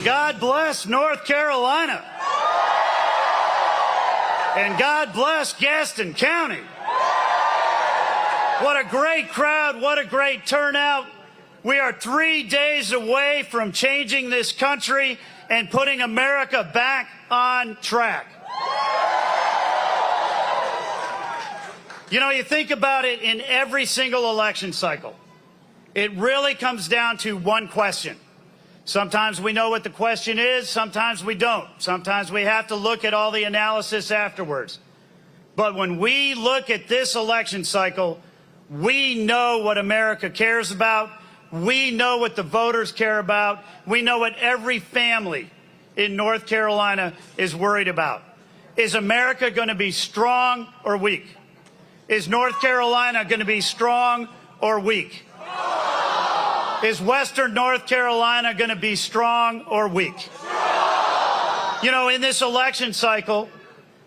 God bless North Carolina. And God bless Gaston County. What a great crowd. What a great turnout. We are 3 days away from changing this country and putting America back on track. You know, you think about it in every single election cycle. It really comes down to one question. Sometimes we know what the question is, sometimes we don't. Sometimes we have to look at all the analysis afterwards. But when we look at this election cycle, we know what America cares about. We know what the voters care about. We know what every family in North Carolina is worried about. Is America going to be strong or weak? Is North Carolina going to be strong or weak? Is Western North Carolina going to be strong or weak? You know, in this election cycle,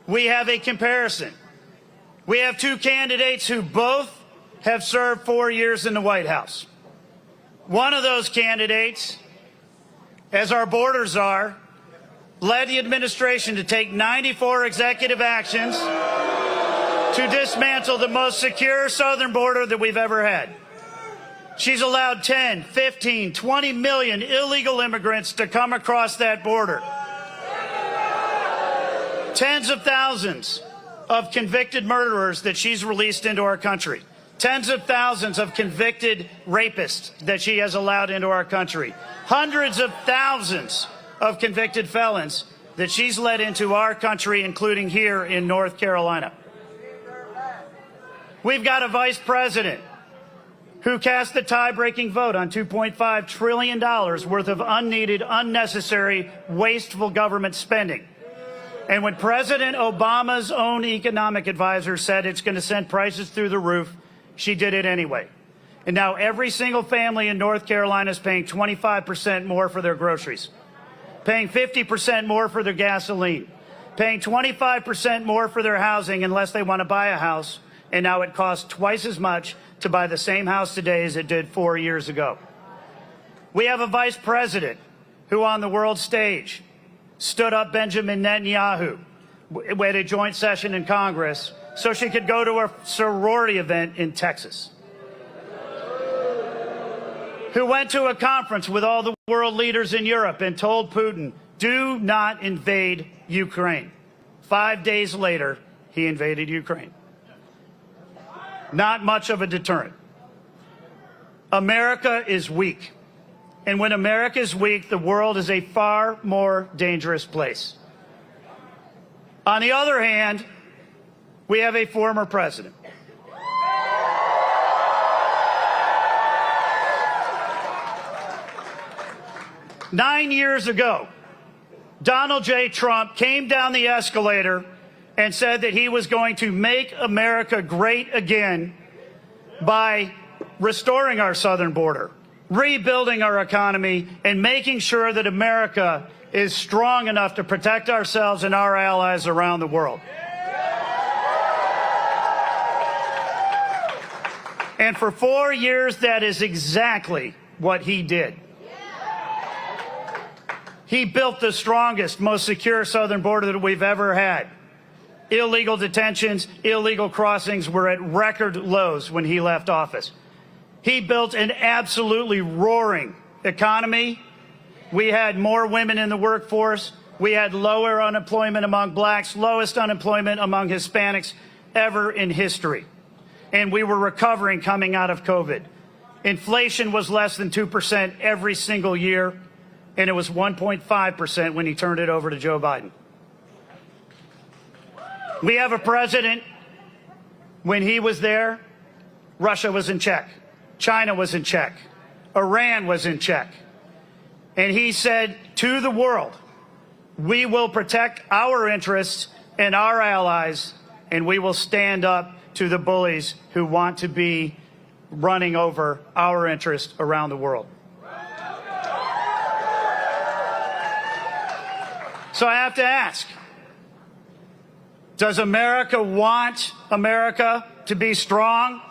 we have a comparison. We have two candidates who both have served 4 years in the White House. One of those candidates, as our borders are, led the administration to take 94 executive actions to dismantle the most secure southern border that we've ever had. She's allowed 10, 15, 20 million illegal immigrants to come across that border. Tens of thousands of convicted murderers that she's released into our country. Tens of thousands of convicted rapists that she has allowed into our country. Hundreds of thousands of convicted felons that she's led into our country, including here in North Carolina. We've got a vice president who cast the tie-breaking vote on $2.5 trillion worth of unneeded, unnecessary, wasteful government spending. And when President Obama's own economic advisor said it's going to send prices through the roof, she did it anyway. And now every single family in North Carolina is paying 25% more for their groceries, paying 50% more for their gasoline, paying 25% more for their housing unless they want to buy a house. And now it costs twice as much to buy the same house today as it did 4 years ago. We have a vice president who on the world stage stood up Benjamin Netanyahu at a joint session in Congress so she could go to a sorority event in Texas. Who went to a conference with all the world leaders in Europe and told Putin, do not invade Ukraine. 5 days later, he invaded Ukraine. Not much of a deterrent. America is weak. And when America is weak, the world is a far more dangerous place. On the other hand, we have a former president. Nine years ago, Donald J. Trump came down the escalator and said that he was going to make America great again by restoring our southern border, rebuilding our economy, and making sure that America is strong enough to protect ourselves and our allies around the world. And for 4 years, that is exactly what he did. He built the strongest, most secure southern border that we've ever had. Illegal detentions, illegal crossings were at record lows when he left office. He built an absolutely roaring economy. We had more women in the workforce. We had lower unemployment among blacks, lowest unemployment among Hispanics ever in history. And we were recovering coming out of COVID. Inflation was less than 2% every single year, and it was 1.5% when he turned it over to Joe Biden. We have a president, when he was there, Russia was in check. China was in check. Iran was in check. And he said to the world, we will protect our interests and our allies, and we will stand up to the bullies who want to be running over our interests around the world. So I have to ask, does America want America to be strong?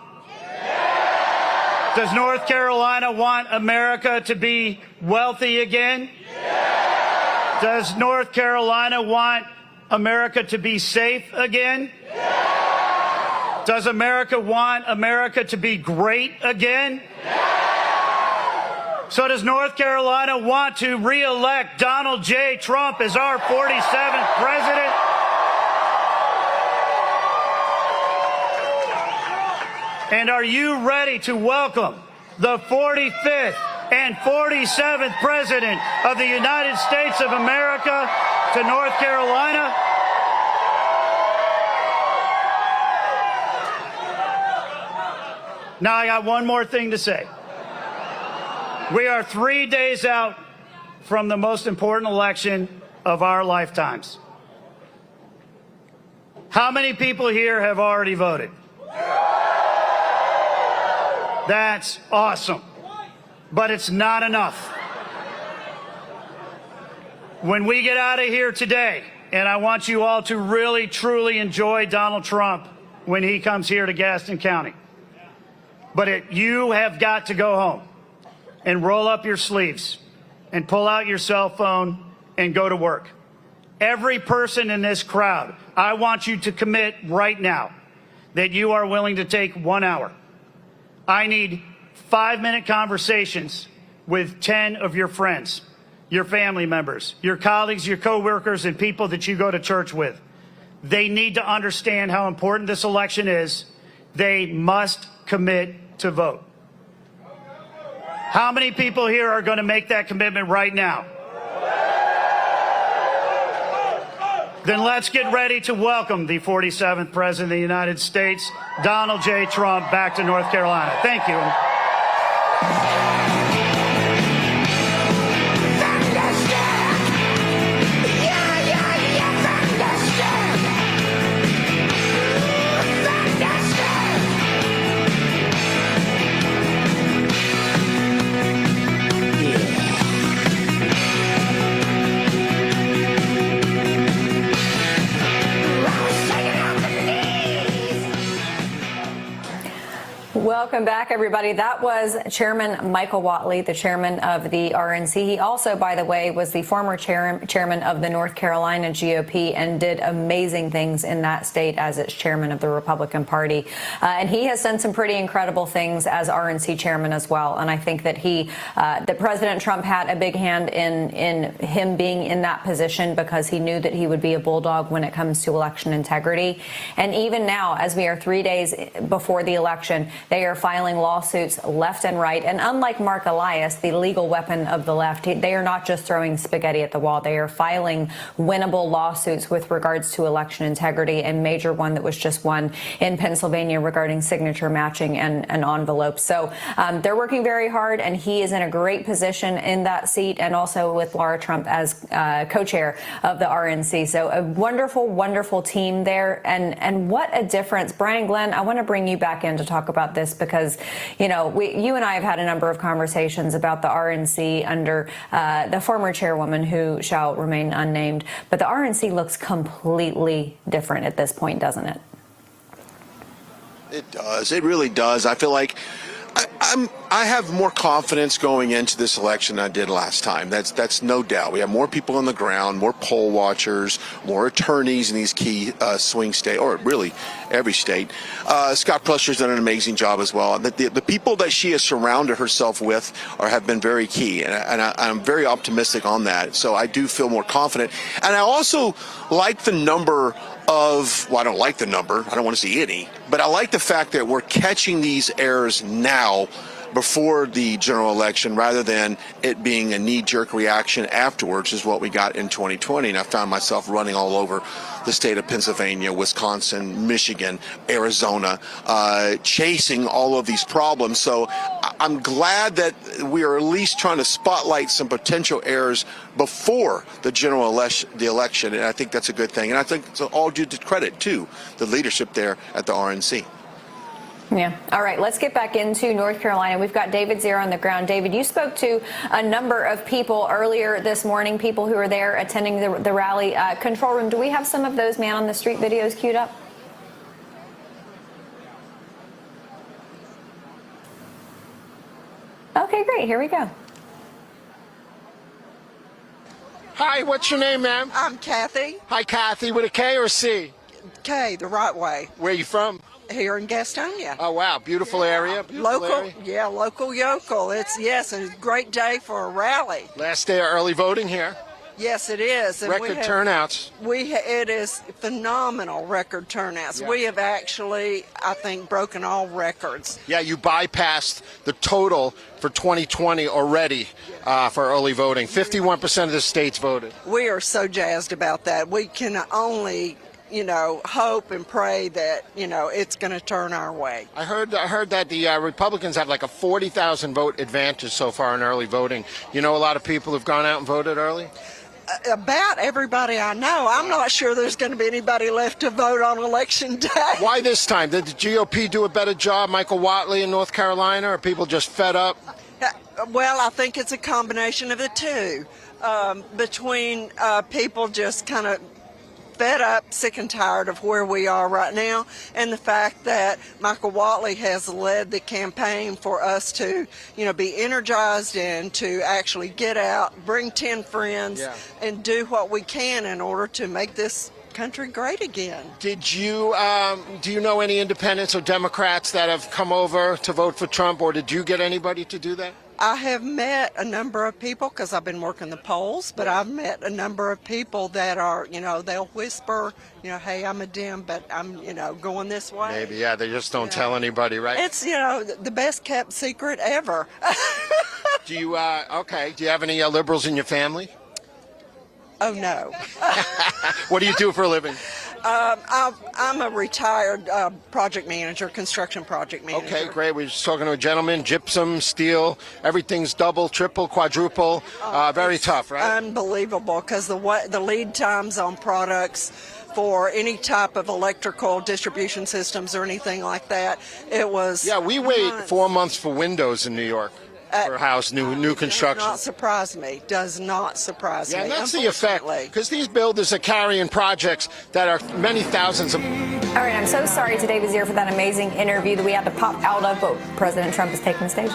Does North Carolina want America to be wealthy again? Does North Carolina want America to be safe again? Yeah. Does America want America to be great again? Yeah. So does North Carolina want to re-elect Donald J. Trump as our 47th president? And are you ready to welcome the 45th and 47th President of the United States of America to North Carolina? Now I got one more thing to say. We are 3 days out from the most important election of our lifetimes. How many people here have already voted? That's awesome. But it's not enough. When we get out of here today, and I want you all to really, truly enjoy Donald Trump when he comes here to Gaston County. But you have got to go home and roll up your sleeves and pull out your cell phone and go to work. Every person in this crowd, I want you to commit right now that you are willing to take 1 hour. I need 5-minute conversations with 10 of your friends, your family members, your colleagues, your coworkers, and people that you go to church with. They need to understand how important this election is. They must commit to vote. How many people here are going to make that commitment right now? Then let's get ready to welcome the 47th President of the United States, Donald J. Trump, back to North Carolina. Thank you. Welcome back, everybody. That was Chairman Michael Whatley, the chairman of the RNC. He also, by the way, was the former chairman of the North Carolina GOP and did amazing things in that state as its chairman of the Republican Party. And he has done some pretty incredible things as RNC chairman as well. And I think that that President Trump had a big hand in him being in that position because he knew that he would be a bulldog when it comes to election integrity. And even now, as we are 3 days before the election, they are filing lawsuits left and right. And unlike Mark Elias, the legal weapon of the left, they are not just throwing spaghetti at the wall. They are filing winnable lawsuits with regards to election integrity. A major one that was just won in Pennsylvania regarding signature matching and envelopes. So they're working very hard, and he is in a great position in that seat, and also with Laura Trump as co-chair of the RNC. So a wonderful, wonderful team there. And what a difference. Brian Glenn, I want to bring you back in to talk about this because, you know, you and I have had a number of conversations about the RNC under the former chairwoman who shall remain unnamed. But the RNC looks completely different at this point, doesn't it? It does. It really does. I feel like I have more confidence going into this election than I did last time. That's no doubt. We have more people on the ground, more poll watchers, more attorneys in these key swing states, or really every state. Scott Plusher's done an amazing job as well. The people that she has surrounded herself with have been very key, and I'm very optimistic on that. So I do feel more confident. And I also like the number of, well, I don't like the number. I don't want to see any. But I like the fact that we're catching these errors now before the general election rather than it being a knee-jerk reaction afterwards is what we got in 2020. And I found myself running all over the state of Pennsylvania, Wisconsin, Michigan, Arizona, chasing all of these problems. So I'm glad that we are at least trying to spotlight some potential errors before the general election, and I think that's a good thing. And I think it's all due to credit to the leadership there at the RNC. Yeah. All right. Let's get back into North Carolina. We've got David Zero on the ground. David, you spoke to a number of people earlier this morning, people who were there attending the rally. Control room, do we have some of those man on the street videos queued up? Okay, great. Here we go. Hi, what's your name, ma'am? I'm Kathy. Hi, Kathy, with a K or a C? K, the right way. Where are you from? Here in Gastonia. Oh, wow, beautiful area. Beautiful Local, area. yeah, local yokel. It's a great day for a rally. Last day of early voting here. Yes, it is. And Record turnouts. It is phenomenal record turnouts. Yeah. We have actually, I think, broken all records. Yeah, you bypassed the total for 2020 already for early voting. 51% of the states voted. We are so jazzed about that. We can only, hope and pray that, it's going to turn our way. I heard that the Republicans have like a 40,000 vote advantage so far in early voting. You know, a lot of people have gone out and voted early. About everybody I know. I'm not sure there's going to be anybody left to vote on election day. Why this time? Did the GOP do a better job, Michael Whatley in North Carolina, or are people just fed up? Well, I think it's a combination of the two. Between people just kind of fed up, sick and tired of where we are right now, and the fact that Michael Whatley has led the campaign for us to, be energized and to actually get out, bring 10 friends, and do what we can in order to make this country great again. Did you, do you know any independents or Democrats that have come over to vote for Trump, or did you get anybody to do that? I have met a number of people because I've been working the polls, but I've met a number of people that are, they'll whisper, hey, I'm a Dem, but I'm, going this way. Maybe, yeah, they just don't tell anybody, right? It's, the best kept secret ever. Do you, do you have any liberals in your family? Oh, no. What do you do for a living? I'm a retired project manager, construction project manager. Okay, great. We were just talking to a gentleman, gypsum, steel, everything's double, triple, quadruple, very tough, right? Unbelievable, because the lead times on products for any type of electrical distribution systems or anything like that, it was... Yeah, we wait 4 months for windows in New York. For a house, new construction. Does not surprise me. Does not surprise me. Yeah, and that's the effect, because these builders are carrying projects that are many thousands of... All right, I'm so sorry to Dave Azier for that amazing interview that we had to pop out of, but President Trump is taking the stage.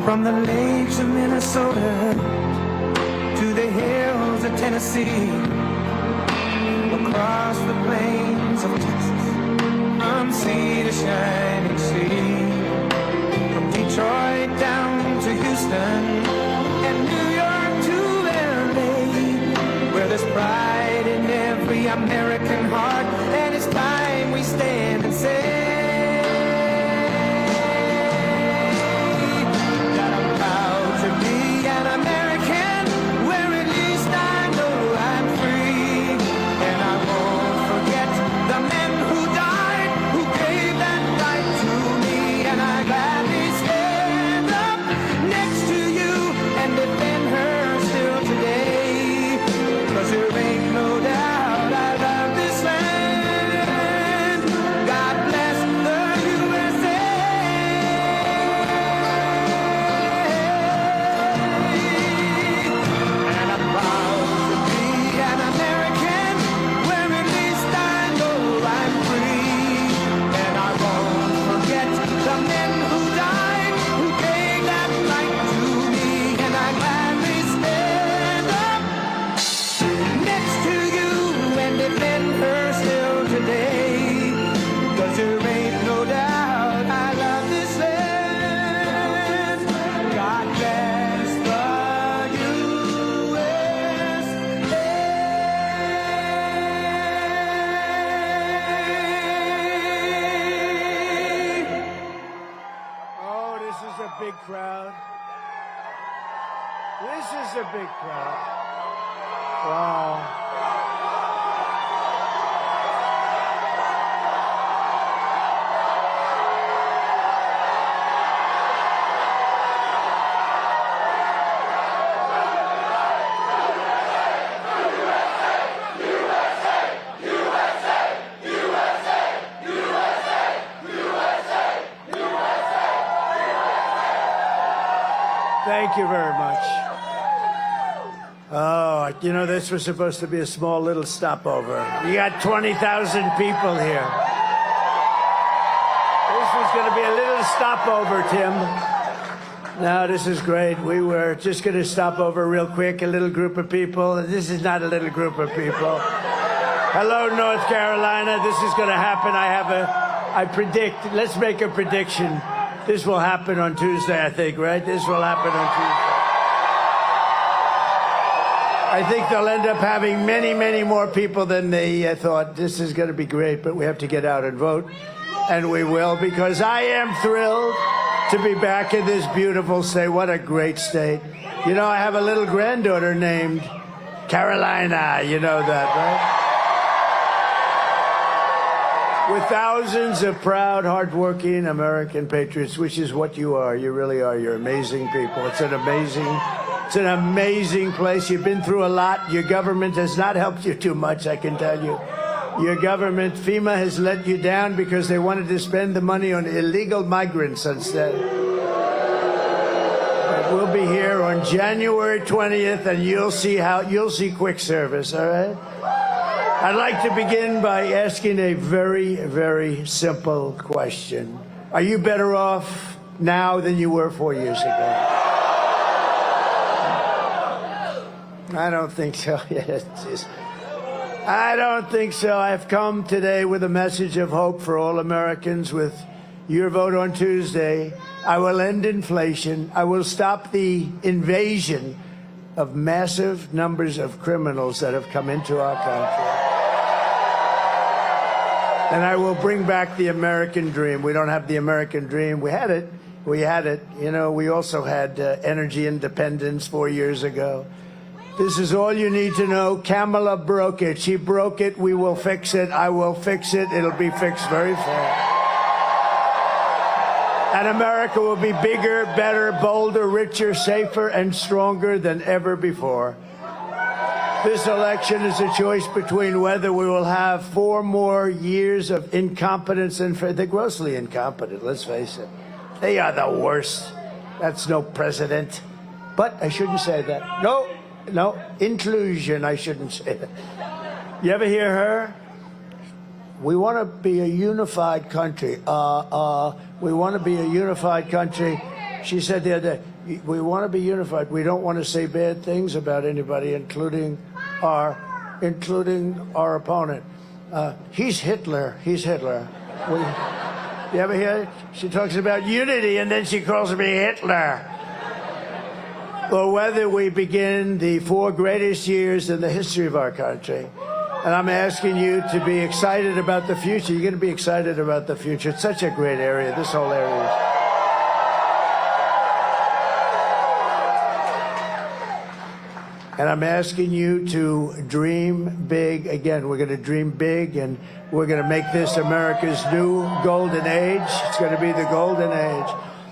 From the lakes of Minnesota to the hills of Tennessee, across the plains of Texas, from sea to shining sea, from Detroit down to Houston and New York to LA, where there's pride in every American heart, and it's time we stand and say, God bless Thank you very much. Oh, you know, this was supposed to be a small little stopover. You got 20,000 people here. This was going to be a little stopover, Tim. No, this is great. We were just going to stop over real quick, a little group of people. This is not a little group of people. Hello, North Carolina. This is going to happen. I predict, let's make a prediction. This will happen on Tuesday, I think, right? This will happen on Tuesday. I think they'll end up having many, many more people than they thought. This is going to be great, but we have to get out and vote. And we will, because I am thrilled to be back in this beautiful state. What a great state. You know, I have a little granddaughter named Carolina. You know that, right? With thousands of proud, hardworking American patriots, which is what you are. You really are. You're amazing people. It's an amazing place. You've been through a lot. Your government has not helped you too much, I can tell you. Your government, FEMA, has let you down because they wanted to spend the money on illegal migrants instead. But we'll be here on January 20th, and you'll see quick service, all right? I'd like to begin by asking a very, very simple question. Are you better off now than you were 4 years ago? I don't think so. I don't think so. I've come today with a message of hope for all Americans. With your vote on Tuesday, I will end inflation. I will stop the invasion of massive numbers of criminals that have come into our country. And I will bring back the American dream. We don't have the American dream. We had it. You know, we also had energy independence 4 years ago. This is all you need to know. Kamala broke it. She broke it. We will fix it. I will fix it. It'll be fixed very fast. And America will be bigger, better, bolder, richer, safer, and stronger than ever before. This election is a choice between whether we will have 4 more years of incompetence and they're grossly incompetent, let's face it. They are the worst. That's no president. But I shouldn't say that. No, inclusion, I shouldn't say that. You ever hear her? We want to be a unified country. We want to be a unified country. She said the other day, we want to be unified. We don't want to say bad things about anybody, including our opponent. He's Hitler. You ever hear it? She talks about unity, and then she calls me Hitler. Or whether we begin the 4 greatest years in the history of our country. And I'm asking you to be excited about the future. You're going to be excited about the future. It's such a great area, this whole area is. And I'm asking you to dream big. Again, we're going to dream big, and we're going to make this America's new golden age. It's going to be the golden age.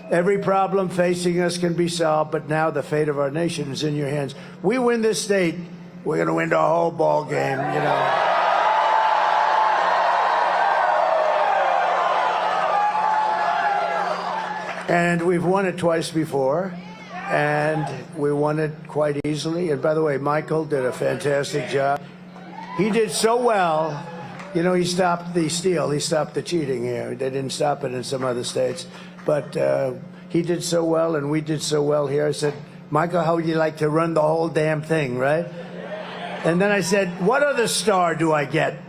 Every problem facing us can be solved, but now the fate of our nation is in your hands. We win this state, we're going to win the whole ball game, you know. And we've won it twice before. And we won it quite easily. And by the way, Michael did a fantastic job. He did so well. You know, he stopped the steal. He stopped the cheating here. They didn't stop it in some other states. But he did so well, and we did so well here. I said, Michael, how would you like to run the whole damn thing, right? And then I said, what other star do I get?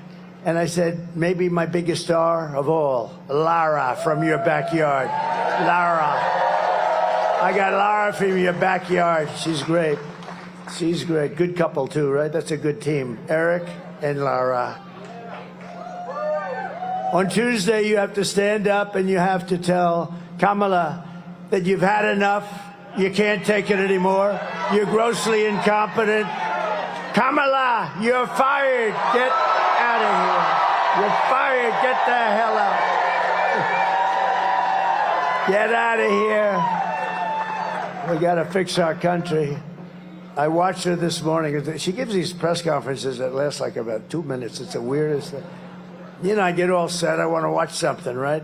And I said, maybe my biggest star of all, Lara from your backyard. Lara. I got Lara from your backyard. She's great. She's great. Good couple, too, right? That's a good team. Eric and Lara. On Tuesday, you have to stand up and you have to tell Kamala that you've had enough. You can't take it anymore. You're grossly incompetent. Kamala, you're fired. Get out of here. You're fired. Get the hell out. Get out of here. We got to fix our country. I watched her this morning. She gives these press conferences that last like about 2 minutes. It's the weirdest thing. You know, I get all set. I want to watch something, right?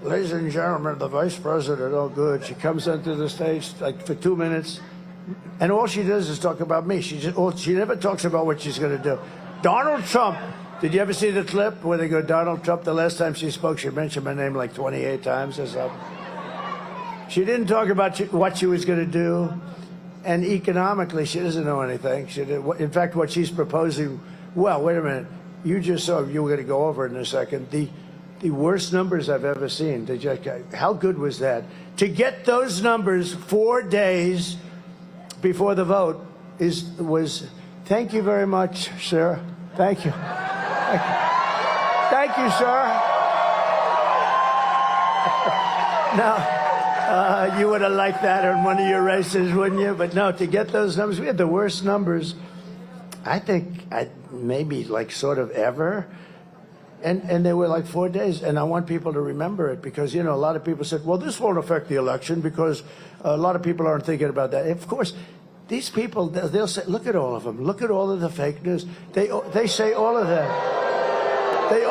ladies and gentlemen, the vice president, oh good. She comes onto the stage like for 2 minutes, and all she does is talk about me. She never talks about what she's going to do. Donald Trump. Did you ever see the clip where they go, Donald Trump? The last time she spoke, she mentioned my name like 28 times or something. She didn't talk about what she was going to do. And economically, she doesn't know anything. In fact, what she's proposing, well, wait a minute. You just saw, you were going to go over it in a second, the worst numbers I've ever seen. How good was that? To get those numbers 4 days before the vote was, thank you very much, sir. Thank you. Thank you, sir. Now, you would have liked that on one of your races, wouldn't you? But no, to get those numbers, we had the worst numbers, I think, maybe like sort of ever. And they were like 4 days. And I want people to remember it because, you know, a lot of people said, well, this won't affect the election because a lot of people aren't thinking about that. Of course, these people, they'll say, look at all of them. Look at all of the fake news. They say all of that. They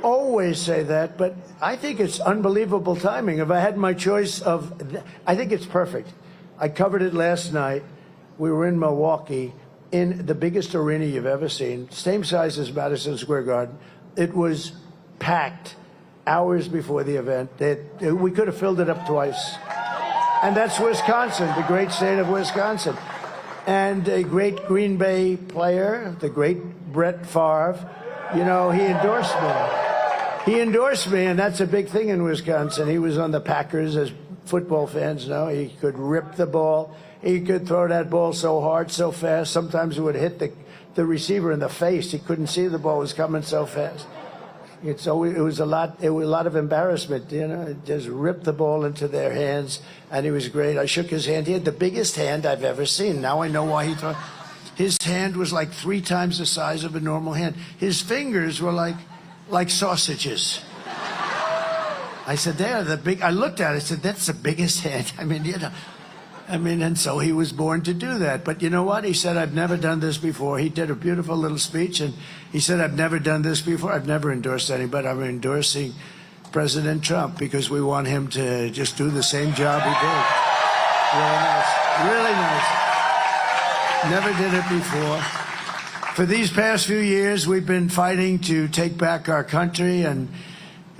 always say that, but I think it's unbelievable timing. If I had my choice of, I think it's perfect. I covered it last night. We were in Milwaukee in the biggest arena you've ever seen, same size as Madison Square Garden. It was packed hours before the event. We could have filled it up twice. And that's Wisconsin, the great state of Wisconsin. And a great Green Bay player, the great Brett Favre, you know, he endorsed me. He endorsed me, and that's a big thing in Wisconsin. He was on the Packers, as football fans know. He could rip the ball. He could throw that ball so hard, so fast. Sometimes it would hit the receiver in the face. He couldn't see the ball was coming so fast. It was a lot of embarrassment, you know. It just ripped the ball into their hands, and he was great. I shook his hand. He had the biggest hand I've ever seen. Now I know why he threw. His hand was like 3 times the size of a normal hand. His fingers were like sausages. I said, they're the big. I looked at it. I said, that's the biggest hand. I mean, you know. And so he was born to do that. But you know what? He said, I've never done this before. He did a beautiful little speech, and he said, I've never done this before. I've never endorsed anybody. I'm endorsing President Trump because we want him to just do the same job he did. Really nice. Really nice. Never did it before. For these past few years, we've been fighting to take back our country, and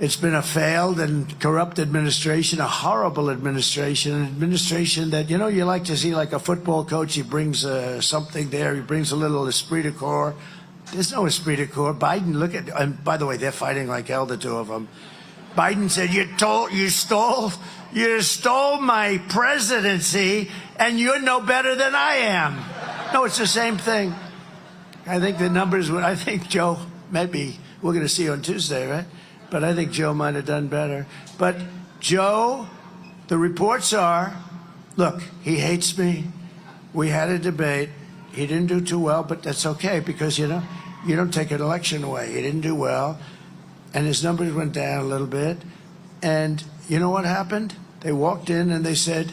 it's been a failed and corrupt administration, a horrible administration, an administration that, you know, you like to see like a football coach. He brings something there. He brings a little esprit de corps. There's no esprit de corps. Biden, look at, and by the way, they're fighting like hell, the two of them. Biden said, you stole my presidency, and you're no better than I am. No, it's the same thing. I think the numbers would, I think Joe, maybe, we're going to see on Tuesday, right? But I think Joe might have done better. But Joe, the reports are, look, he hates me. We had a debate. He didn't do too well, but that's okay because, you know, you don't take an election away. He didn't do well. And his numbers went down a little bit. And you know what happened? They walked in and they said,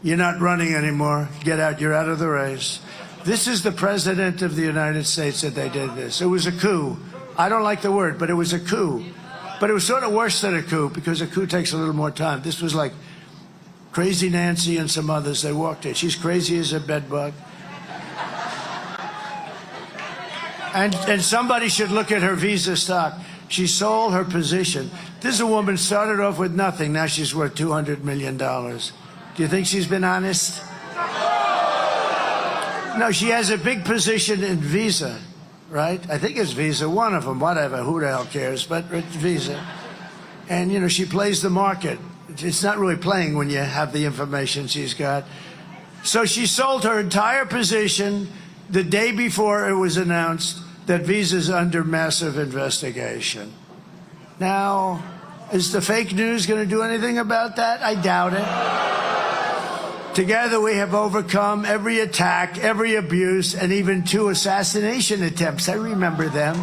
you're not running anymore. Get out. You're out of the race. This is the president of the United States that they did this. It was a coup. I don't like the word, but it was a coup. But it was sort of worse than a coup because a coup takes a little more time. This was like Crazy Nancy and some others. They walked in. She's crazy as a bedbug. And somebody should look at her Visa stock. She sold her position. This is a woman started off with nothing. Now she's worth $200 million. Do you think she's been honest? No, she has a big position in Visa, right? I think it's Visa, one of them, whatever, who the hell cares, but it's Visa. And, you know, she plays the market. It's not really playing when you have the information she's got. So she sold her entire position the day before it was announced that Visa's under massive investigation. Now, is the fake news going to do anything about that? I doubt it. Together we have overcome every attack, every abuse, and even 2 assassination attempts. I remember them.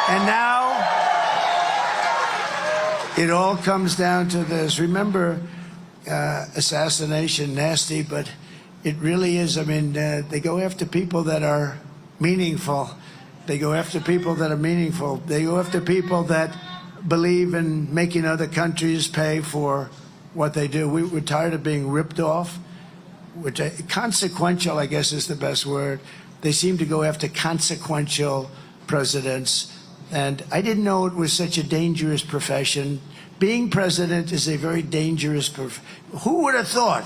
And now it all comes down to this. Remember, assassination, nasty, but it really is. I mean, they go after people that are meaningful. They go after people that are meaningful. They go after people that believe in making other countries pay for what they do. We're tired of being ripped off. Consequential, I guess, is the best word. They seem to go after consequential presidents. And I didn't know it was such a dangerous profession. Being president is a very dangerous profession. Who would have thought?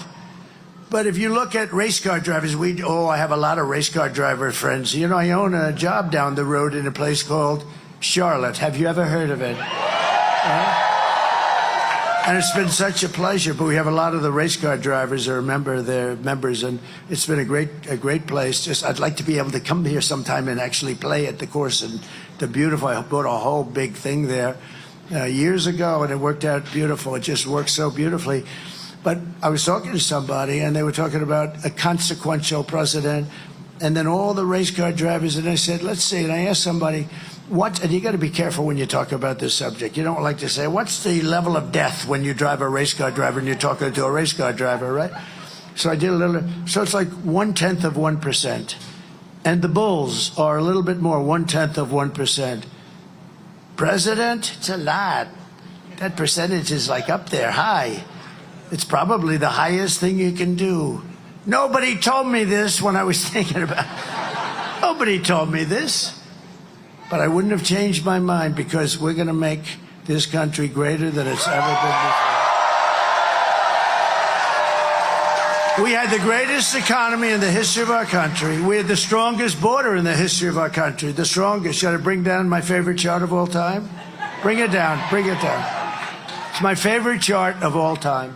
But if you look at race car drivers, I have a lot of race car driver friends. You know, I own a job down the road in a place called Charlotte. Have you ever heard of it? And it's been such a pleasure. But we have a lot of the race car drivers are members, and it's been a great place. I'd like to be able to come here sometime and actually play at the course. And the beautiful, I bought a whole big thing there years ago, and it worked out beautiful. It just worked so beautifully. But I was talking to somebody, and they were talking about a consequential president, and then all the race car drivers, and I said, let's see, and I asked somebody, and you got to be careful when you talk about this subject. You don't like to say, what's the level of death when you drive a race car driver and you're talking to a race car driver, right? So I did so it's like 1/10 of 1%. And the bulls are a little bit more, 1/10 of 1%. President, it's a lot. That percentage is like up there, high. It's probably the highest thing you can do. Nobody told me this when I was thinking about it. Nobody told me this. But I wouldn't have changed my mind, because we're going to make this country greater than it's ever been before. We had the greatest economy in the history of our country. We had the strongest border in the history of our country. The strongest. Should I bring down my favorite chart of all time? Bring it down. Bring it down. It's my favorite chart of all time.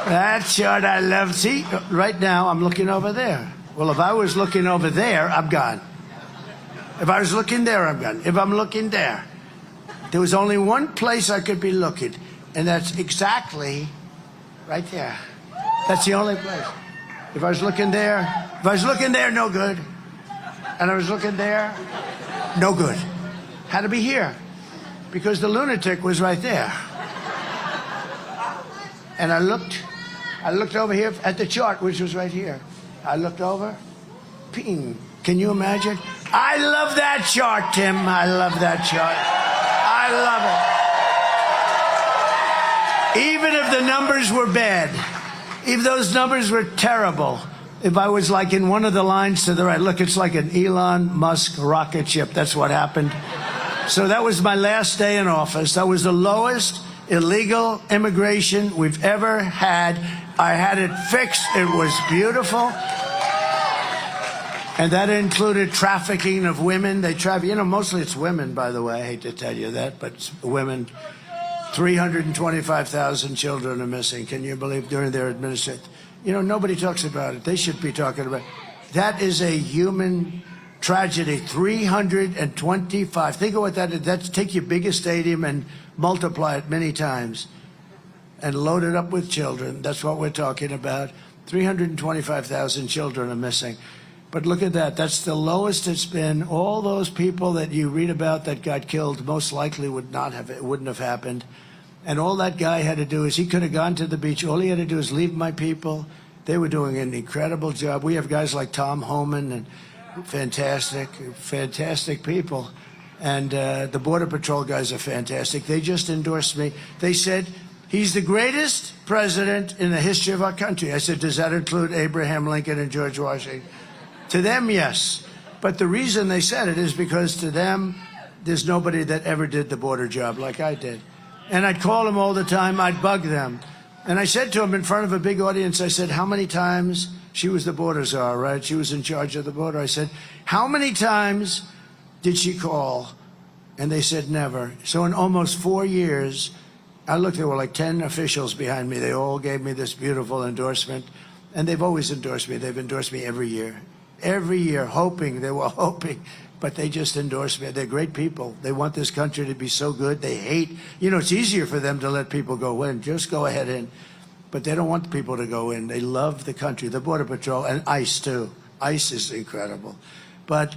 That chart I love. See, right now I'm looking over there. Well, if I was looking over there, I'm gone. If I was looking there, I'm gone. If I'm looking there, there was only one place I could be looking, and that's exactly right there. That's the only place. If I was looking there, no good. And I was looking there, no good. Had to be here, because the lunatic was right there. And I looked over here at the chart, which was right here. I looked over, ping. Can you imagine? I love that chart, Tim. I love that chart. I love it. Even if the numbers were bad, if those numbers were terrible, if I was like in one of the lines to the right, look, it's like an Elon Musk rocket ship. That's what happened. So that was my last day in office. That was the lowest illegal immigration we've ever had. I had it fixed. It was beautiful. And that included trafficking of women. They traffic, mostly it's women, by the way. I hate to tell you that, but it's women. 325,000 children are missing. Can you believe, during their administration? Nobody talks about it. They should be talking about it. That is a human tragedy. 325. Think of what that is. That's take your biggest stadium and multiply it many times and load it up with children. That's what we're talking about. 325,000 children are missing. But look at that. That's the lowest it's been. All those people that you read about that got killed most likely wouldn't have happened. And all that guy had to do is he could have gone to the beach. All he had to do is leave my people. They were doing an incredible job. We have guys like Tom Homan, and fantastic people. And the Border Patrol guys are fantastic. They just endorsed me. They said, he's the greatest president in the history of our country. I said, does that include Abraham Lincoln and George Washington? To them, yes. But the reason they said it is because to them, there's nobody that ever did the border job like I did. And I'd call them all the time. I'd bug them. And I said to them in front of a big audience, I said, how many times, she was the border czar, right? She was in charge of the border. I said, how many times did she call? And they said never. So in almost 4 years, I looked, there were like 10 officials behind me. They all gave me this beautiful endorsement. And they've always endorsed me. They've endorsed me every year. Every year, they were hoping. But they just endorsed me. They're great people. They want this country to be so good. They hate, it's easier for them to let people go in. Just go ahead in. But they don't want people to go in. They love the country, the Border Patrol, and ICE too. ICE is incredible. But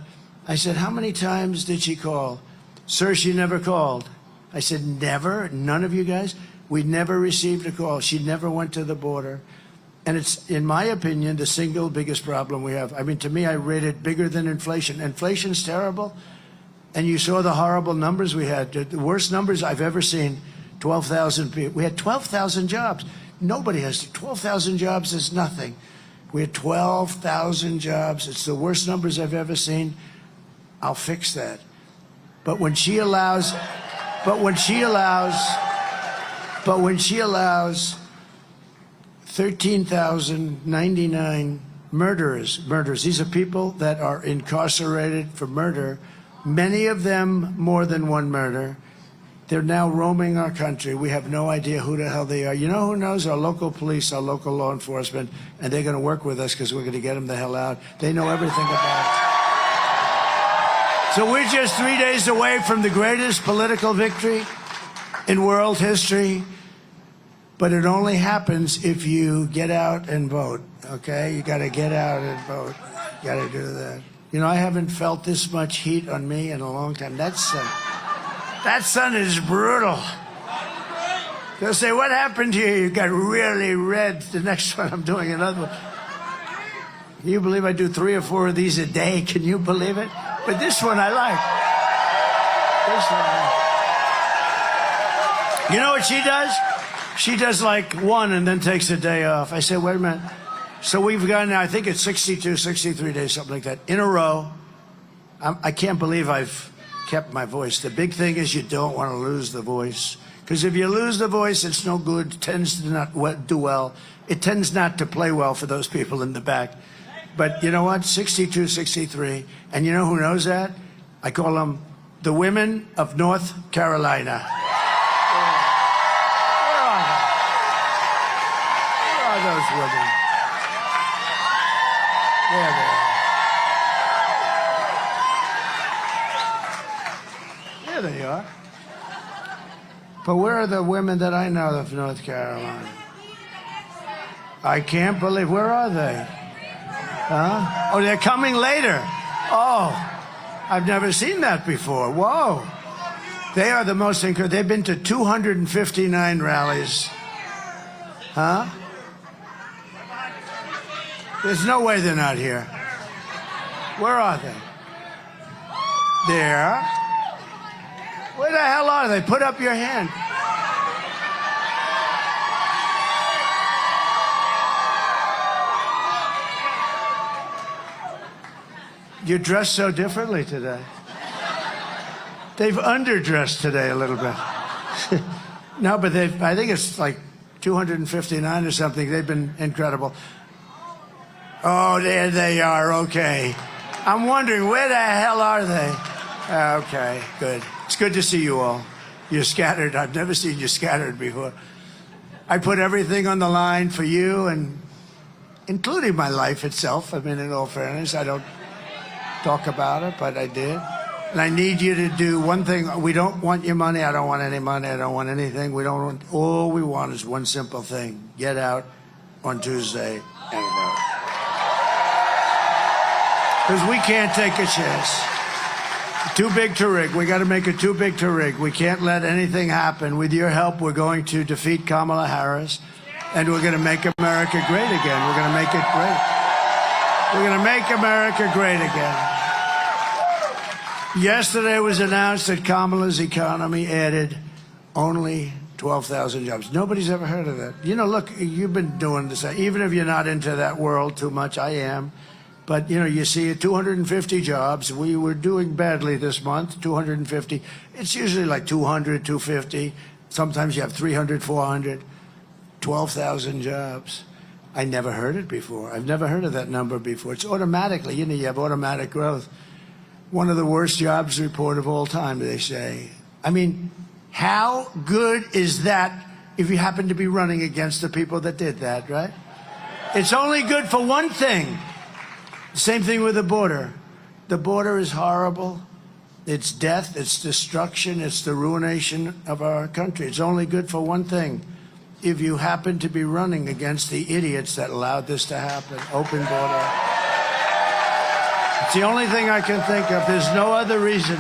I said, how many times did she call? Sir, she never called. I said, never? None of you guys? We never received a call. She never went to the border. And it's, in my opinion, the single biggest problem we have. I mean, to me, I rate it bigger than inflation. Inflation's terrible. And you saw the horrible numbers we had, the worst numbers I've ever seen. 12,000 people. We had 12,000 jobs. Nobody has 12,000 jobs is nothing. We had 12,000 jobs. It's the worst numbers I've ever seen. I'll fix that. But when she allows 13,099 murderers, these are people that are incarcerated for murder, many of them more than one murder. They're now roaming our country. We have no idea who the hell they are. You know who knows? Our local police, our local law enforcement, and they're going to work with us because we're going to get them the hell out. They know everything about it. So we're just 3 days away from the greatest political victory in world history, but it only happens if you get out and vote, okay? You got to get out and vote. You got to do that. You know, I haven't felt this much heat on me in a long time. That sun is brutal. They'll say, what happened to you? You got really red. The next one, I'm doing another one. Can you believe I do 3 or 4 of these a day? Can you believe it? But this one I like. This one I like. You know what she does? She does like one and then takes a day off. I say, wait a minute. So we've gone now, I think it's 62, 63 days, something like that, in a row. I can't believe I've kept my voice. The big thing is you don't want to lose the voice. Because if you lose the voice, it's no good. It tends to not do well. It tends not to play well for those people in the back. But you know what? 62, 63. And you know who knows that? I call them the women of North Carolina. Where are they? Where are those women? There they are. There they are. But where are the women that I know of North Carolina? I can't believe. Where are they? Huh? Oh, they're coming later. Oh, I've never seen that before. Whoa. They are the most incredible. They've been to 259 rallies. Huh? There's no way they're not here. Where are they? There. Where the hell are they? Put up your hand. You dress so differently today. They've underdressed today a little bit. No, but I think it's like 259 or something. They've been incredible. Oh, there they are. Okay. I'm wondering, where the hell are they? Okay, good. It's good to see you all. You're scattered. I've never seen you scattered before. I put everything on the line for you, and including my life itself. I mean, in all fairness, I don't talk about it, but I did. And I need you to do one thing. We don't want your money. I don't want any money. I don't want anything. All we want is one simple thing. Get out on Tuesday and vote. Because we can't take a chance. Too big to rig. We got to make it too big to rig. We can't let anything happen. With your help, we're going to defeat Kamala Harris, and we're going to make America great again. We're going to make it great. We're going to make America great again. Yesterday it was announced that Kamala's economy added only 12,000 jobs. Nobody's ever heard of that. You know, look, you've been doing this. Even if you're not into that world too much, I am. But, you know, you see 250 jobs. We were doing badly this month, 250. It's usually like 200, 250. Sometimes you have 300, 400. 12,000 jobs. I never heard it before. I've never heard of that number before. It's automatically, you know, you have automatic growth. One of the worst jobs report of all time, they say. I mean, how good is that if you happen to be running against the people that did that, right? It's only good for one thing. Same thing with the border. The border is horrible. It's death, it's destruction, it's the ruination of our country. It's only good for one thing. If you happen to be running against the idiots that allowed this to happen, open border. It's the only thing I can think of. There's no other reason.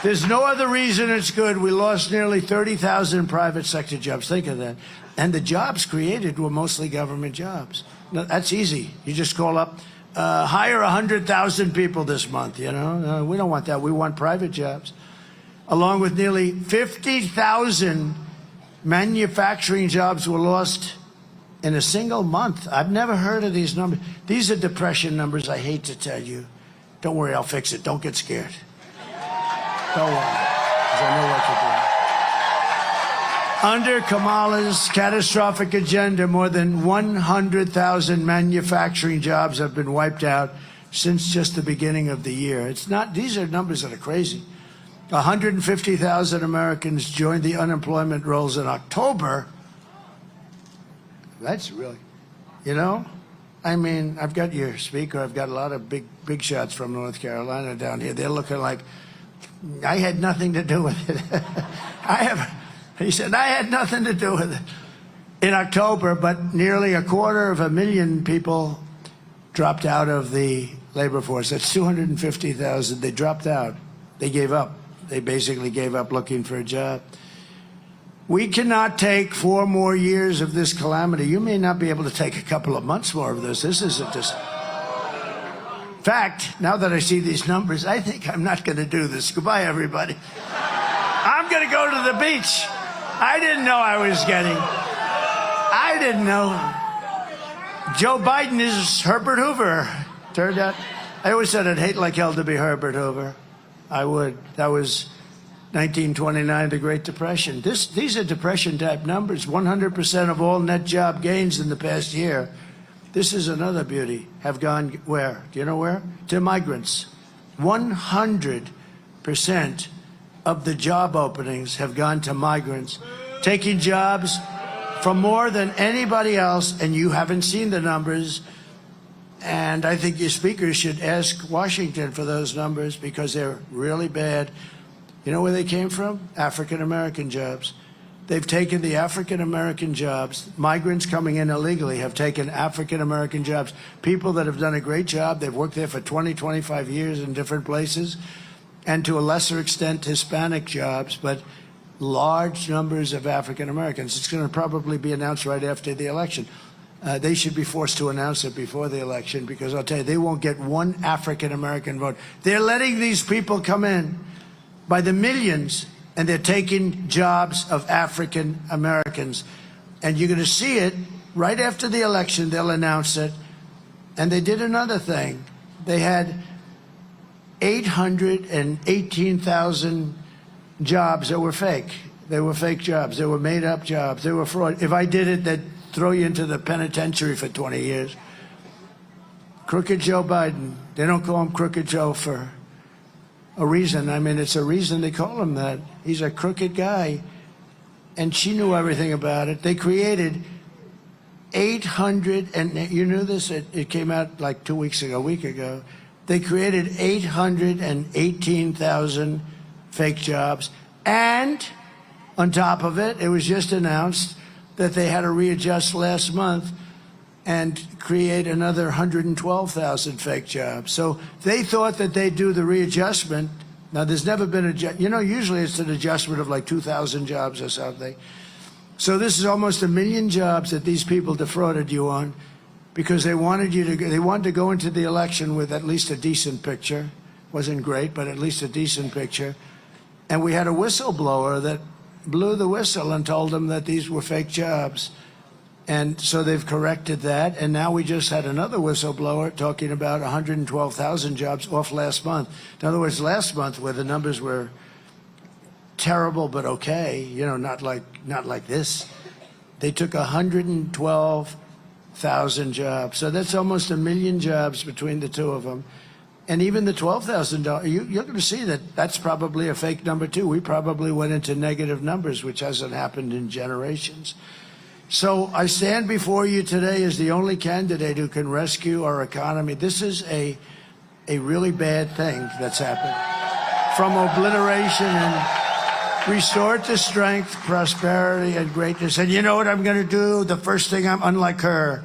There's no other reason it's good. We lost nearly 30,000 private sector jobs. Think of that. And the jobs created were mostly government jobs. No, that's easy. You just call up, hire 100,000 people this month, you know. No, we don't want that. We want private jobs. Along with nearly 50,000 manufacturing jobs were lost in a single month. I've never heard of these numbers. These are depression numbers, I hate to tell you. Don't worry, I'll fix it. Don't get scared. Don't worry, because I know what to do. Under Kamala's catastrophic agenda, more than 100,000 manufacturing jobs have been wiped out since just the beginning of the year. It's not, these are numbers that are crazy. 150,000 Americans joined the unemployment rolls in October. That's really, you know, I mean, I've got your speaker. I've got a lot of big shots from North Carolina down here. They're looking like I had nothing to do with it. He said, I had nothing to do with it. In October, but nearly 250,000 people dropped out of the labor force. That's 250,000. They dropped out. They gave up. They basically gave up looking for a job. We cannot take 4 more years of this calamity. You may not be able to take a couple of months more of this. This isn't just... In fact, now that I see these numbers, I think I'm not going to do this. Goodbye, everybody. I'm going to go to the beach. I didn't know I didn't know. Joe Biden is Herbert Hoover. Turned out, I always said I'd hate like hell to be Herbert Hoover. I would. That was 1929, the Great Depression. These are depression-type numbers. 100% of all net job gains in the past year. This is another beauty. Have gone where? Do you know where? To migrants. 100% of the job openings have gone to migrants, taking jobs from more than anybody else, and you haven't seen the numbers. And I think your speakers should ask Washington for those numbers because they're really bad. You know where they came from? African-American jobs. They've taken the African-American jobs. Migrants coming in illegally have taken African-American jobs. People that have done a great job. They've worked there for 20, 25 years in different places. And to a lesser extent, Hispanic jobs, but large numbers of African Americans. It's going to probably be announced right after the election. They should be forced to announce it before the election because I'll tell you, they won't get one African American vote. They're letting these people come in by the millions, and they're taking jobs of African Americans. And you're going to see it right after the election. They'll announce it. And they did another thing. They had 818,000 jobs that were fake. They were fake jobs. They were made-up jobs. They were fraud. If I did it, they'd throw you into the penitentiary for 20 years. Crooked Joe Biden. They don't call him Crooked Joe for a reason. I mean, it's a reason they call him that. He's a crooked guy. And she knew everything about it. They created 800, and you knew this? It came out like 2 weeks ago, a week ago. They created 818,000 fake jobs. And on top of it, it was just announced that they had to readjust last month and create another 112,000 fake jobs. So they thought that they'd do the readjustment. Now, there's never been usually it's an adjustment of like 2,000 jobs or something. So this is almost 1 million jobs that these people defrauded you on, because they wanted to go into the election with at least a decent picture. Wasn't great, but at least a decent picture. And we had a whistleblower that blew the whistle and told them that these were fake jobs. And so they've corrected that. And now we just had another whistleblower talking about 112,000 jobs off last month. In other words, last month, where the numbers were terrible but okay, you know, not like this, they took 112,000 jobs. So that's almost 1 million jobs between the two of them. And even the $12,000, you're going to see that that's probably a fake number too. We probably went into negative numbers, which hasn't happened in generations. So I stand before you today as the only candidate who can rescue our economy. This is a really bad thing that's happened. From obliteration and restore to strength, prosperity, and greatness. And you know what I'm going to do? The first thing, unlike her,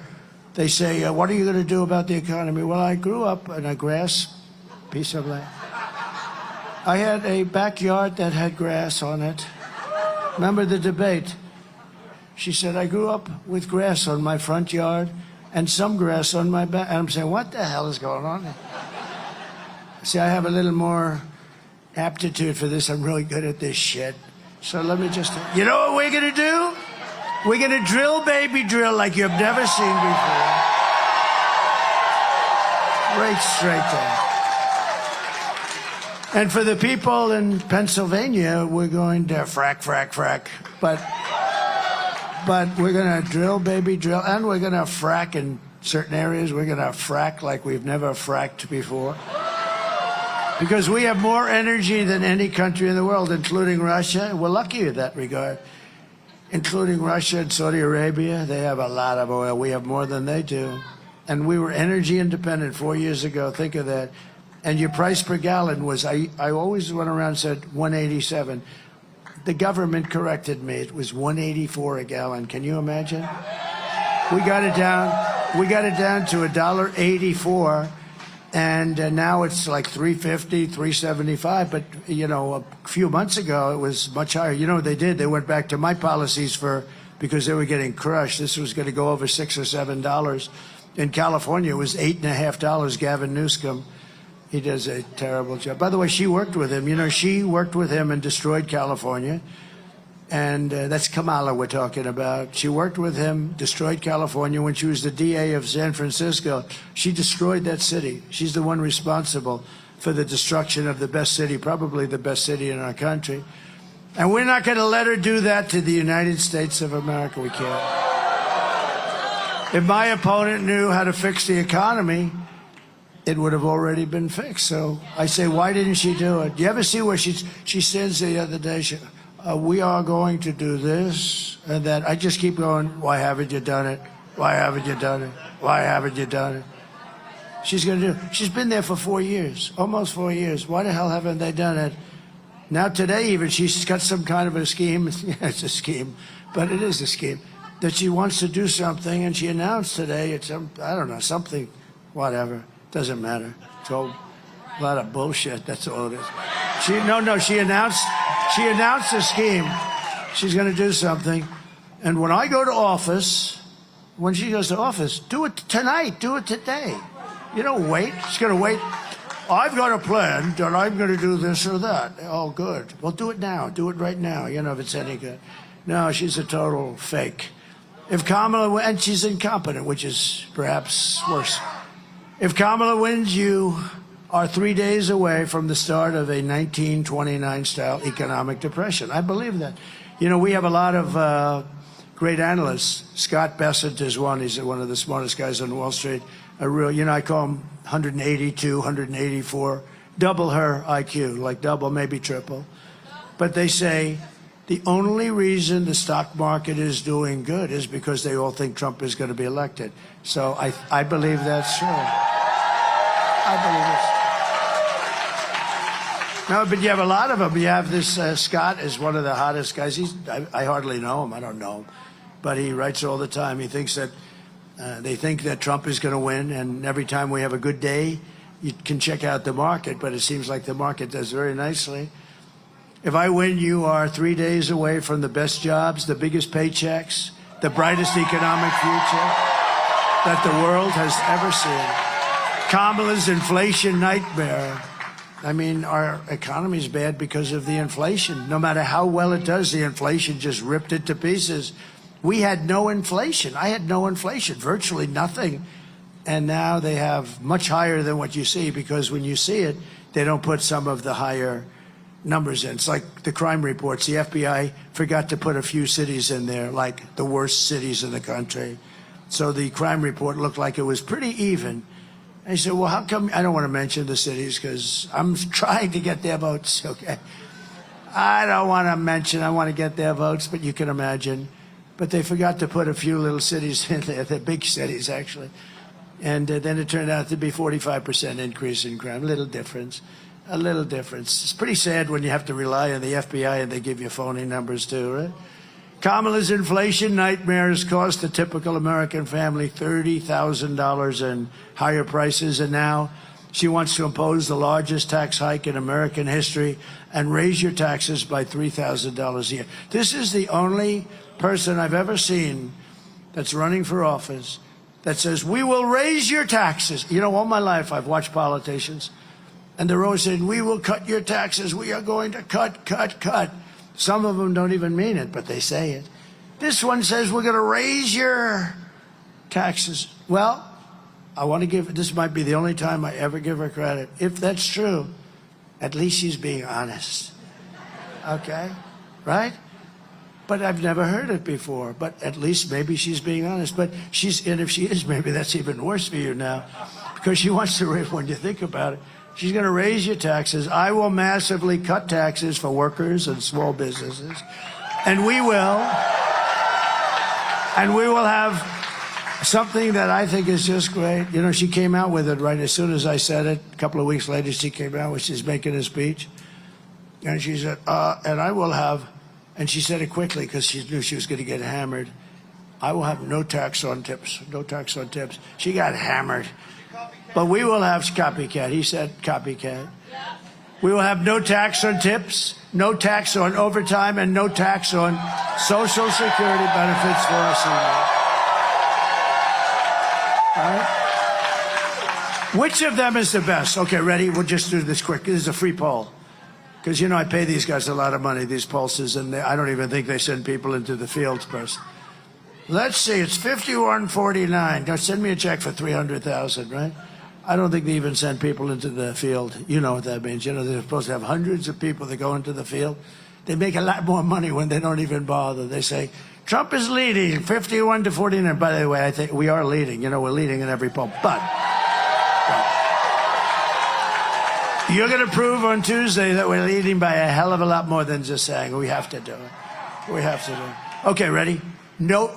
they say, what are you going to do about the economy? Well, I grew up in a grass piece of land. I had a backyard that had grass on it. Remember the debate? She said, I grew up with grass on my front yard, and some grass on my back. And I'm saying, what the hell is going on here? See, I have a little more aptitude for this. I'm really good at this shit. So let me just, you know what we're going to do? We're going to drill, baby, drill like you've never seen before. Right straight there. And for the people in Pennsylvania, we're going to frack, frack, frack. But we're going to drill, baby, drill. And we're going to frack in certain areas. We're going to frack like we've never fracked before. Because we have more energy than any country in the world, including Russia. We're lucky in that regard. Including Russia and Saudi Arabia. They have a lot of oil. We have more than they do. And we were energy independent 4 years ago. Think of that. And your price per gallon was, I always went around and said 187. The government corrected me. It was 184 a gallon. Can you imagine? We got it down to $1.84. And now it's like $3.50, $3.75. But, you know, a few months ago, it was much higher. You know what they did? They went back to my policies because they were getting crushed. This was going to go over $6 or $7. In California, it was $8.50. Gavin Newsom, he does a terrible job. By the way, she worked with him. You know, she worked with him and destroyed California. And that's Kamala we're talking about. She worked with him, destroyed California. When she was the DA of San Francisco, she destroyed that city. She's the one responsible for the destruction of the best city, probably the best city in our country. And we're not going to let her do that to the United States of America. We can't. If my opponent knew how to fix the economy, it would have already been fixed. So I say, why didn't she do it? Do you ever see where she stands the other day? We are going to do this and that. I just keep going, why haven't you done it? Why haven't you done it? Why haven't you done it? She's going to do it. She's been there for 4 years, almost 4 years. Why the hell haven't they done it? Now today even, she's got some kind of a scheme. Yeah, it's a scheme, but it is a scheme. That she wants to do something, and she announced today, I don't know, something, whatever, doesn't matter. It's all a lot of bullshit, that's all it is. She announced a scheme. She's going to do something. And when I go to office, when she goes to office, do it tonight, do it today. You don't wait. She's going to wait. I've got a plan that I'm going to do this or that. Oh, good. Well, do it now. Do it right now, you know, if it's any good. No, she's a total fake. If Kamala, and she's incompetent, which is perhaps worse. If Kamala wins, you are 3 days away from the start of a 1929-style economic depression. I believe that. You know, we have a lot of great analysts. Scott Bessent is one. He's one of the smartest guys on Wall Street. A real, you know, I call him 182, 184, double her IQ, like double, maybe triple. But they say the only reason the stock market is doing good is because they all think Trump is going to be elected. So I believe that's true. I believe it's No, but you have a lot of them. You have this Scott is one of the hottest guys. I hardly know him. I don't know him. But he writes all the time. He thinks that they think that Trump is going to win. And every time we have a good day, you can check out the market. But it seems like the market does very nicely. If I win, you are 3 days away from the best jobs, the biggest paychecks, the brightest economic future that the world has ever seen. Kamala's inflation nightmare. I mean, our economy is bad because of the inflation. No matter how well it does, the inflation just ripped it to pieces. We had no inflation. I had no inflation, virtually nothing. And now they have much higher than what you see, because when you see it, they don't put some of the higher numbers in. It's like the crime reports. The FBI forgot to put a few cities in there, like the worst cities in the country. So the crime report looked like it was pretty even. I said, well, how come? I don't want to mention the cities because I'm trying to get their votes, okay? I don't want to mention, I want to get their votes, but you can imagine. But they forgot to put a few little cities in there, the big cities, actually. And then it turned out to be 45% increase in crime. A little difference. It's pretty sad when you have to rely on the FBI and they give you phony numbers too, right? Kamala's inflation nightmares cost the typical American family $30,000 in higher prices, and now she wants to impose the largest tax hike in American history and raise your taxes by $3,000 a year. This is the only person I've ever seen that's running for office that says, we will raise your taxes. You know, all my life I've watched politicians, and they're always saying, we will cut your taxes. We are going to cut. Some of them don't even mean it, but they say it. This one says, we're going to raise your taxes. Well, I want to give, this might be the only time I ever give her credit. If that's true, at least she's being honest. Okay? Right? But I've never heard it before. But at least maybe she's being honest. But and if she is, maybe that's even worse for you now. Because she wants to raise, when you think about it, she's going to raise your taxes. I will massively cut taxes for workers and small businesses. And we will have something that I think is just great. You know, she came out with it right as soon as I said it. A couple of weeks later, she came out when she's making a speech. And she said, and I will have, and she said it quickly because she knew she was going to get hammered. I will have no tax on tips. No tax on tips. She got hammered. But we will have copycat. He said copycat. We will have no tax on tips, no tax on overtime, and no tax on Social Security benefits for our seniors. All right. Which of them is the best? Okay, ready? We'll just do this quick. This is a free poll. Because, you know, I pay these guys a lot of money, these pollsters, and I don't even think they send people into the fields first. Let's see, it's 51-49. Now send me a check for $300,000, right? I don't think they even send people into the field. You know what that means. You know, they're supposed to have hundreds of people that go into the field. They make a lot more money when they don't even bother. They say, Trump is leading 51-49. By the way, I think we are leading. You know, we're leading in every poll. But you're going to prove on Tuesday that we're leading by a hell of a lot more than just saying. We have to do it. We have to do it. Okay, ready? No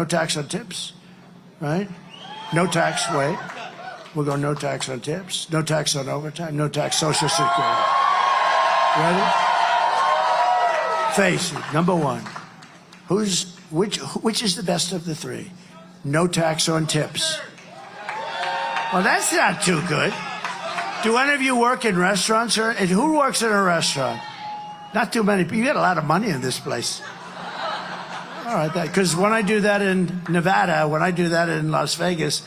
tax on tips, right? No tax, wait. We'll go no tax on tips, no tax on overtime, no tax Social Security. Ready? Face it, number one. Which is the best of the three? No tax on tips. Well, that's not too good. Do any of you work in restaurants? And who works in a restaurant? Not too many people. You get a lot of money in this place. All right, because when I do that in Nevada, when I do that in Las Vegas,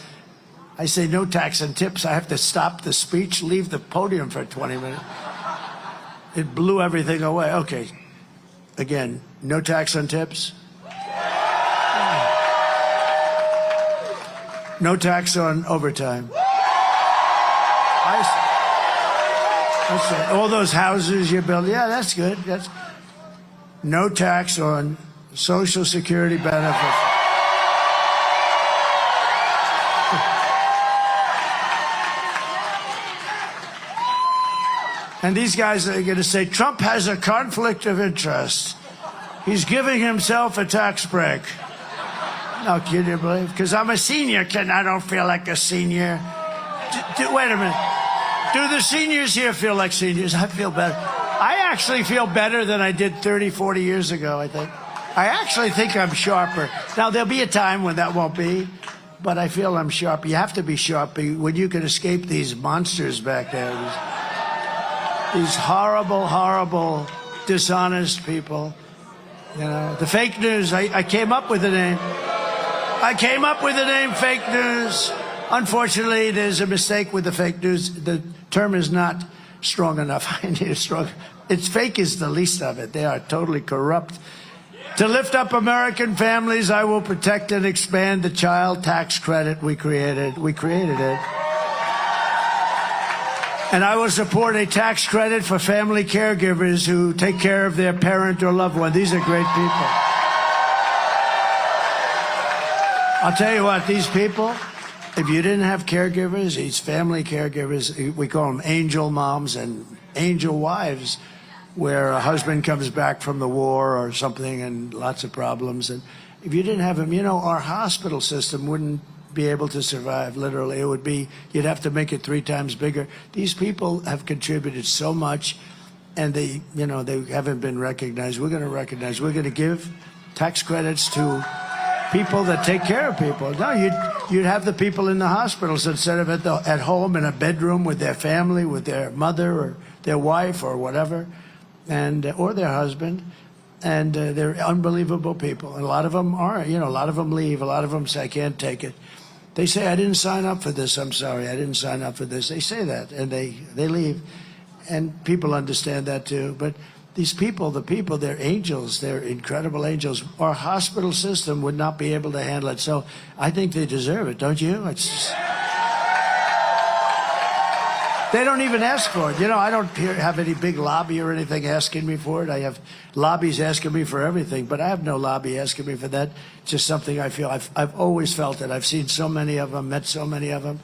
I say no tax on tips. I have to stop the speech, leave the podium for 20 minutes. It blew everything away. Okay. Again, no tax on tips. No tax on overtime. That's it. All those houses you build. Yeah, that's good. That's no tax on Social Security benefits. And these guys are going to say, Trump has a conflict of interest. He's giving himself a tax break. No, can you believe? Because I'm a senior, I don't feel like a senior. Wait a minute. Do the seniors here feel like seniors? I feel better. I actually feel better than I did 30, 40 years ago, I think. I actually think I'm sharper. Now, there'll be a time when that won't be, but I feel I'm sharper. You have to be sharp when you can escape these monsters back there. These horrible, horrible, dishonest people. You know, the fake news, I came up with the name. I came up with the name fake news. Unfortunately, there's a mistake with the fake news. The term is not strong enough. I need a strong. It's fake is the least of it. They are totally corrupt. To lift up American families, I will protect and expand the child tax credit we created. We created it. And I will support a tax credit for family caregivers who take care of their parent or loved one. These are great people. I'll tell you what, these people, if you didn't have caregivers, these family caregivers, we call them angel moms and angel wives, where a husband comes back from the war or something and lots of problems. And if you didn't have them, you know, our hospital system wouldn't be able to survive, literally. It would be, you'd have to make it 3 times bigger. These people have contributed so much, and they, you know, they haven't been recognized. We're going to recognize. We're going to give tax credits to people that take care of people. No, you'd have the people in the hospitals instead of at home in a bedroom with their family, with their mother or their wife or whatever, and or their husband. And they're unbelievable people. And a lot of them are, you know, a lot of them leave. A lot of them say, I can't take it. They say, I didn't sign up for this. I'm sorry, I didn't sign up for this. They say that, and they leave. And people understand that too. But these people, they're angels. They're incredible angels. Our hospital system would not be able to handle it. So I think they deserve it, don't you? It's just, they don't even ask for it. You know, I don't have any big lobby or anything asking me for it. I have lobbies asking me for everything, but I have no lobby asking me for that. It's just something I feel. I've always felt it. I've seen so many of them, met so many of them,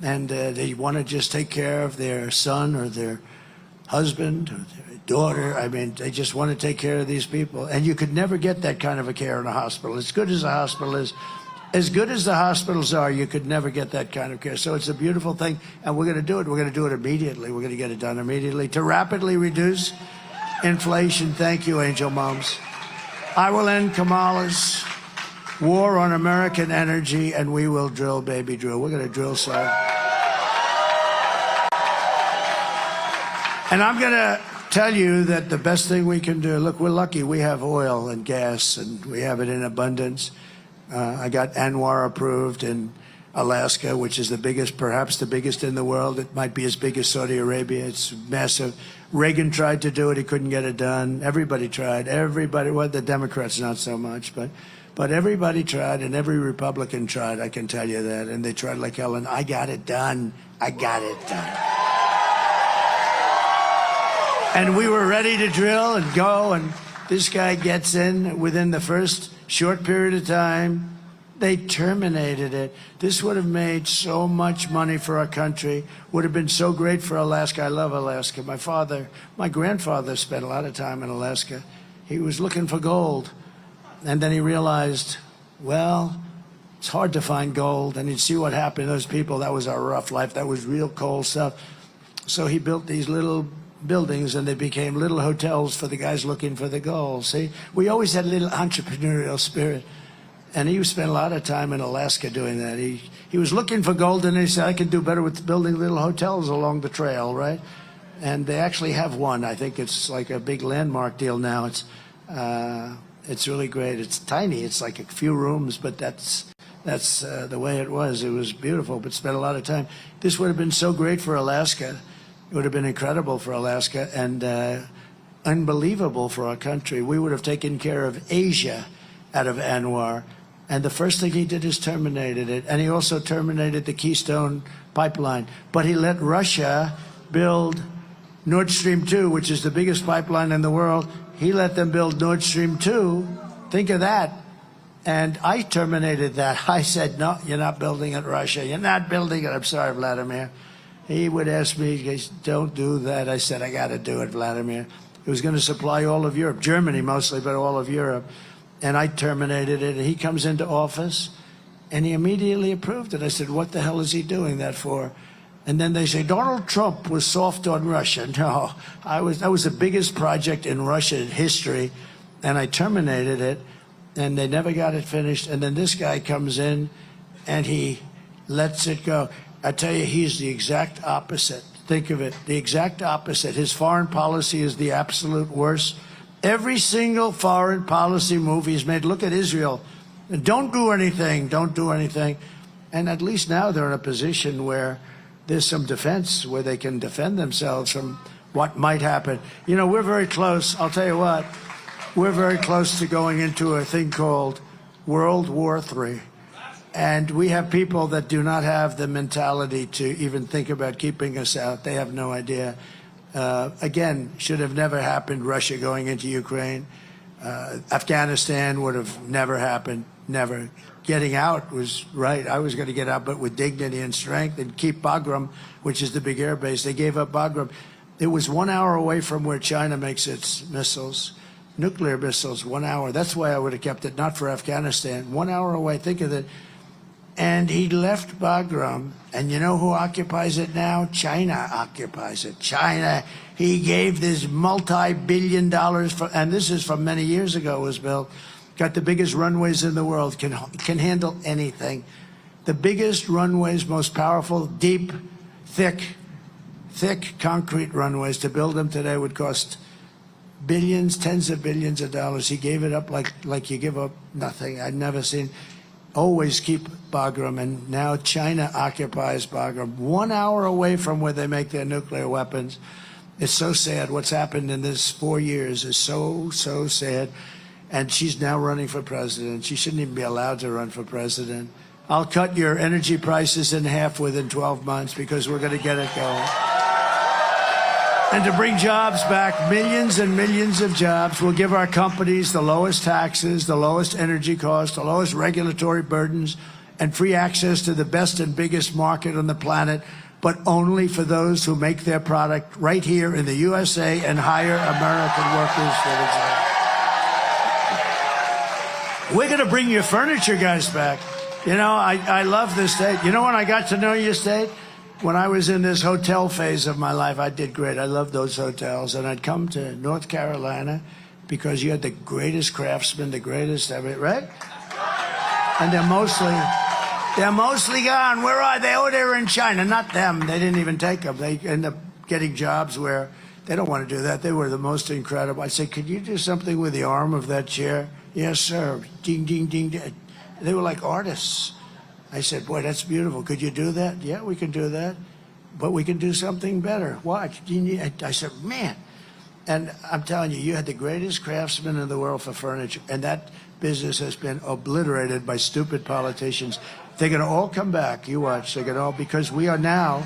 and they want to just take care of their son or their husband or their daughter. I mean, they just want to take care of these people. And you could never get that kind of a care in a hospital. As good as a hospital is, as good as the hospitals are, you could never get that kind of care. So it's a beautiful thing, and we're going to do it. We're going to do it immediately. We're going to get it done immediately to rapidly reduce inflation. Thank you, Angel Moms. I will end Kamala's war on American energy, and we will drill, baby, drill. We're going to drill some. And I'm going to tell you that the best thing we can do, look, we're lucky. We have oil and gas, and we have it in abundance. I got ANWR approved in Alaska, which is the biggest, perhaps the biggest in the world. It might be as big as Saudi Arabia. It's massive. Reagan tried to do it. He couldn't get it done. Everybody tried. Everybody, well, the Democrats not so much, but everybody tried, and every Republican tried, I can tell you that. And they tried like hell, and I got it done. I got it done. And we were ready to drill and go, and this guy gets in within the first short period of time. They terminated it. This would have made so much money for our country, would have been so great for Alaska. I love Alaska. My grandfather spent a lot of time in Alaska. He was looking for gold, and then he realized, well, it's hard to find gold, and he'd see what happened to those people. That was our rough life. That was real cold stuff. So he built these little buildings, and they became little hotels for the guys looking for the gold. See, we always had a little entrepreneurial spirit, and he spent a lot of time in Alaska doing that. He was looking for gold, and he said, I could do better with building little hotels along the trail, right? And they actually have one. I think it's like a big landmark deal now. It's really great. It's tiny. It's like a few rooms, but that's the way it was. It was beautiful, but spent a lot of time. This would have been so great for Alaska. It would have been incredible for Alaska and unbelievable for our country. We would have taken care of Asia out of ANWR. And the first thing he did is terminated it. And he also terminated the Keystone pipeline. But he let Russia build Nord Stream 2, which is the biggest pipeline in the world. He let them build Nord Stream 2. Think of that. And I terminated that. I said, no, you're not building it, Russia. You're not building it. I'm sorry, Vladimir. He would ask me, he goes, don't do that. I said, I got to do it, Vladimir. It was going to supply all of Europe, Germany mostly, but all of Europe. And I terminated it. And he comes into office, and he immediately approved it. I said, what the hell is he doing that for? And then they say, Donald Trump was soft on Russia. No, that was the biggest project in Russian history, and I terminated it, and they never got it finished. And then this guy comes in, and he lets it go. I tell you, he's the exact opposite. Think of it, the exact opposite. His foreign policy is the absolute worst. Every single foreign policy move he's made, look at Israel. Don't do anything, don't do anything. And at least now they're in a position where there's some defense, where they can defend themselves from what might happen. You know, we're very close, I'll tell you what, we're very close to going into a thing called World War III. And we have people that do not have the mentality to even think about keeping us out. They have no idea. Again, should have never happened, Russia going into Ukraine. Afghanistan would have never happened, never. Getting out was right. I was going to get out, but with dignity and strength, and keep Bagram, which is the big air base. They gave up Bagram. It was 1 hour away from where China makes its missiles, nuclear missiles, 1 hour. That's why I would have kept it, not for Afghanistan. 1 hour away, think of it. And he left Bagram, and you know who occupies it now? China occupies it. China, he gave this multi-billion dollars, and this is from many years ago, was built. Got the biggest runways in the world, can handle anything. The biggest runways, most powerful, deep, thick concrete runways. To build them today would cost billions, tens of billions of dollars. He gave it up like you give up nothing. I'd never seen. always keep Bagram, and now China occupies Bagram, 1 hour away from where they make their nuclear weapons. It's so sad. What's happened in this 4 years is so sad. And she's now running for president. She shouldn't even be allowed to run for president. I'll cut your energy prices in half within 12 months because we're going to get it going. And to bring jobs back, millions and millions of jobs, will give our companies the lowest taxes, the lowest energy costs, the lowest regulatory burdens, and free access to the best and biggest market on the planet, but only for those who make their product right here in the USA and hire American workers for the job. We're going to bring your furniture guys back. You know, I love this state. You know when I got to know your state? When I was in this hotel phase of my life, I did great. I loved those hotels. And I'd come to North Carolina because you had the greatest craftsmen, the greatest ever, right? And they're mostly gone. Where are they? Oh, they were in China. Not them. They didn't even take them. They end up getting jobs where they don't want to do that. They were the most incredible. I said, could you do something with the arm of that chair? Yes, sir. Ding, ding, ding, ding. They were like artists. I said, boy, that's beautiful. Could you do that? Yeah, we can do that. But we can do something better. Watch. I said, man. And I'm telling you, you had the greatest craftsmen in the world for furniture. And that business has been obliterated by stupid politicians. They're going to all come back. You watch. They're going to all, because we are now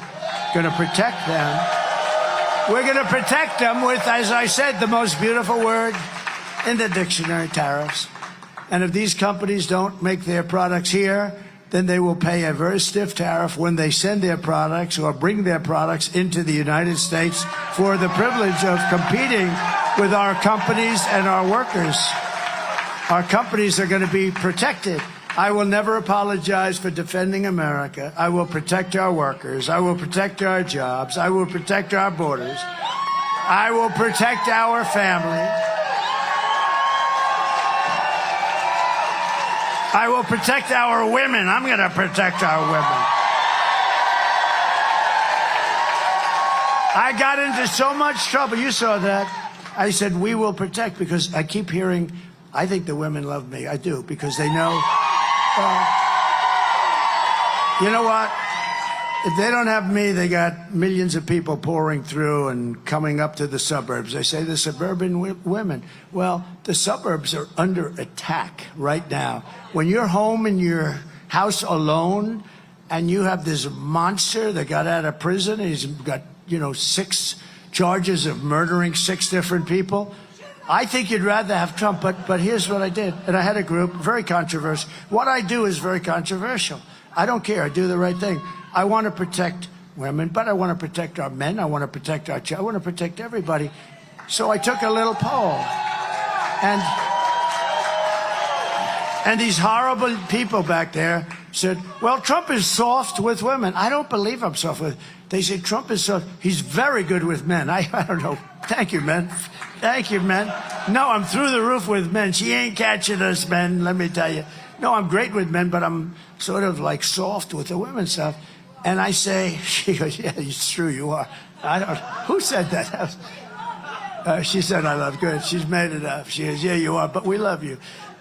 going to protect them. We're going to protect them with, as I said, the most beautiful word in the dictionary, tariffs. And if these companies don't make their products here, then they will pay a very stiff tariff when they send their products or bring their products into the United States for the privilege of competing with our companies and our workers. Our companies are going to be protected. I will never apologize for defending America. I will protect our workers. I will protect our jobs. I will protect our borders. I will protect our family. I will protect our women. I'm going to protect our women. I got into so much trouble. You saw that. I said, we will protect, because I keep hearing, I think the women love me. I do, because they know. You know what? If they don't have me, they got millions of people pouring through and coming up to the suburbs. They say the suburban women. Well, the suburbs are under attack right now. When you're home in your house alone and you have this monster that got out of prison, he's got, 6 charges of murdering 6 different people, I think you'd rather have Trump. But here's what I did. And I had a group, very controversial. What I do is very controversial. I don't care. I do the right thing. I want to protect women, but I want to protect our men. I want to protect our children. I want to protect everybody. So I took a little poll. And these horrible people back there said, well, Trump is soft with women. I don't believe I'm soft with. They say Trump is soft. He's very good with men. I don't know. Thank you, men. Thank you, men. No, I'm through the roof with men. She ain't catching us, men, let me tell you. No, I'm great with men, but I'm sort of like soft with the women stuff. And I say, she goes, yeah, it's true, you are. Who said that? She said, I love, good. She's made it up. She goes, yeah, you are, but we love you.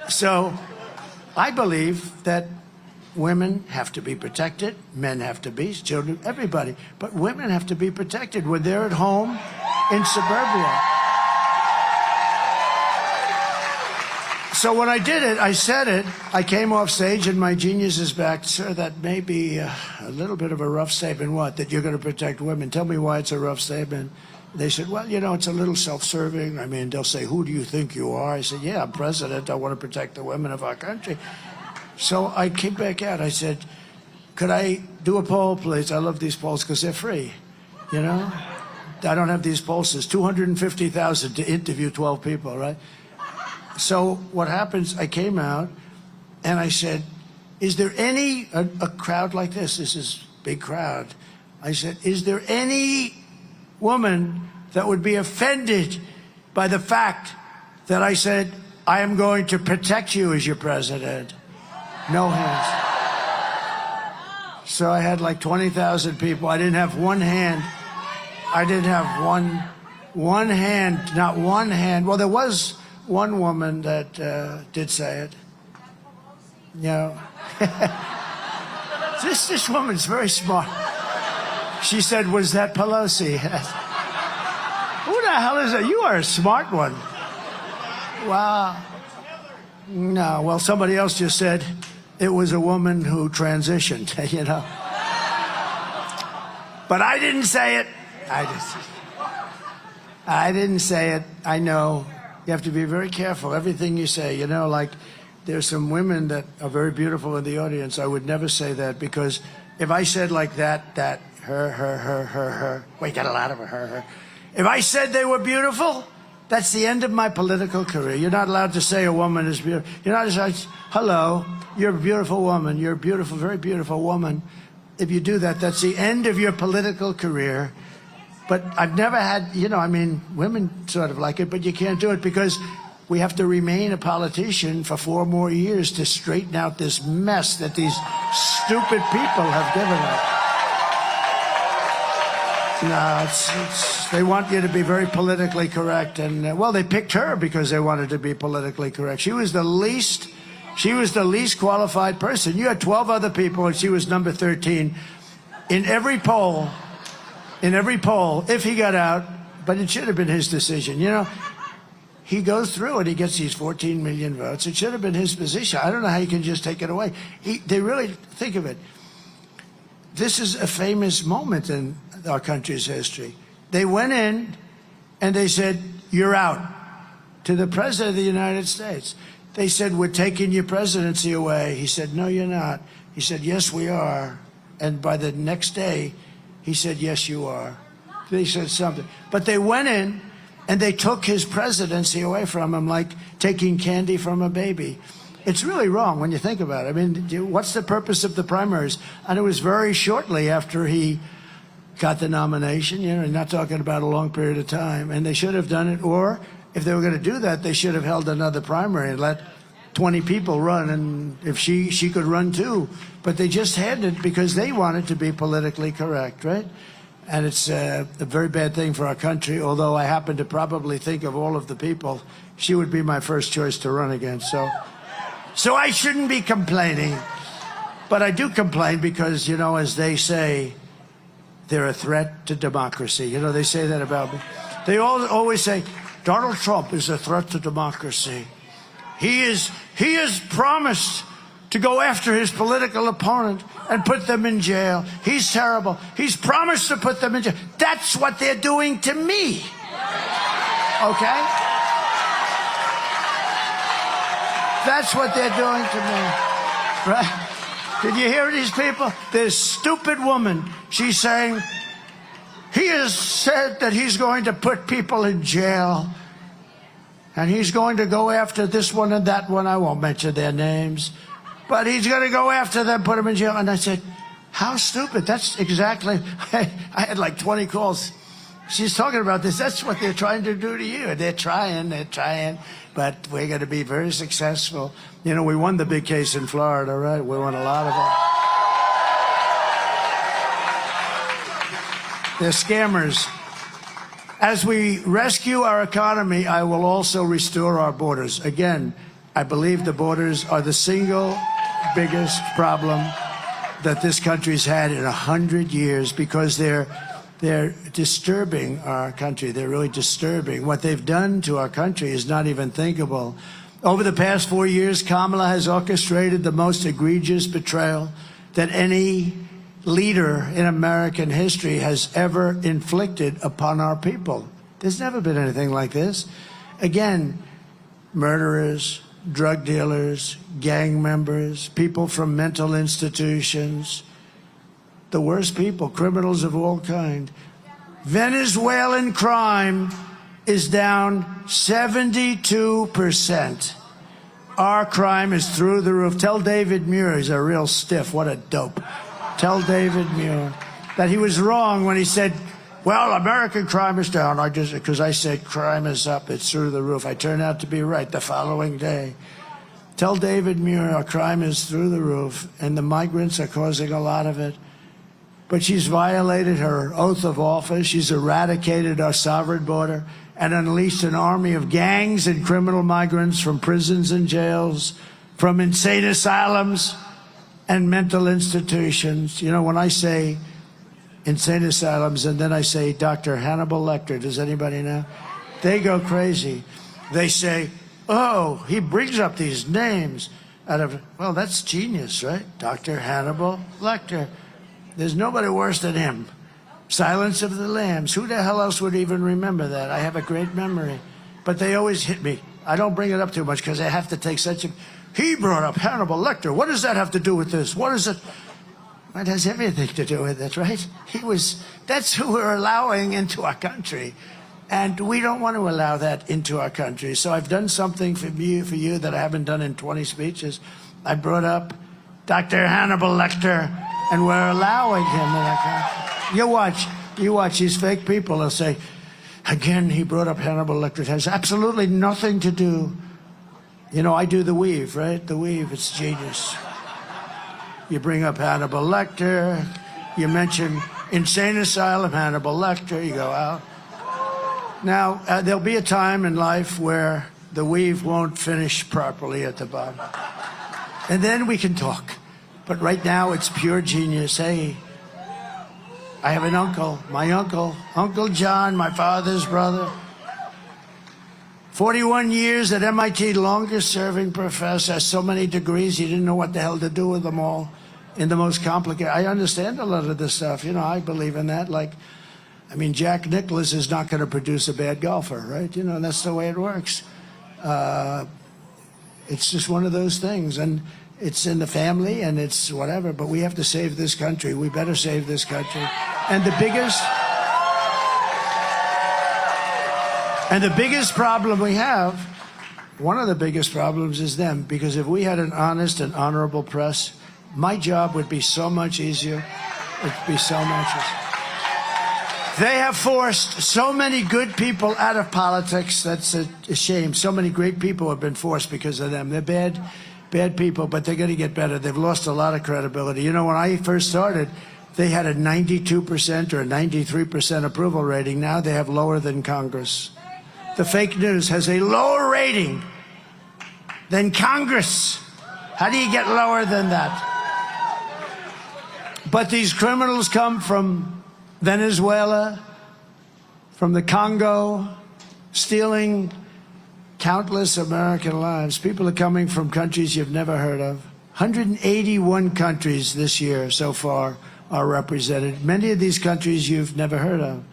So I believe that women have to be protected. Men have to be, children, everybody. But women have to be protected when they're at home in suburbia. So when I did it, I said it, I came off stage and my genius is back. Sir, that may be a little bit of a rough statement. What? That you're going to protect women. Tell me why it's a rough statement. They said, well, it's a little self-serving. I mean, they'll say, who do you think you are? I said, yeah, I'm president. I want to protect the women of our country. So I came back out. I said, could I do a poll, please? I love these polls because they're free, I don't have these polls. There's 250,000 to interview 12 people, right? So what happens, I came out and I said, is there a crowd like this? This is a big crowd. I said, is there any woman that would be offended by the fact that I said, I am going to protect you as your president? No hands. So I had like 20,000 people. I didn't have one hand. I didn't have one hand, not one hand. Well, there was one woman that did say it. This woman's very smart. She said, was that Pelosi? Who the hell is that? You are a smart one. Wow. No, well, somebody else just said it was a woman who transitioned, you know. But I didn't say it. I didn't say it. I know. You have to be very careful, everything you say. You know, like there's some women that are very beautiful in the audience. I would never say that, because if I said like that, her. Wait, got a lot of her. If I said they were beautiful, that's the end of my political career. You're not allowed to say a woman is beautiful. You're not allowed to say, hello, you're a beautiful woman. You're a beautiful, very beautiful woman. If you do that, that's the end of your political career. But I've never had, you know, I mean, women sort of like it, but you can't do it because we have to remain a politician for 4 more years to straighten out this mess that these stupid people have given us. No, they want you to be very politically correct. And, well, they picked her because they wanted to be politically correct. She was the least qualified person. You had 12 other people, and she was number 13. In every poll, if he got out, but it should have been his decision. You know, he goes through and he gets these 14 million votes. It should have been his position. I don't know how you can just take it away. They really think of it. This is a famous moment in our country's history. They went in and they said, you're out, to the President of the United States. They said, we're taking your presidency away. He said, no, you're not. He said, yes, we are. And by the next day, he said, yes, you are. They said something. But they went in and they took his presidency away from him like taking candy from a baby. It's really wrong when you think about it. I mean, what's the purpose of the primaries? And it was very shortly after he got the nomination, you know, not talking about a long period of time. And they should have done it. Or if they were going to do that, they should have held another primary and let 20 people run. And if she could run too. But they just had it because they wanted to be politically correct, right? And it's a very bad thing for our country, although I happen to probably think of all of the people, she would be my first choice to run against. So I shouldn't be complaining. But I do complain because, you know, as they say, they're a threat to democracy. You know, they say that about me. They always say, Donald Trump is a threat to democracy. He has promised to go after his political opponent and put them in jail. He's terrible. He's promised to put them in jail. That's what they're doing to me. Okay? That's what they're doing to me. Right? Did you hear these people? This stupid woman, she's saying, he has said that he's going to put people in jail. And he's going to go after this one and that one. I won't mention their names. But he's going to go after them, put them in jail. And I said, how stupid. That's exactly, I had like 20 calls. She's talking about this. That's what they're trying to do to you. They're trying. But we're going to be very successful. You know, we won the big case in Florida, right? We won a lot of them. They're scammers. As we rescue our economy, I will also restore our borders. Again, I believe the borders are the single biggest problem that this country's had in 100 years because they're disturbing our country. They're really disturbing. What they've done to our country is not even thinkable. Over the past 4 years, Kamala has orchestrated the most egregious betrayal that any leader in American history has ever inflicted upon our people. There's never been anything like this. Again, murderers, drug dealers, gang members, people from mental institutions, the worst people, criminals of all kind. Venezuelan crime is down 72%. Our crime is through the roof. Tell David Muir, he's a real stiff, what a dope. Tell David Muir that he was wrong when he said, well, American crime is down. Because I said crime is up, it's through the roof. I turned out to be right the following day. Tell David Muir our crime is through the roof, and the migrants are causing a lot of it. But she's violated her oath of office. She's eradicated our sovereign border and unleashed an army of gangs and criminal migrants from prisons and jails, from insane asylums, and mental institutions. You know, when I say insane asylums and then I say Dr. Hannibal Lecter, does anybody know? They go crazy. They say, oh, he brings up these names out of, well, that's genius, right? Dr. Hannibal Lecter. There's nobody worse than him. Silence of the Lambs. Who the hell else would even remember that? I have a great memory. But they always hit me. I don't bring it up too much because I have to take such a... He brought up Hannibal Lecter. What does that have to do with this? What is it? It has everything to do with it, right? That's who we're allowing into our country. And we don't want to allow that into our country. So I've done something for you that I haven't done in 20 speeches. I brought up Dr. Hannibal Lecter, and we're allowing him in our country. You watch, these fake people will say, again, he brought up Hannibal Lecter. It has absolutely nothing to do. You know, I do the weave, right? The weave, it's genius. You bring up Hannibal Lecter, you mention insane asylum, Hannibal Lecter, you go out. Now, there'll be a time in life where the weave won't finish properly at the bottom. And then we can talk. But right now, it's pure genius. Hey, I have an uncle, my uncle, Uncle John, my father's brother. 41 years at MIT, longest serving professor, has so many degrees, he didn't know what the hell to do with them all in the most complicated. I understand a lot of this stuff, you know, I believe in that. Like, I mean, Jack Nicklaus is not going to produce a bad golfer, right? You know, that's the way it works. It's just one of those things, and it's in the family, and it's whatever, but we have to save this country. We better save this country. And the biggest problem we have, one of the biggest problems is them, because if we had an honest and honorable press, my job would be so much easier. It'd be so much easier. They have forced so many good people out of politics. That's a shame. So many great people have been forced because of them. They're bad people, but they're going to get better. They've lost a lot of credibility. You know, when I first started, they had a 92% or a 93% approval rating. Now they have lower than Congress. The fake news has a lower rating than Congress. How do you get lower than that? But these criminals come from Venezuela, from the Congo, stealing countless American lives. People are coming from countries you've never heard of. 181 countries this year so far are represented. Many of these countries you've never heard of.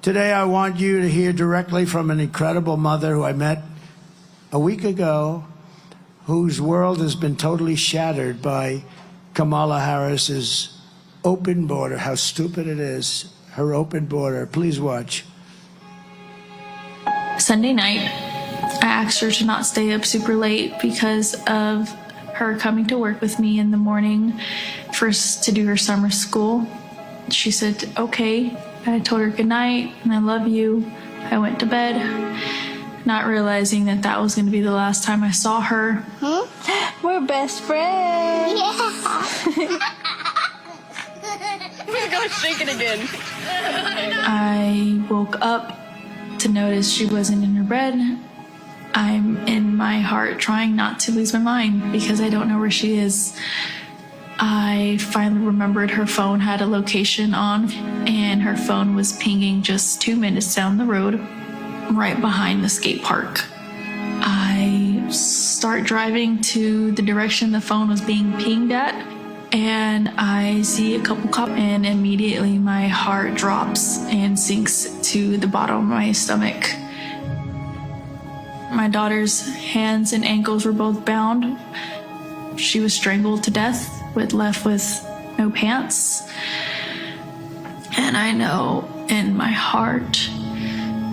Today I want you to hear directly from an incredible mother who I met a week ago, whose world has been totally shattered by Kamala Harris's open border. How stupid it is, her open border. Please watch. Sunday night, I asked her to not stay up super late because of her coming to work with me in the morning to do her summer school. She said, okay. I told her good night and I love you. I went to bed, not realizing that that was going to be the last time I saw her. We're best friends. Yeah. We're going to shake it again. I woke up to notice she wasn't in her bed. I'm in my heart trying not to lose my mind because I don't know where she is. I finally remembered her phone had a location on, and her phone was pinging just 2 minutes down the road, right behind the skate park. I start driving to the direction the phone was being pinged at, and I see a couple cops, and immediately my heart drops and sinks to the bottom of my stomach. My daughter's hands and ankles were both bound. She was strangled to death, left with no pants. And I know in my heart,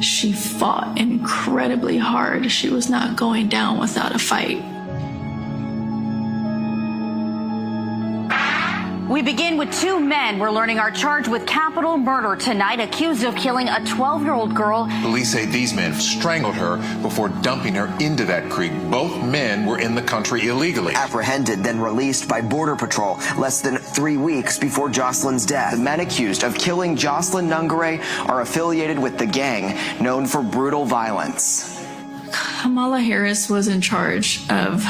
she fought incredibly hard. She was not going down without a fight. We begin with two men we're learning are charged with capital murder tonight, accused of killing a 12-year-old girl. Police say these men strangled her before dumping her into that creek. Both men were in the country illegally. Apprehended, then released by Border Patrol less than 3 weeks before Jocelyn's death. The men accused of killing Jocelyn Nungare are affiliated with the gang known for brutal violence. Kamala Harris was in charge of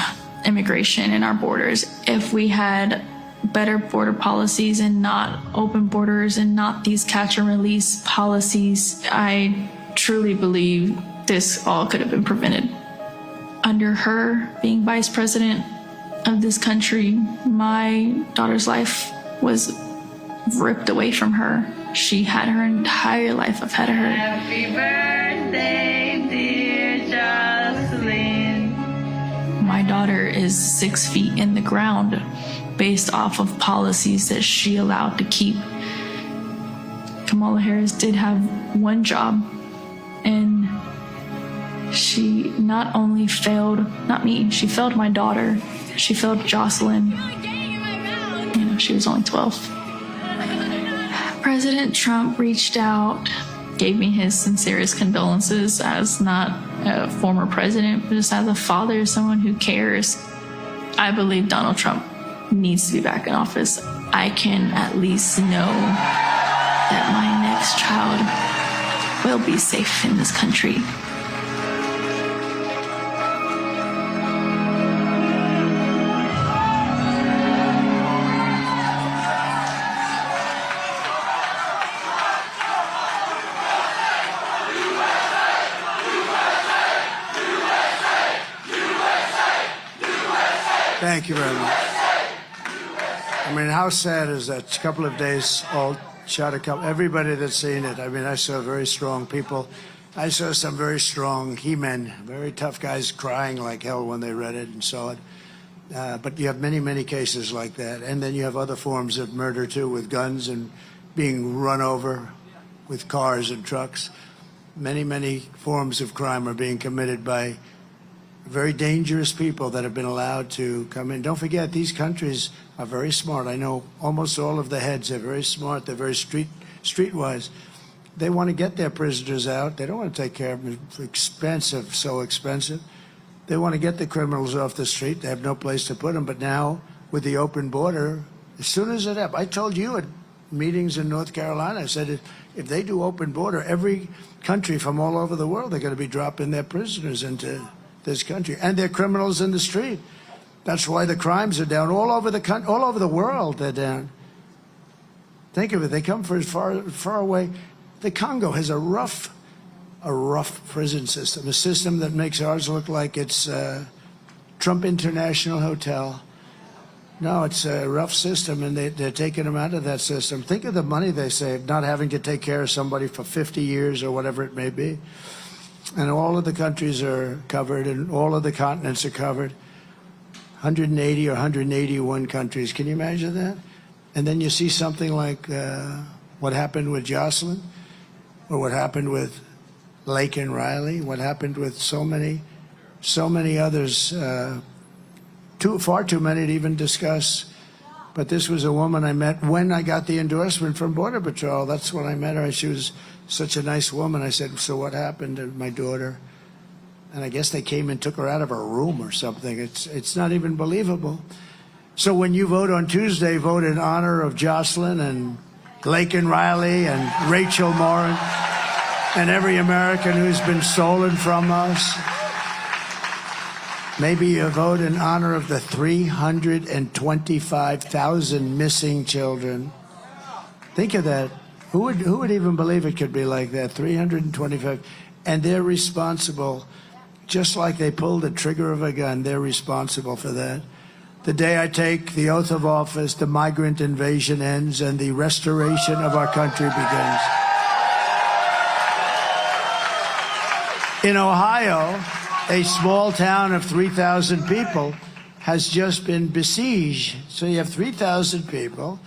immigration in our borders. If we had better border policies and not open borders and not these catch and release policies, I truly believe this all could have been prevented. Under her being vice president of this country, my daughter's life was ripped away from her. She had her entire life ahead of her. Happy birthday, dear Jocelyn. My daughter is 6 feet in the ground based off of policies that she allowed to keep. Kamala Harris did have one job, and she not only failed, not me, she failed my daughter. She failed Jocelyn. You know, she was only 12. President Trump reached out, gave me his sincerest condolences as not a former president, but just as a father, someone who cares. I believe Donald Trump needs to be back in office. I can at least know that my next child will be safe in this country. Thank you very much. I mean, how sad is that? A couple of days old, shot a couple. Everybody that's seen it. I mean, I saw very strong people. I saw some very strong he-men, very tough guys crying like hell when they read it and saw it. But you have many, many cases like that. And then you have other forms of murder, too, with guns and being run over with cars and trucks. Many, many forms of crime are being committed by very dangerous people that have been allowed to come in. Don't forget, these countries are very smart. I know almost all of the heads are very smart. They're very streetwise. They want to get their prisoners out. They don't want to take care of them. It's expensive, so expensive. They want to get the criminals off the street. They have no place to put them. But now, with the open border, as soon as it happens, I told you at meetings in North Carolina, I said, if they do open border, every country from all over the world, they're going to be dropping their prisoners into this country, and they're criminals in the street. That's why the crimes are down all over the world. They're down. Think of it. They come from far away. The Congo has a rough prison system, a system that makes ours look like it's Trump International Hotel. No, it's a rough system, and they're taking them out of that system. Think of the money they save, not having to take care of somebody for 50 years or whatever it may be. And all of the countries are covered, and all of the continents are covered. 180 or 181 countries. Can you imagine that? And then you see something like what happened with Jocelyn, or what happened with Lake and Riley, what happened with so many others. Far too many to even discuss. But this was a woman I met when I got the endorsement from Border Patrol. That's when I met her. She was such a nice woman. I said, so what happened to my daughter? And I guess they came and took her out of her room or something. It's not even believable. So when you vote on Tuesday, vote in honor of Jocelyn and Lake and Riley and Rachel Morin and every American who's been stolen from us. Maybe you vote in honor of the 325,000 missing children. Think of that. Who would even believe it could be like that? 325. And they're responsible, just like they pulled the trigger of a gun, they're responsible for that. The day I take the oath of office, the migrant invasion ends and the restoration of our country begins. In Ohio, a small town of 3,000 people has just been besieged. So you have 3,000 people,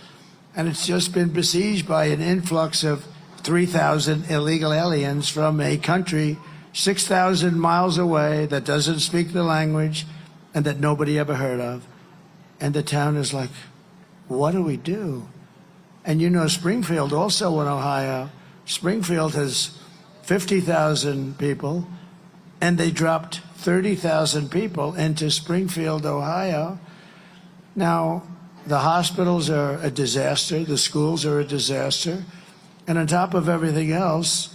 and it's just been besieged by an influx of 3,000 illegal aliens from a country 6,000 miles away that doesn't speak the language and that nobody ever heard of. And the town is like, what do we do? And you know, Springfield, also in Ohio, Springfield has 50,000 people, and they dropped 30,000 people into Springfield, Ohio. Now, the hospitals are a disaster. The schools are a disaster. And on top of everything else,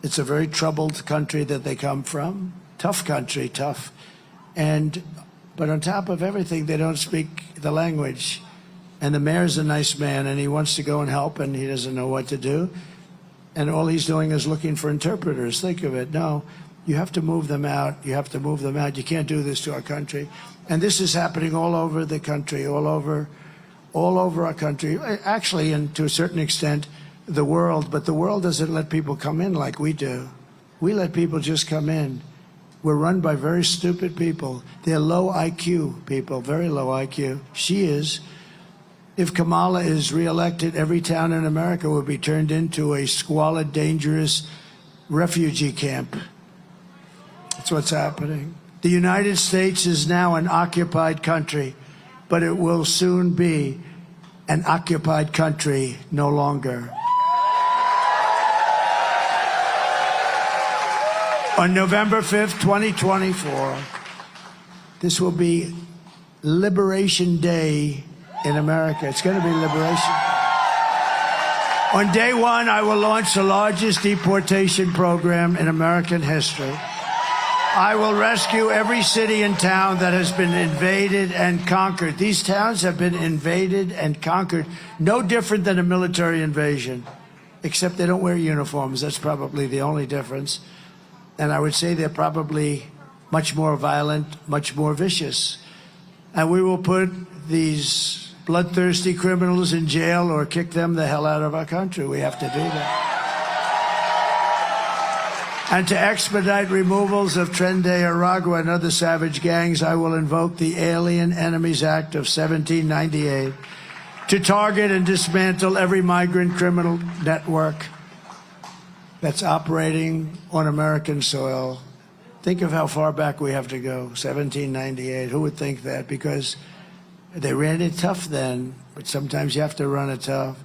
it's a very troubled country that they come from. Tough country, tough. And But on top of everything, they don't speak the language. And the mayor's a nice man, and he wants to go and help, and he doesn't know what to do. And all he's doing is looking for interpreters. Think of it. No, you have to move them out. You have to move them out. You can't do this to our country. And this is happening all over the country, all over our country. Actually, and to a certain extent, the world. But the world doesn't let people come in like we do. We let people just come in. We're run by very stupid people. They're low IQ people, very low IQ. She is. If Kamala is reelected, every town in America will be turned into a squalid, dangerous refugee camp. That's what's happening. The United States is now an occupied country, but it will soon be an occupied country no longer. On November 5th, 2024, this will be Liberation Day in America. It's going to be liberation. On day one, I will launch the largest deportation program in American history. I will rescue every city and town that has been invaded and conquered. These towns have been invaded and conquered, no different than a military invasion, except they don't wear uniforms. That's probably the only difference. And I would say they're probably much more violent, much more vicious. And we will put these bloodthirsty criminals in jail or kick them the hell out of our country. We have to do that. And to expedite removals of Tren de Aragua and other savage gangs, I will invoke the Alien Enemies Act of 1798 to target and dismantle every migrant criminal network that's operating on American soil. Think of how far back we have to go, 1798. Who would think that? Because they ran it tough then, but sometimes you have to run it tough.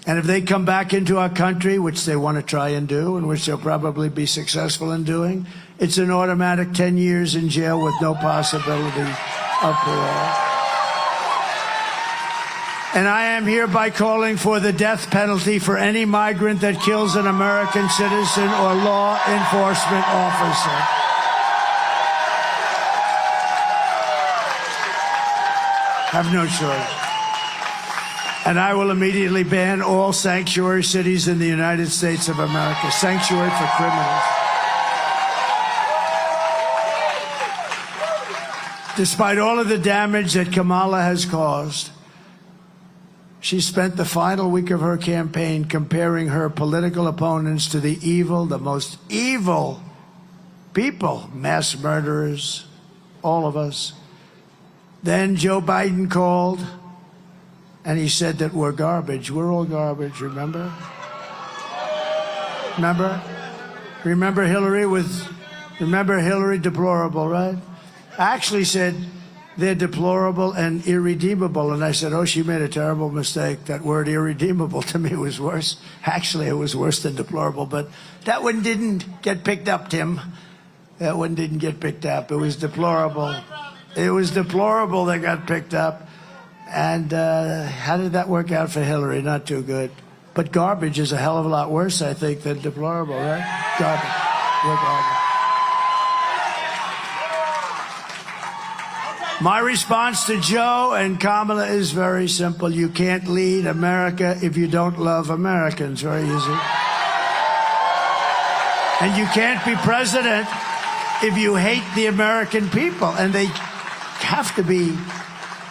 And if they come back into our country, which they want to try and do, and which they'll probably be successful in doing, it's an automatic 10 years in jail with no possibility of parole. And I am hereby calling for the death penalty for any migrant that kills an American citizen or law enforcement officer. Have no choice. And I will immediately ban all sanctuary cities in the United States of America. Sanctuary for criminals. Despite all of the damage that Kamala has caused, she spent the final week of her campaign comparing her political opponents to the evil, the most evil people, mass murderers, all of us. Then Joe Biden called, and he said that we're garbage. We're all garbage, remember? Remember Hillary deplorable, right? I actually said they're deplorable and irredeemable. And I said, oh, she made a terrible mistake. That word irredeemable to me was worse. Actually, it was worse than deplorable. But that one didn't get picked up, Tim. That one didn't get picked up. It was deplorable. It was deplorable that got picked up. And how did that work out for Hillary? Not too good. But garbage is a hell of a lot worse, I think, than deplorable, right? Garbage. We're garbage. My response to Joe and Kamala is very simple. You can't lead America if you don't love Americans. Very easy. And you can't be president if you hate the American people. And they have to be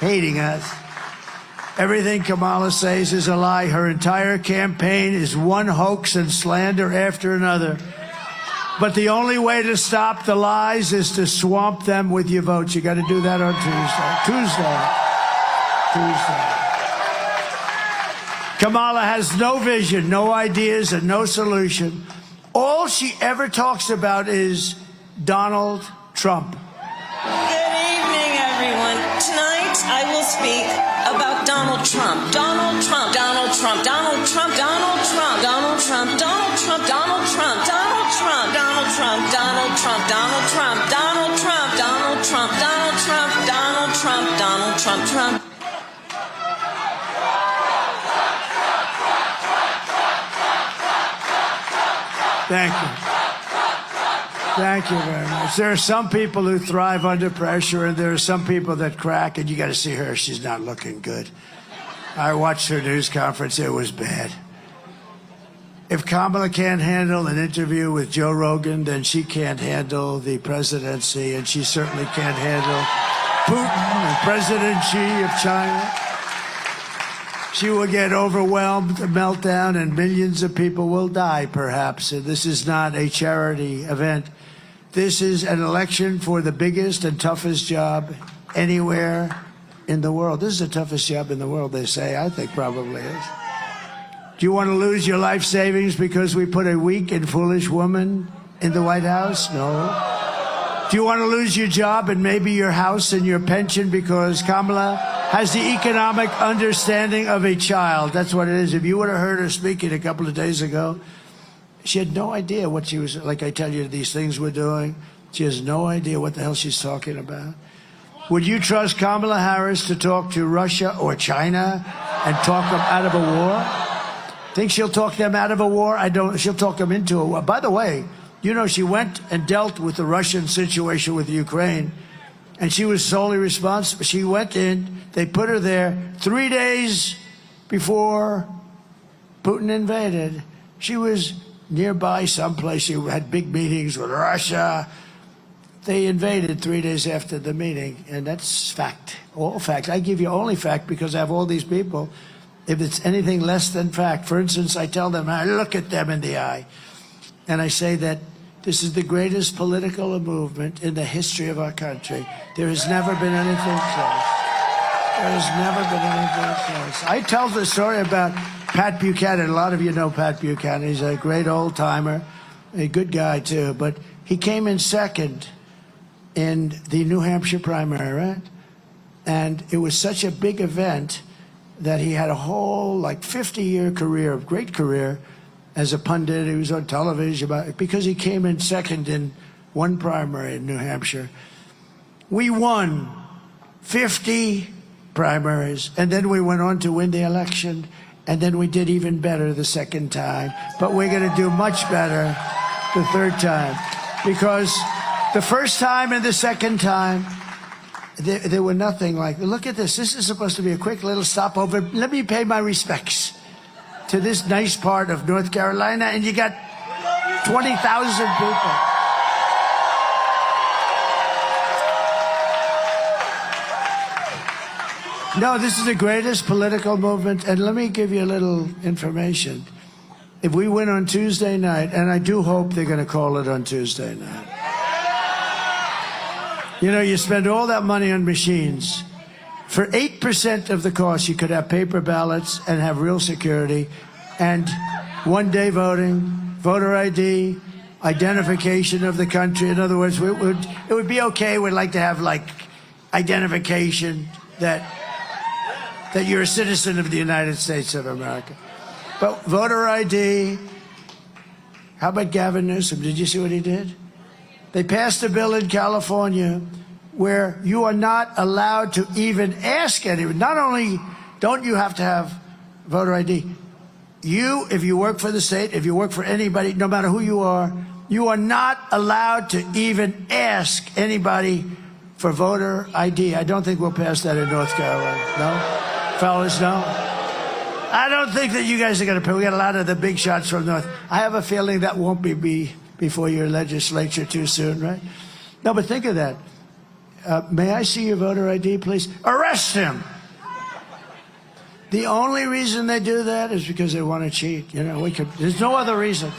hating us. Everything Kamala says is a lie. Her entire campaign is one hoax and slander after another. But the only way to stop the lies is to swamp them with your votes. You got to do that on Tuesday. Kamala has no vision, no ideas, and no solution. All she ever talks about is Donald Trump. Good evening, everyone. Tonight I will speak about Donald Trump. Donald Trump. Donald Trump. Donald Trump. Donald Trump. Donald Trump. Donald Trump. Donald Trump. Donald Trump. Donald Trump. Donald Trump. Donald Trump. Donald Trump. Donald Trump. Donald Trump. Donald Trump. Donald Trump. Trump. Thank you. Thank you very much. There are some people who thrive under pressure, and there are some people that crack, and you got to see her. She's not looking good. I watched her news conference. It was bad. If Kamala can't handle an interview with Joe Rogan, then she can't handle the presidency, and she certainly can't handle Putin and President Xi of China. She will get overwhelmed, a meltdown, and millions of people will die, perhaps. And this is not a charity event. This is an election for the biggest and toughest job anywhere in the world. This is the toughest job in the world, they say. I think probably is. Do you want to lose your life savings because we put a weak and foolish woman in the White House? No. Do you want to lose your job and maybe your house and your pension because Kamala has the economic understanding of a child? That's what it is. If you would have heard her speaking a couple of days ago, she had no idea what she was, like I tell you, these things we're doing. She has no idea what the hell she's talking about. Would you trust Kamala Harris to talk to Russia or China and talk them out of a war? Think she'll talk them out of a war? I don't. She'll talk them into a war. By the way, you know, she went and dealt with the Russian situation with Ukraine, and she was solely responsible. She went in, they put her there 3 days before Putin invaded. She was nearby someplace. She had big meetings with Russia. They invaded 3 days after the meeting, and that's fact, all fact. I give you only fact because I have all these people. If it's anything less than fact, for instance, I tell them, I look at them in the eye, and I say that this is the greatest political movement in the history of our country. There has never been anything close. There has never been anything close. I tell the story about Pat Buchanan. A lot of you know Pat Buchanan. He's a great old-timer, a good guy, too. But he came in second in the New Hampshire primary, right? And it was such a big event that he had a whole, 50-year career, great career, as a pundit. He was on television because he came in second in one primary in New Hampshire. We won 50 primaries, and then we went on to win the election, and then we did even better the second time. But we're going to do much better the third time, because the first time and the second time, there were nothing like. Look at this. This is supposed to be a quick little stopover. Let me pay my respects to this nice part of North Carolina, and you got 20,000 people. No, this is the greatest political movement, and let me give you a little information. If we win on Tuesday night, and I do hope they're going to call it on Tuesday night. You know, you spend all that money on machines. For 8% of the cost, you could have paper ballots and have real security and one-day voting, voter ID, identification of the country. In other words, it would be okay. We'd like to have, identification that you're a citizen of the United States of America. But voter ID, how about Gavin Newsom? Did you see what he did? They passed a bill in California where you are not allowed to even ask anyone. Not only don't you have to have voter ID, if you work for the state, if you work for anybody, no matter who you are not allowed to even ask anybody for voter ID. I don't think we'll pass that in North Carolina. No? Fellas, no? I don't think that you guys are going to pay. We got a lot of the big shots from North. I have a feeling that won't be before your legislature too soon, right? No, but think of that. May I see your voter ID, please? Arrest him! The only reason they do that is because they want to cheat. You know, there's no other reason.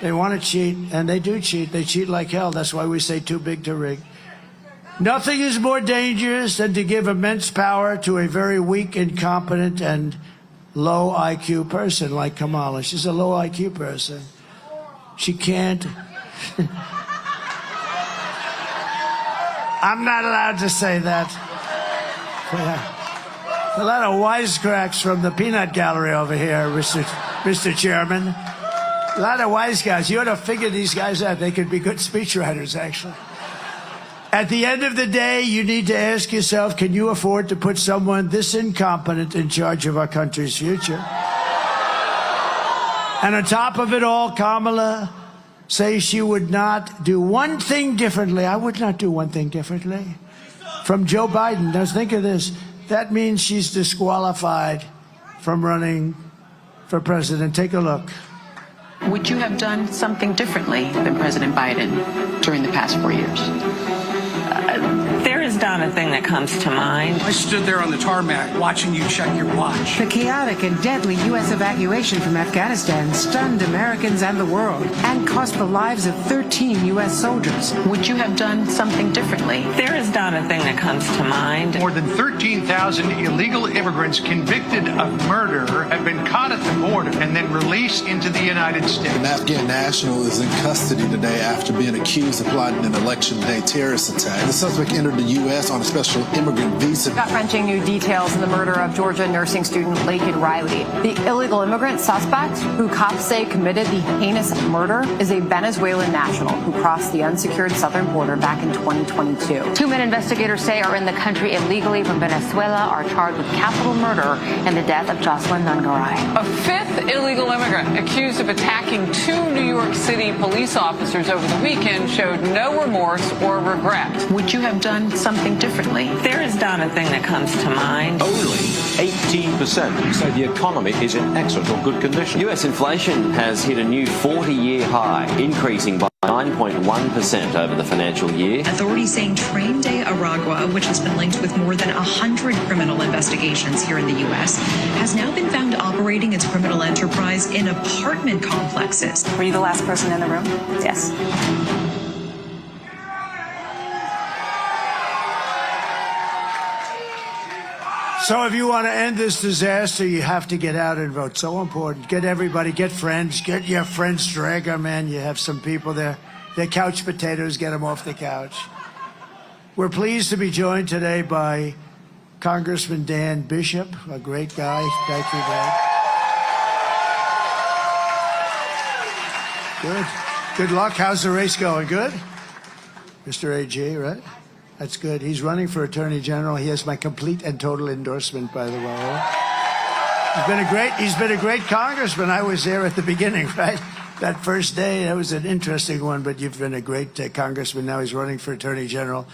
They want to cheat, and they do cheat. They cheat like hell. That's why we say too big to rig. Nothing is more dangerous than to give immense power to a very weak, incompetent, and low IQ person like Kamala. She's a low IQ person. She can't. I'm not allowed to say that. A lot of wisecracks from the peanut gallery over here, Mr. Chairman. A lot of wise guys. You ought to figure these guys out. They could be good speechwriters, actually. At the end of the day, you need to ask yourself, can you afford to put someone this incompetent in charge of our country's future? And on top of it all, Kamala say she would not do one thing differently. I would not do one thing differently. From Joe Biden. Now think of this. That means she's disqualified from running for president. Take a look. Would you have done something differently than President Biden during the past 4 years? There is not a thing that comes to mind. I stood there on the tarmac watching you check your watch. The chaotic and deadly U.S. evacuation from Afghanistan stunned Americans and the world and cost the lives of 13 U.S. soldiers. Would you have done something differently? There is not a thing that comes to mind. More than 13,000 illegal immigrants convicted of murder have been caught at the border and then released into the United States. An Afghan national is in custody today after being accused of plotting an election day terrorist attack. The suspect entered the U.S. on a special immigrant visa. Gut-wrenching new details in the murder of Georgia nursing student Laken Riley. The illegal immigrant suspect, who cops say committed the heinous murder, is a Venezuelan national who crossed the unsecured southern border back in 2022. 2 men investigators say are in the country illegally from Venezuela are charged with capital murder in the death of Jocelyn Nungaray. A 5th illegal immigrant accused of attacking 2 New York City police officers over the weekend showed no remorse or regret. Would you have done something differently? There is not a thing that comes to mind. Only 18% say the economy is in excellent or good condition. US inflation has hit a new 40-year high, increasing by 9.1% over the financial year. Authorities saying Train Day Aragua, which has been linked with more than 100 criminal investigations here in the U.S., has now been found operating its criminal enterprise in apartment complexes. Were you the last person in the room? Yes. So if you want to end this disaster, you have to get out and vote. So important. Get everybody, get friends, get your friends, drag them in. You have some people there. They're couch potatoes, get them off the couch. We're pleased to be joined today by Congressman Dan Bishop, a great guy. Thank you, Dan. Good. Good luck. How's the race going? Good? Mr. AG, right? That's good. He's running for Attorney General. He has my complete and total endorsement, by the way. He's been a great congressman. I was there at the beginning, right? That first day, that was an interesting one, but you've been a great congressman. Now he's running for Attorney General.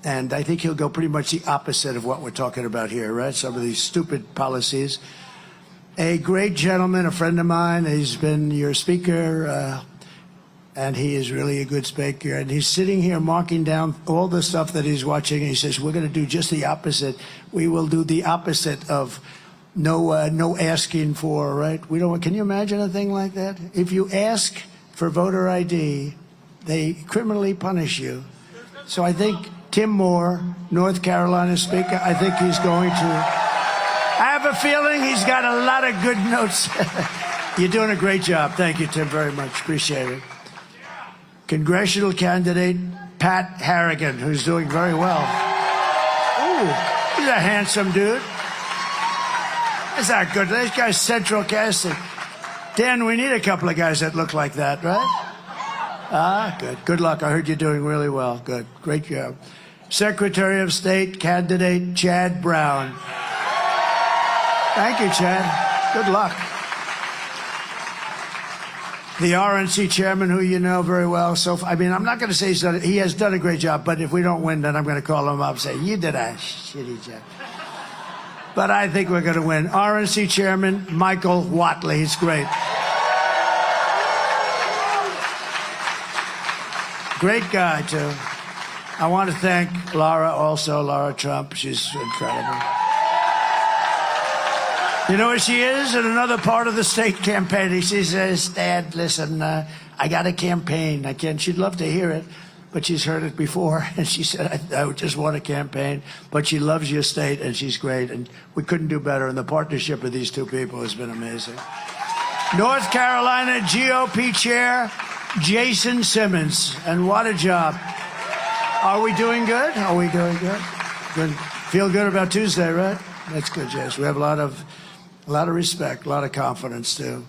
And I think he'll go pretty much the opposite of what we're talking about here, right? Some of these stupid policies. A great gentleman, a friend of mine. He's been your speaker, and he is really a good speaker. And he's sitting here marking down all the stuff that he's watching. And he says, we're going to do just the opposite. We will do the opposite of no asking for, right? We don't. Can you imagine a thing like that? If you ask for voter ID, they criminally punish you. So I think Tim Moore, North Carolina Speaker, I think he's going to. I have a feeling he's got a lot of good notes. You're doing a great job. Thank you, Tim, very much. Appreciate it. Congressional candidate Pat Harrigan, who's doing very well. Ooh, he's a handsome dude. That's not good. This guy's central casting. Dan, we need a couple of guys that look like that, right? Ah, good. Good luck. I heard you're doing really well. Good. Great job. Secretary of State candidate Chad Brown. Thank you, Chad. Good luck. The RNC chairman, who you know very well. So, I mean, I'm not going to say he has done a great job, but if we don't win, then I'm going to call him up and say, you did a shitty job. But I think we're going to win. RNC chairman Michael Whatley. He's great. Great guy, too. I want to thank Laura also, Laura Trump. She's incredible. You know where she is? In another part of the state campaigning. She says, Dad, listen, I got a campaign. I can't. She'd love to hear it, but she's heard it before. And she said, I just want a campaign. But she loves your state, and she's great. And we couldn't do better. And the partnership of these two people has been amazing. North Carolina GOP Chair Jason Simmons. And what a job. Are we doing good? Are we doing good? Good. Feel good about Tuesday, right? That's good, Jason. We have a lot of respect, a lot of confidence, too.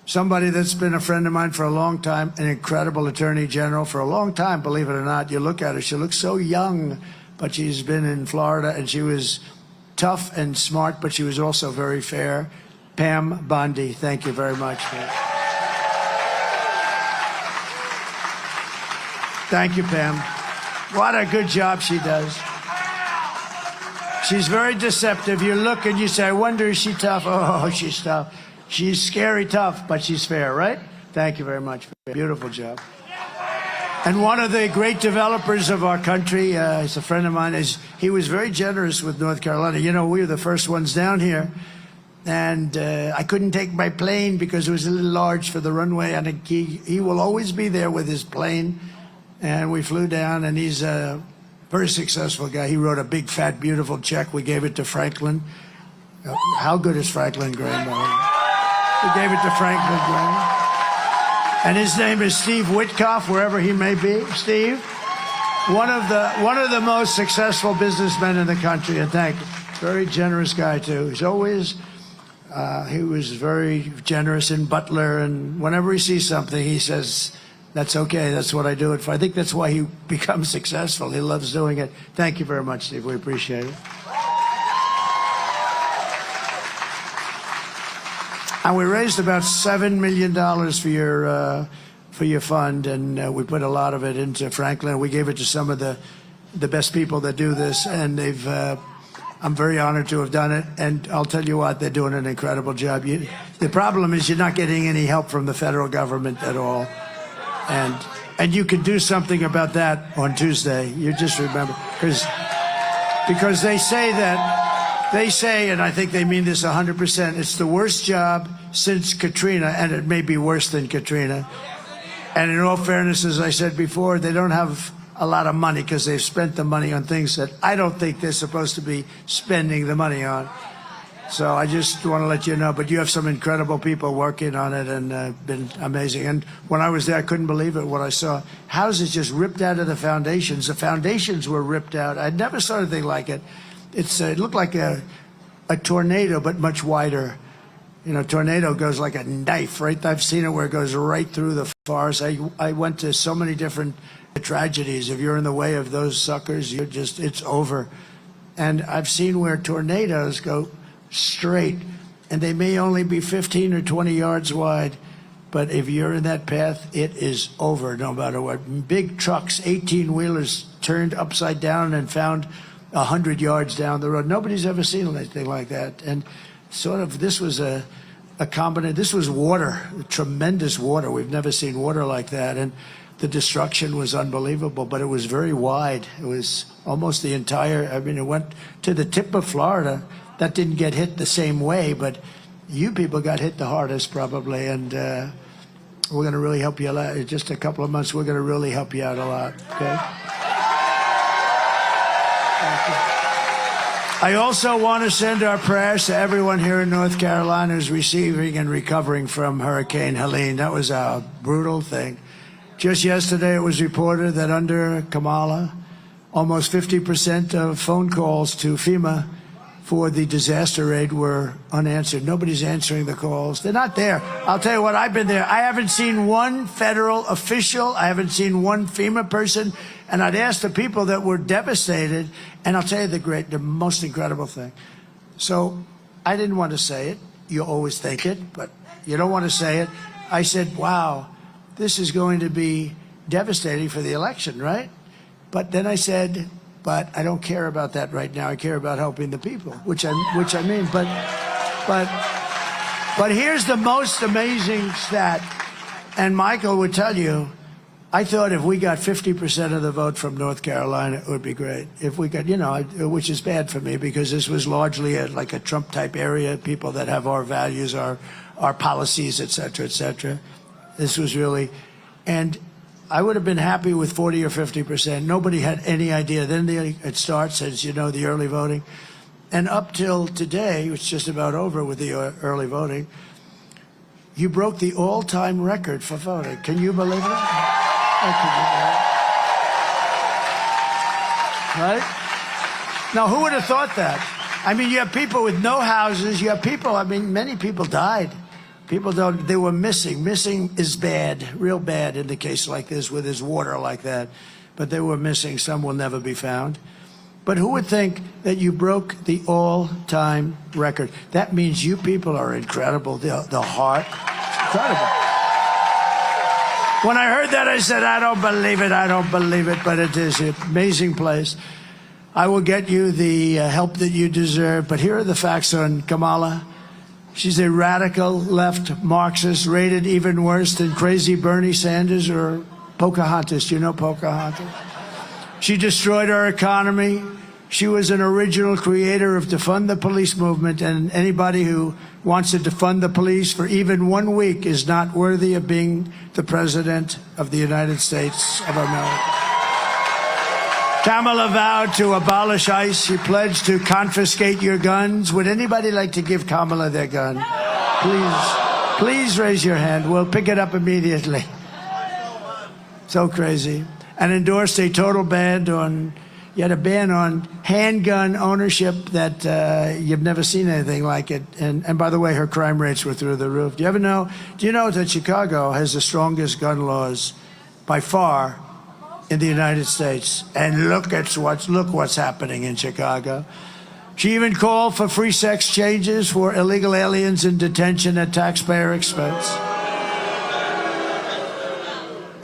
Somebody that's been a friend of mine for a long time, an incredible attorney general for a long time, believe it or not. You look at her, she looks so young, but she's been in Florida, and she was tough and smart, but she was also very fair. Pam Bondi, thank you very much. Thank you, Pam. What a good job she does. She's very deceptive. You look and you say, I wonder, is she tough? Oh, she's tough. She's scary tough, but she's fair, right? Thank you very much. Beautiful job. And one of the great developers of our country, is a friend of mine, he was very generous with North Carolina. You know, we were the first ones down here, and I couldn't take my plane because it was a little large for the runway, and he will always be there with his plane. And we flew down, and he's a very successful guy. He wrote a big, fat, beautiful check. We gave it to Franklin. How good is Franklin Graham? We gave it to Franklin Graham. And his name is Steve Witkoff, wherever he may be. Steve, one of the most successful businessmen in the country, and thank you. Very generous guy too. He's always he was very generous in Butler, and whenever he sees something, he says, "That's okay. That's what I do it for." I think that's why he becomes successful. He loves doing it. Thank you very much, Steve. We appreciate it. And we raised about $7 million for your fund, and we put a lot of it into Franklin. We gave it to some of the best people that do this, and I'm very honored to have done it. And I'll tell you what, they're doing an incredible job. The problem is you're not getting any help from the federal government at all, and you can do something about that on Tuesday. You just remember, because they say that. They say, and I think they mean this 100%, it's the worst job since Katrina, and it may be worse than Katrina. And in all fairness, as I said before, they don't have a lot of money because they've spent the money on things that I don't think they're supposed to be spending the money on. So I just want to let you know, but you have some incredible people working on it, and been amazing. And when I was there, I couldn't believe it, what I saw. Houses just ripped out of the foundations. The foundations were ripped out. I'd never saw anything like it. It looked like a tornado, but much wider. You know, tornado goes like a knife, right? I've seen it where it goes right through the forest. I went to so many different tragedies. If you're in the way of those suckers, it's over. And I've seen where tornadoes go straight, and they may only be 15 or 20 yards wide, but if you're in that path, it is over no matter what. Big trucks, 18-wheelers turned upside down and found 100 yards down the road. Nobody's ever seen anything like that. And sort of this was a combination. This was water, tremendous water. We've never seen water like that. And the destruction was unbelievable, but it was very wide. It was almost the entire, I mean, it went to the tip of Florida. That didn't get hit the same way, but you people got hit the hardest probably. And we're going to really help you a lot. In just a couple of months, we're going to really help you out a lot, okay? I also want to send our prayers to everyone here in North Carolina who's receiving and recovering from Hurricane Helene. That was a brutal thing. Just yesterday, it was reported that under Kamala, almost 50% of phone calls to FEMA for the disaster aid were unanswered. Nobody's answering the calls. They're not there. I'll tell you what, I've been there. I haven't seen one federal official. I haven't seen one FEMA person. And I'd asked the people that were devastated, and I'll tell you the most incredible thing. So I didn't want to say it. You always think it, but you don't want to say it. I said, wow, this is going to be devastating for the election, right? But then I said, but I don't care about that right now. I care about helping the people, which I mean. But here's the most amazing stat, and Michael would tell you, I thought if we got 50% of the vote from North Carolina, it would be great. If we got, which is bad for me because this was largely like a Trump-type area, people that have our values, our policies, et cetera, et cetera. This was really, and I would have been happy with 40 or 50%. Nobody had any idea. Then it starts, as you know, the early voting. And up till today, it's just about over with the early voting, you broke the all-time record for voting. Can you believe it? Right? Now, who would have thought that? I mean, you have people with no houses. You have people, I mean, many people died. People don't, they were missing. Missing is bad, real bad in the case like this with his water like that. But they were missing. Some will never be found. But who would think that you broke the all-time record? That means you people are incredible. The heart, incredible. When I heard that, I said, I don't believe it, I don't believe it, but it is an amazing place. I will get you the help that you deserve, but here are the facts on Kamala. She's a radical left Marxist, rated even worse than crazy Bernie Sanders or Pocahontas. Do you know Pocahontas? She destroyed our economy. She was an original creator of defund the police movement, and anybody who wants to defund the police for even 1 week is not worthy of being the President of the United States of America. Kamala vowed to abolish ICE. She pledged to confiscate your guns. Would anybody like to give Kamala their gun? Please raise your hand. We'll pick it up immediately. So crazy. And endorsed a total ban on, yet a ban on handgun ownership that you've never seen anything like it. And by the way, her crime rates were through the roof. Do you know that Chicago has the strongest gun laws by far in the United States? And look what's happening in Chicago. She even called for free sex changes for illegal aliens in detention at taxpayer expense.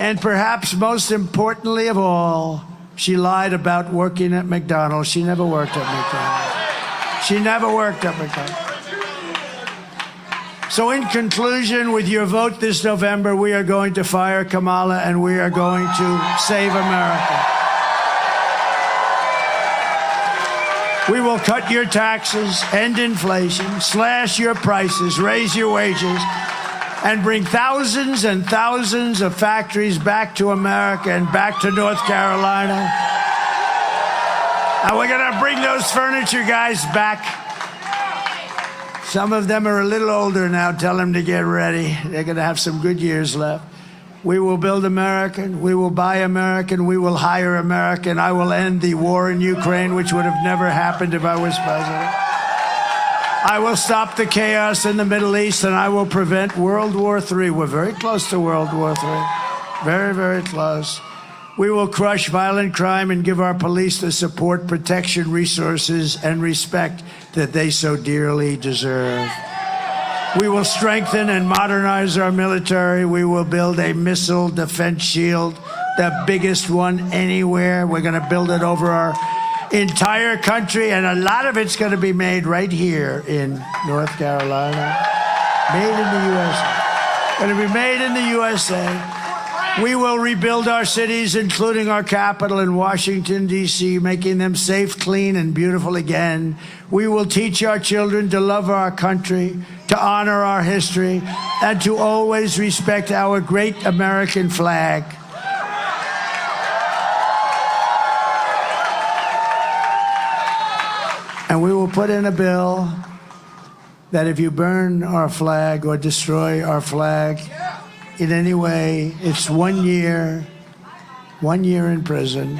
And perhaps most importantly of all, she lied about working at McDonald's. She never worked at McDonald's. She never worked at McDonald's. So in conclusion, with your vote this November, we are going to fire Kamala and we are going to save America. We will cut your taxes, end inflation, slash your prices, raise your wages, and bring thousands and thousands of factories back to America and back to North Carolina. And we're going to bring those furniture guys back. Some of them are a little older now. Tell them to get ready. They're going to have some good years left. We will build American. We will buy American. We will hire American. I will end the war in Ukraine, which would have never happened if I was president. I will stop the chaos in the Middle East, and I will prevent World War III. We're very close to World War III. Very, very close. We will crush violent crime and give our police the support, protection, resources, and respect that they so dearly deserve. We will strengthen and modernize our military. We will build a missile defense shield, the biggest one anywhere. We're going to build it over our entire country, and a lot of it's going to be made right here in North Carolina. Made in the USA. Going to be made in the USA. We will rebuild our cities, including our capital in Washington, D.C., making them safe, clean, and beautiful again. We will teach our children to love our country, to honor our history, and to always respect our great American flag. And we will put in a bill that if you burn our flag or destroy our flag in any way, it's 1 year in prison.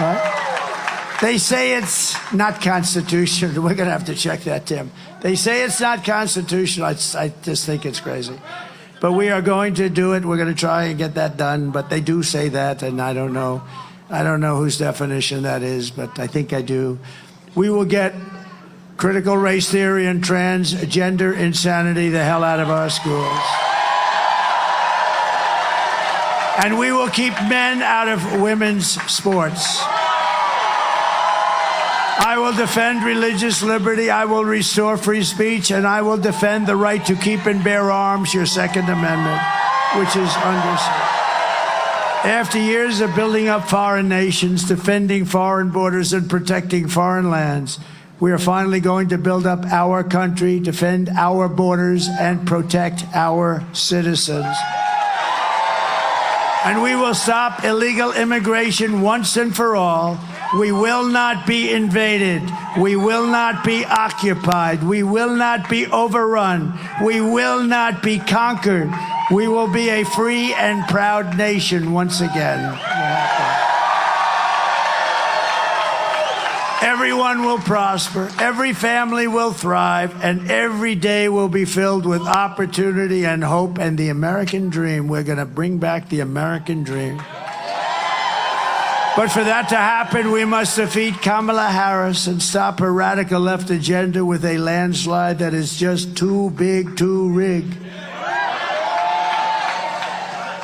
Right? They say it's not constitutional. We're going to have to check that, Tim. They say it's not constitutional. I just think it's crazy. But we are going to do it. We're going to try and get that done. But they do say that, and I don't know whose definition that is, but I think I do. We will get critical race theory and transgender insanity the hell out of our schools. And we will keep men out of women's sports. I will defend religious liberty. I will restore free speech, and I will defend the right to keep and bear arms, your Second Amendment, which is understood. After years of building up foreign nations, defending foreign borders, and protecting foreign lands, we are finally going to build up our country, defend our borders, and protect our citizens. And we will stop illegal immigration once and for all. We will not be invaded. We will not be occupied. We will not be overrun. We will not be conquered. We will be a free and proud nation once again. Everyone will prosper, every family will thrive, and every day will be filled with opportunity and hope and the American dream. We're going to bring back the American dream. But for that to happen, we must defeat Kamala Harris and stop her radical left agenda with a landslide that is just too big to rig.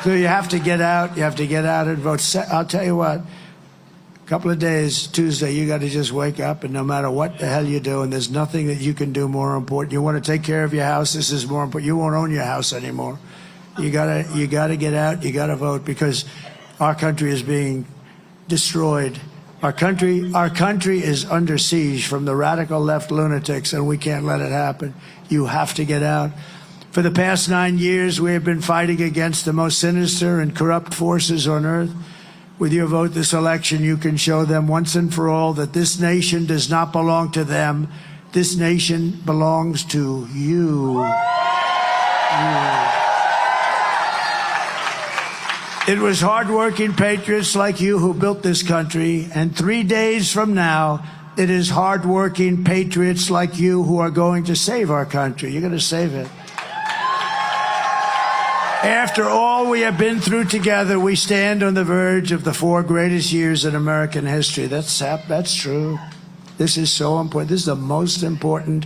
So you have to get out. You have to get out and vote. I'll tell you what. A couple of days, Tuesday, you got to just wake up, and no matter what the hell you're doing, there's nothing that you can do more important. You want to take care of your house. This is more important. You won't own your house anymore. You gotta get out. You gotta vote, because our country is being destroyed. Our country is under siege from the radical left lunatics, and we can't let it happen. You have to get out. For the past 9 years, we have been fighting against the most sinister and corrupt forces on earth. With your vote this election, you can show them once and for all that this nation does not belong to them. This nation belongs to you. It was hardworking patriots like you who built this country, and 3 days from now, it is hardworking patriots like you who are going to save our country. You're going to save it. After all we have been through together, we stand on the verge of the 4 greatest years in American history. That's true. This is so important. This is the most important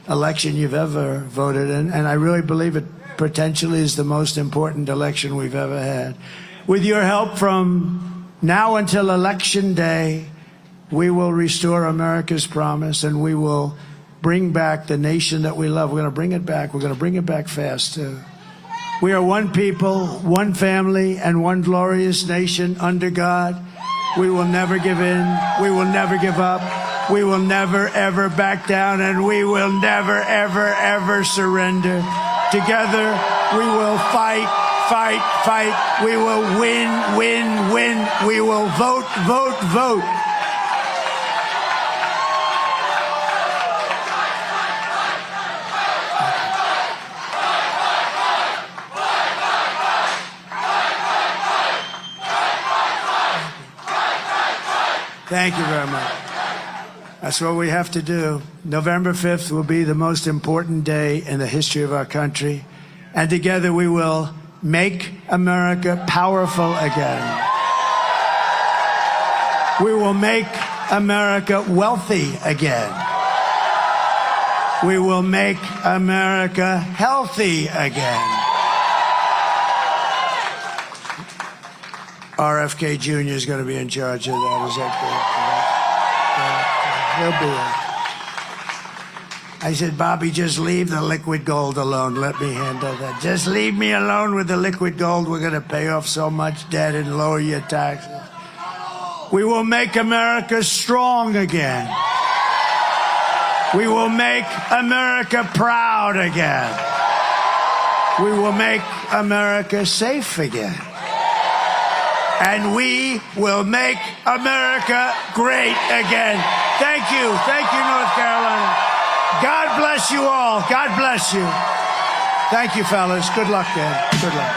election you've ever voted in, and I really believe it potentially is the most important election we've ever had. With your help, from now until Election Day, we will restore America's promise, and we will bring back the nation that we love. We're going to bring it back. We're going to bring it back fast, too. We are one people, one family, and one glorious nation under God. We will never give in. We will never give up. We will never, ever back down, and we will never, ever, ever surrender. Together, we will fight, fight, fight. We will win, win, win. We will vote, vote, vote. Thank you very much. That's what we have to do. November 5th will be the most important day in the history of our country. And together we will make America powerful again. We will make America wealthy again. We will make America healthy again. RFK Jr. is going to be in charge of that. Is that good? He'll be it. I said, Bobby, just leave the liquid gold alone. Let me handle that. Just leave me alone with the liquid gold. We're going to pay off so much debt and lower your taxes. We will make America strong again. We will make America proud again. We will make America safe again. And we will make America great again. Thank you. Thank you, North Carolina. God bless you all. God bless you. Thank you, fellas. Good luck, Dan. Good luck.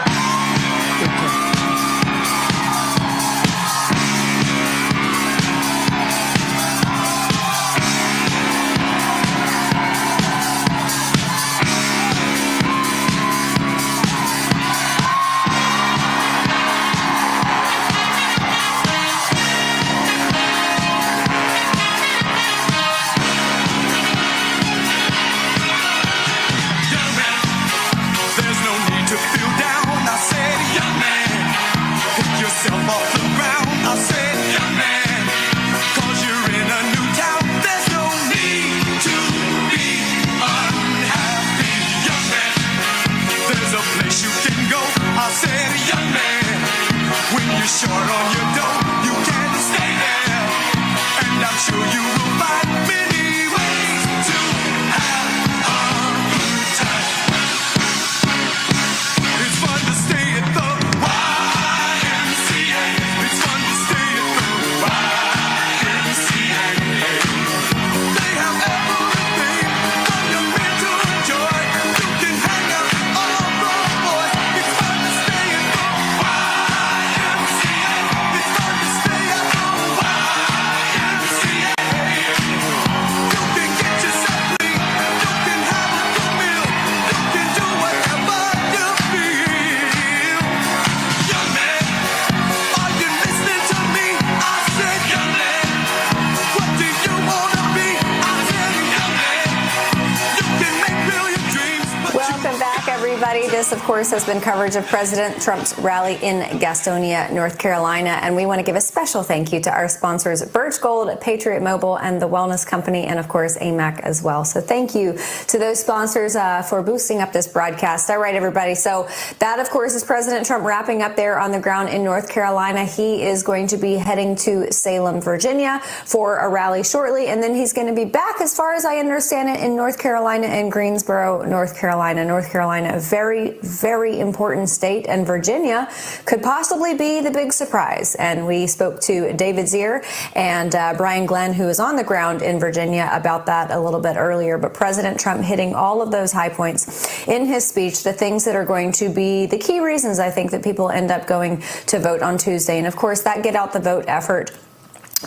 everybody. This, of course, has been coverage of President Trump's rally in Gastonia, North Carolina. And we want to give a special thank you to our sponsors, Birch Gold, Patriot Mobile, and the Wellness Company, and, of course, AMAC as well. So thank you to those sponsors for boosting up this broadcast. All right, everybody. So that, of course, is President Trump wrapping up there on the ground in North Carolina. He is going to be heading to Salem, Virginia for a rally shortly. And then he's going to be back, as far as I understand it, in North Carolina and Greensboro, North Carolina. North Carolina, a very, very important state, and Virginia could possibly be the big surprise. And we spoke to David Zier and Brian Glenn, who is on the ground in Virginia, about that a little bit earlier. But President Trump hitting all of those high points in his speech, the things that are going to be the key reasons, I think, that people end up going to vote on Tuesday. And of course, that get out the vote effort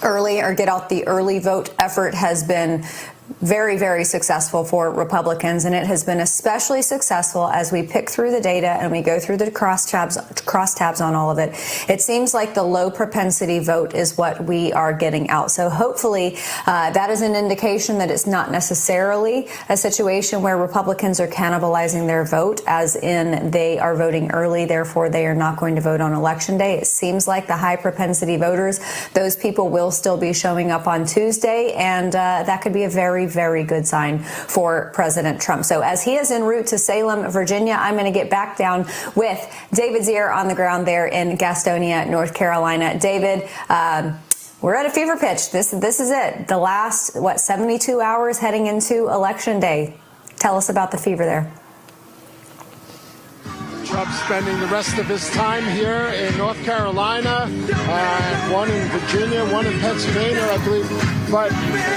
early, or get out the early vote effort, has been very, very successful for Republicans, and it has been especially successful as we pick through the data and we go through the crosstabs on all of it. It seems like the low propensity vote is what we are getting out. So hopefully that is an indication that it's not necessarily a situation where Republicans are cannibalizing their vote, as in they are voting early, therefore they are not going to vote on Election Day. It seems like the high propensity voters, those people will still be showing up on Tuesday, and that could be a very, very good sign for President Trump. So as he is en route to Salem, Virginia, I'm going to get back down with David Zier on the ground there in Gastonia, North Carolina. David, we're at a fever pitch. This is it. The last, 72 hours heading into Election Day. Tell us about the fever there. Trump spending the rest of his time here in North Carolina, one in Virginia, one in Pennsylvania, I believe. But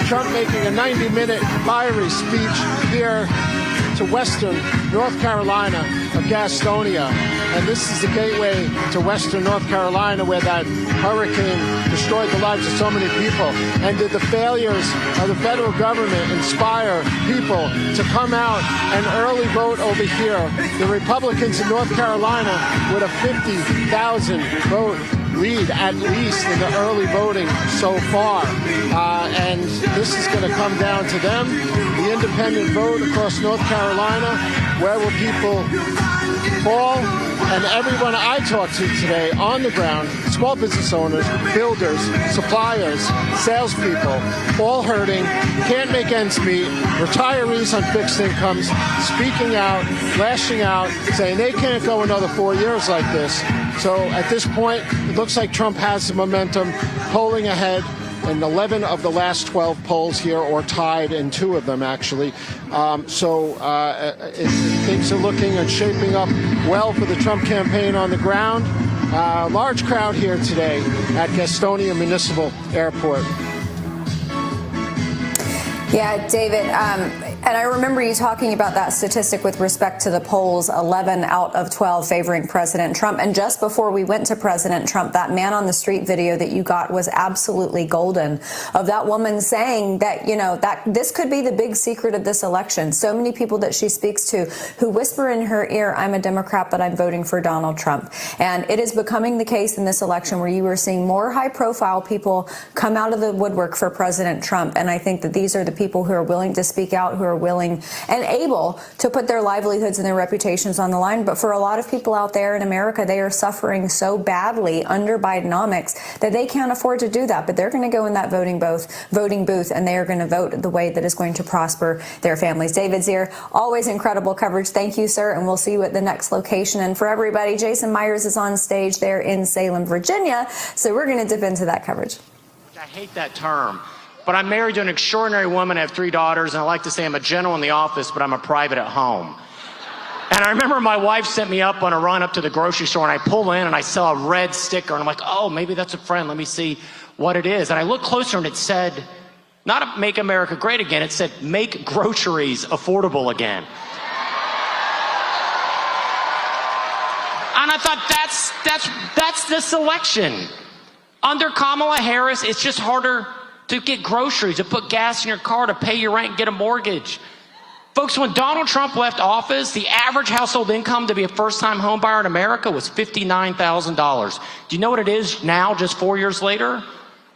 Trump making a 90-minute fiery speech here to western North Carolina of Gastonia. And this is the gateway to western North Carolina, where that hurricane destroyed the lives of so many people. And did the failures of the federal government inspire people to come out and early vote over here? The Republicans in North Carolina with a 50,000 vote lead, at least, in the early voting so far. And this is going to come down to them. The independent vote across North Carolina, where will people fall? And everyone I talked to today on the ground, small business owners, builders, suppliers, salespeople, all hurting, can't make ends meet, retirees on fixed incomes, speaking out, lashing out, saying they can't go another 4 years like this. So at this point, it looks like Trump has some momentum, polling ahead in 11 of the last 12 polls here, or tied in 2 of them, actually. Things are looking and shaping up well for the Trump campaign on the ground. Large crowd here today at Gastonia Municipal Airport. Yeah, David, and I remember you talking about that statistic with respect to the polls, 11 out of 12 favoring President Trump. And just before we went to President Trump, that man on the street video that you got was absolutely golden, of that woman saying that, that this could be the big secret of this election. So many people that she speaks to who whisper in her ear, I'm a Democrat, but I'm voting for Donald Trump. And it is becoming the case in this election where you are seeing more high profile people come out of the woodwork for President Trump. And I think that these are the people who are willing to speak out, who are willing and able to put their livelihoods and their reputations on the line. But for a lot of people out there in America, they are suffering so badly under Bidenomics that they can't afford to do that. But they're going to go in that voting booth, and they are going to vote the way that is going to prosper their families. David Zier, always incredible coverage. Thank you, sir. And we'll see you at the next location. And for everybody, Jason Myers is on stage there in Salem, Virginia. So we're going to dip into that coverage. I hate that term. But I'm married to an extraordinary woman. I have 3 daughters, and I like to say I'm a general in the office, but I'm a private at home. And I remember my wife sent me up on a run up to the grocery store, and I pull in and I saw a red sticker, and I'm like, oh, maybe that's a friend. Let me see what it is. And I looked closer, and it said, not Make America Great Again, it said Make Groceries Affordable Again. And I thought, that's this election. Under Kamala Harris, it's just harder to get groceries, to put gas in your car, to pay your rent, and get a mortgage. Folks, when Donald Trump left office, the average household income to be a first-time home buyer in America was $59,000. Do you know what it is now, just 4 years later?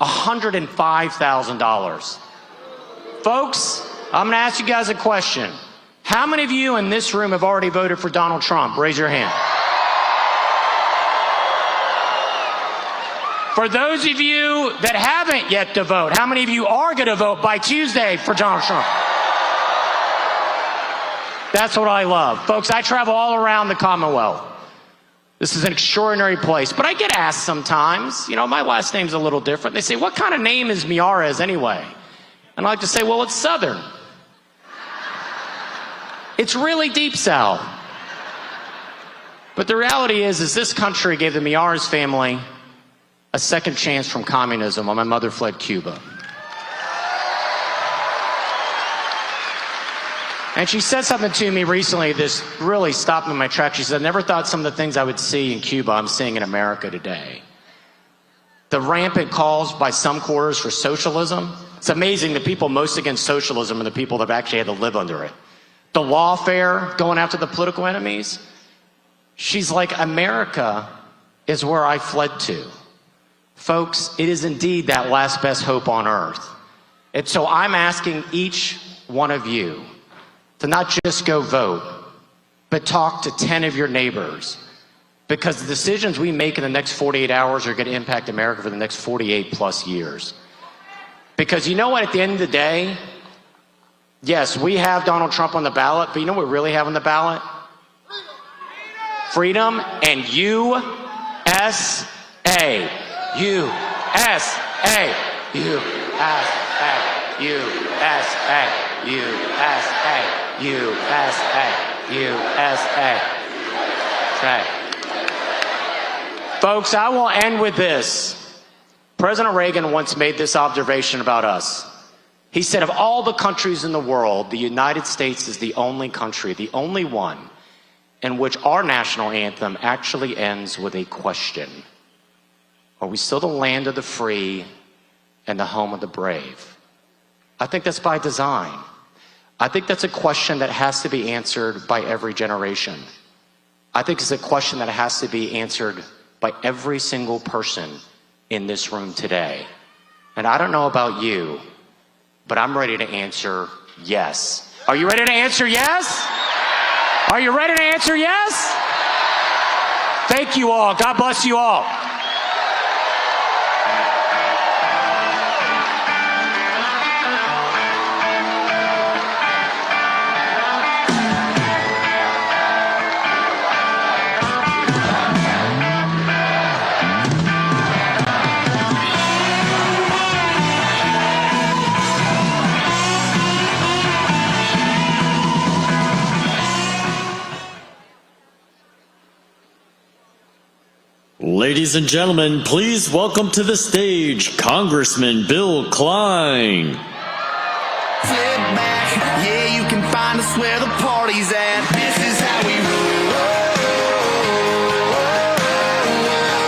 $105,000. Folks, I'm going to ask you guys a question. How many of you in this room have already voted for Donald Trump? Raise your hand. For those of you that haven't yet to vote, how many of you are going to vote by Tuesday for Donald Trump? That's what I love. Folks, I travel all around the Commonwealth. This is an extraordinary place. But I get asked sometimes, you know, my last name's a little different. They say, what kind of name is Miyares anyway? And I like to say, well, it's Southern. It's really deep South. But the reality is this country gave the Miyares family a second chance from communism when my mother fled Cuba. And she said something to me recently this really stopped me in my tracks. She said, I never thought some of the things I would see in Cuba I'm seeing in America today. The rampant calls by some quarters for socialism. It's amazing the people most against socialism are the people that have actually had to live under it. The lawfare, going after the political enemies. She's like, America is where I fled to. Folks, it is indeed that last best hope on earth. And so I'm asking each one of you to not just go vote, but talk to 10 of your neighbors. Because the decisions we make in the next 48 hours are going to impact America for the next 48 plus years. Because you know what, at the end of the day, yes, we have Donald Trump on the ballot, but you know what we really have on the ballot? Freedom and USA. USA. USA. USA. USA. USA. USA. Okay. Folks, I will end with this. President Reagan once made this observation about us. He said, of all the countries in the world, the United States is the only country, the only one, in which our national anthem actually ends with a question. Are we still the land of the free and the home of the brave? I think that's by design. I think that's a question that has to be answered by every generation. I think it's a question that has to be answered by every single person in this room today. And I don't know about you, but I'm ready to answer yes. Are you ready to answer yes? Are you ready to answer yes? Thank you all. God bless you all. Ladies and gentlemen, please welcome to the stage Congressman Bill Klein. Flip back, yeah, you can find us where the party's at. This is how we roll.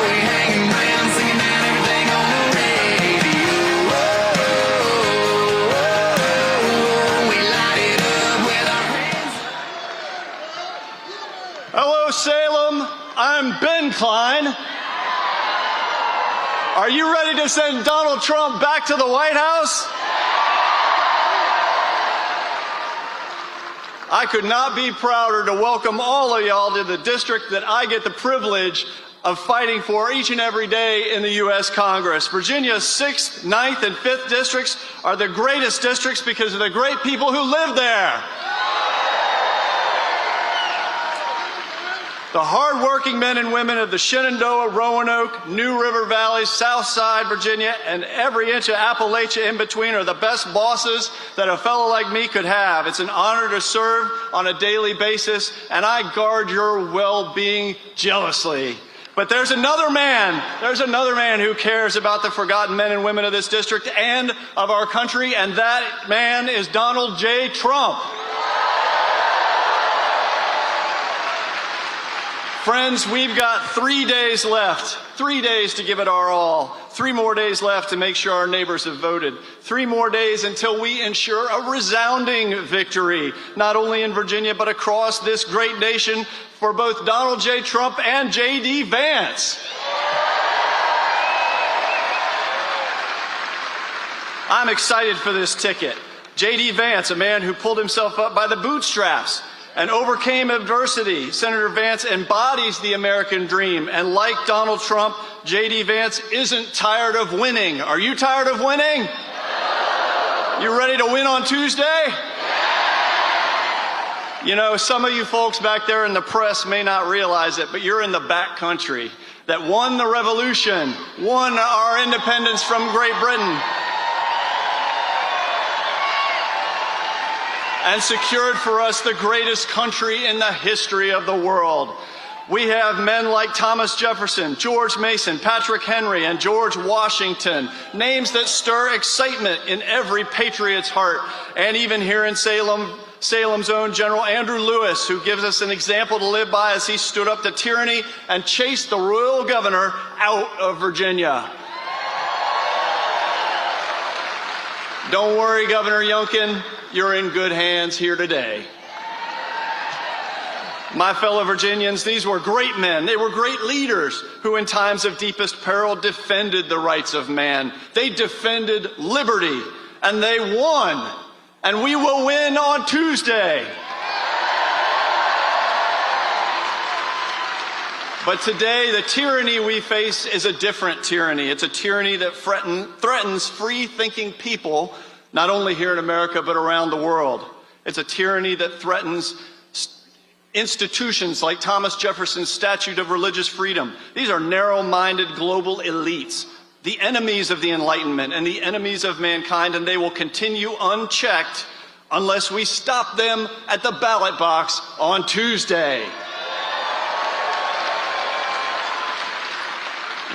We hanging around, singing down everything on the radio. We light it up with our hands. Hello, Salem. I'm Ben Klein. Are you ready to send Donald Trump back to the White House? I could not be prouder to welcome all of y'all to the district that I get the privilege of fighting for each and every day in the U.S. Congress. Virginia's 6th, 9th, and 5th districts are the greatest districts because of the great people who live there. The hard-working men and women of the Shenandoah, Roanoke, New River Valley, South Side, Virginia, and every inch of Appalachia in between are the best bosses that a fellow like me could have. It's an honor to serve on a daily basis, and I guard your well-being jealously. But there's another man who cares about the forgotten men and women of this district and of our country, and that man is Donald J. Trump. Friends, we've got 3 days left. 3 days to give it our all. 3 more days left to make sure our neighbors have voted. 3 more days until we ensure a resounding victory, not only in Virginia, but across this great nation for both Donald J. Trump and J.D. Vance. I'm excited for this ticket. J.D. Vance, a man who pulled himself up by the bootstraps and overcame adversity. Senator Vance embodies the American dream, and like Donald Trump, J.D. Vance isn't tired of winning. Are you tired of winning? You ready to win on Tuesday? You know, some of you folks back there in the press may not realize it, but you're in the back country that won the revolution, won our independence from Great Britain, and secured for us the greatest country in the history of the world. We have men like Thomas Jefferson, George Mason, Patrick Henry, and George Washington, names that stir excitement in every patriot's heart. And even here in Salem's own General Andrew Lewis, who gives us an example to live by as he stood up to tyranny and chased the royal governor out of Virginia. Don't worry, Governor Youngkin, you're in good hands here today. My fellow Virginians, these were great men. They were great leaders who in times of deepest peril defended the rights of man. They defended liberty, and they won. And we will win on Tuesday. But today, the tyranny we face is a different tyranny. It's a tyranny that threatens free-thinking people, not only here in America, but around the world. It's a tyranny that threatens institutions like Thomas Jefferson's Statute of Religious Freedom. These are narrow-minded global elites, the enemies of the Enlightenment and the enemies of mankind, and they will continue unchecked unless we stop them at the ballot box on Tuesday.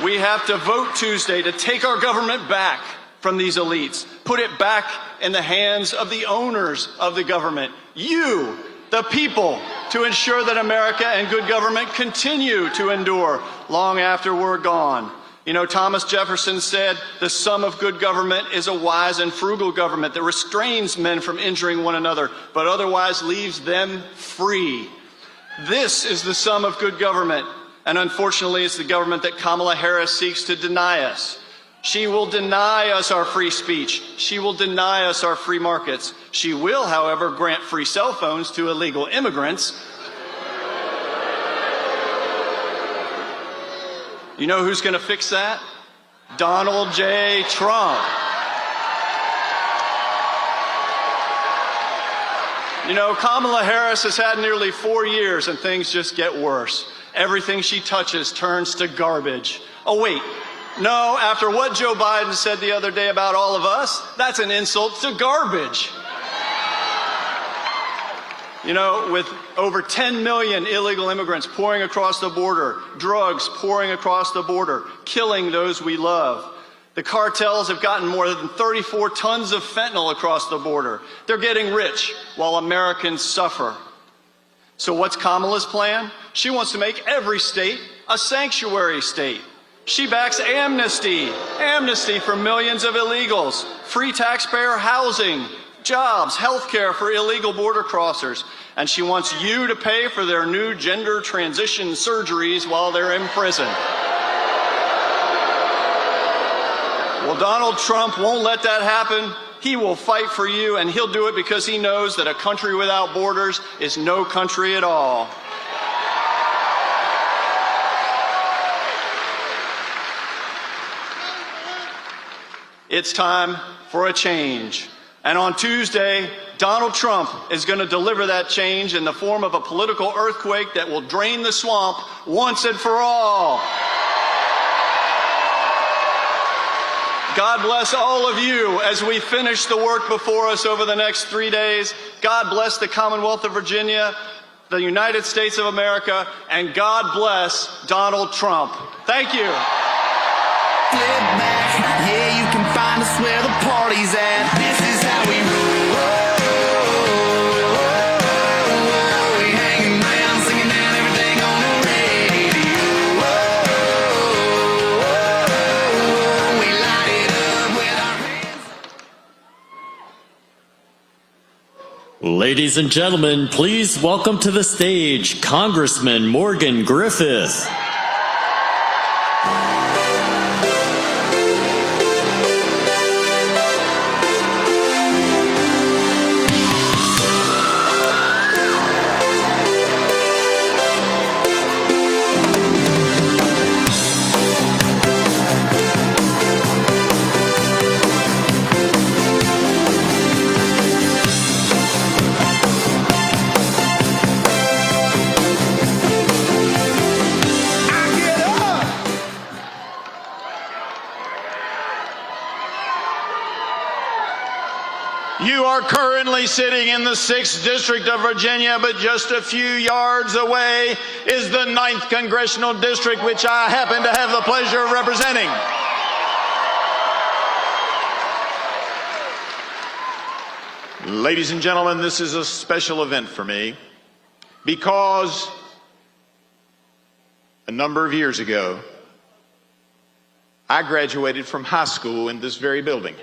We have to vote Tuesday to take our government back from these elites, put it back in the hands of the owners of the government, you, the people, to ensure that America and good government continue to endure long after we're gone. You know, Thomas Jefferson said, the sum of good government is a wise and frugal government that restrains men from injuring one another, but otherwise leaves them free. This is the sum of good government, and unfortunately, it's the government that Kamala Harris seeks to deny us. She will deny us our free speech. She will deny us our free markets. She will, however, grant free cell phones to illegal immigrants. You know who's going to fix that? Donald J. Trump. You know, Kamala Harris has had nearly 4 years and things just get worse. Everything she touches turns to garbage. Oh, wait. No, after what Joe Biden said the other day about all of us, that's an insult to garbage. You know, with over 10 million illegal immigrants pouring across the border, drugs pouring across the border, killing those we love. The cartels have gotten more than 34 tons of fentanyl across the border. They're getting rich while Americans suffer. So what's Kamala's plan? She wants to make every state a sanctuary state. She backs amnesty for millions of illegals, free taxpayer housing, jobs, health care for illegal border crossers, and she wants you to pay for their new gender transition surgeries while they're in prison. Well, Donald Trump won't let that happen. He will fight for you, and he'll do it because he knows that a country without borders is no country at all. It's time for a change. And on Tuesday, Donald Trump is going to deliver that change in the form of a political earthquake that will drain the swamp once and for all. God bless all of you as we finish the work before us over the next 3 days. God bless the Commonwealth of Virginia, the United States of America, and God bless Donald Trump. Thank you. Yeah, you can find us where the party's at. This is how we roll. We hanging around, singing down everything on the radio. We light it up with our hands. Ladies and gentlemen, please welcome to the stage Congressman Morgan Griffith. are currently sitting in the 6th District of Virginia, but just a few yards away is the 9th Congressional District, which I happen to have the pleasure of representing. Ladies and gentlemen, this is a special event for me because a number of years ago, I graduated from high school in this very building.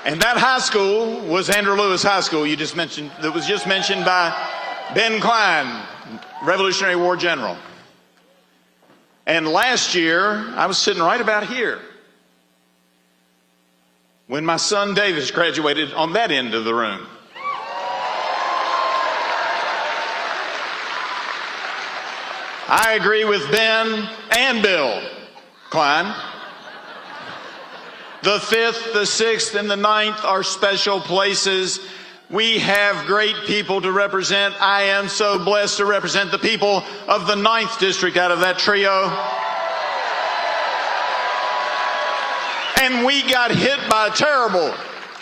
And that high school was Andrew Lewis High School that was just mentioned by Ben Klein, Revolutionary War general. And last year, I was sitting right about here when my son Davis graduated on that end of the room. I agree with Ben and Bill Klein. The 5th, the 6th, and the 9th are special places. We have great people to represent. I am so blessed to represent the people of the 9th District out of that trio. And we got hit by a terrible,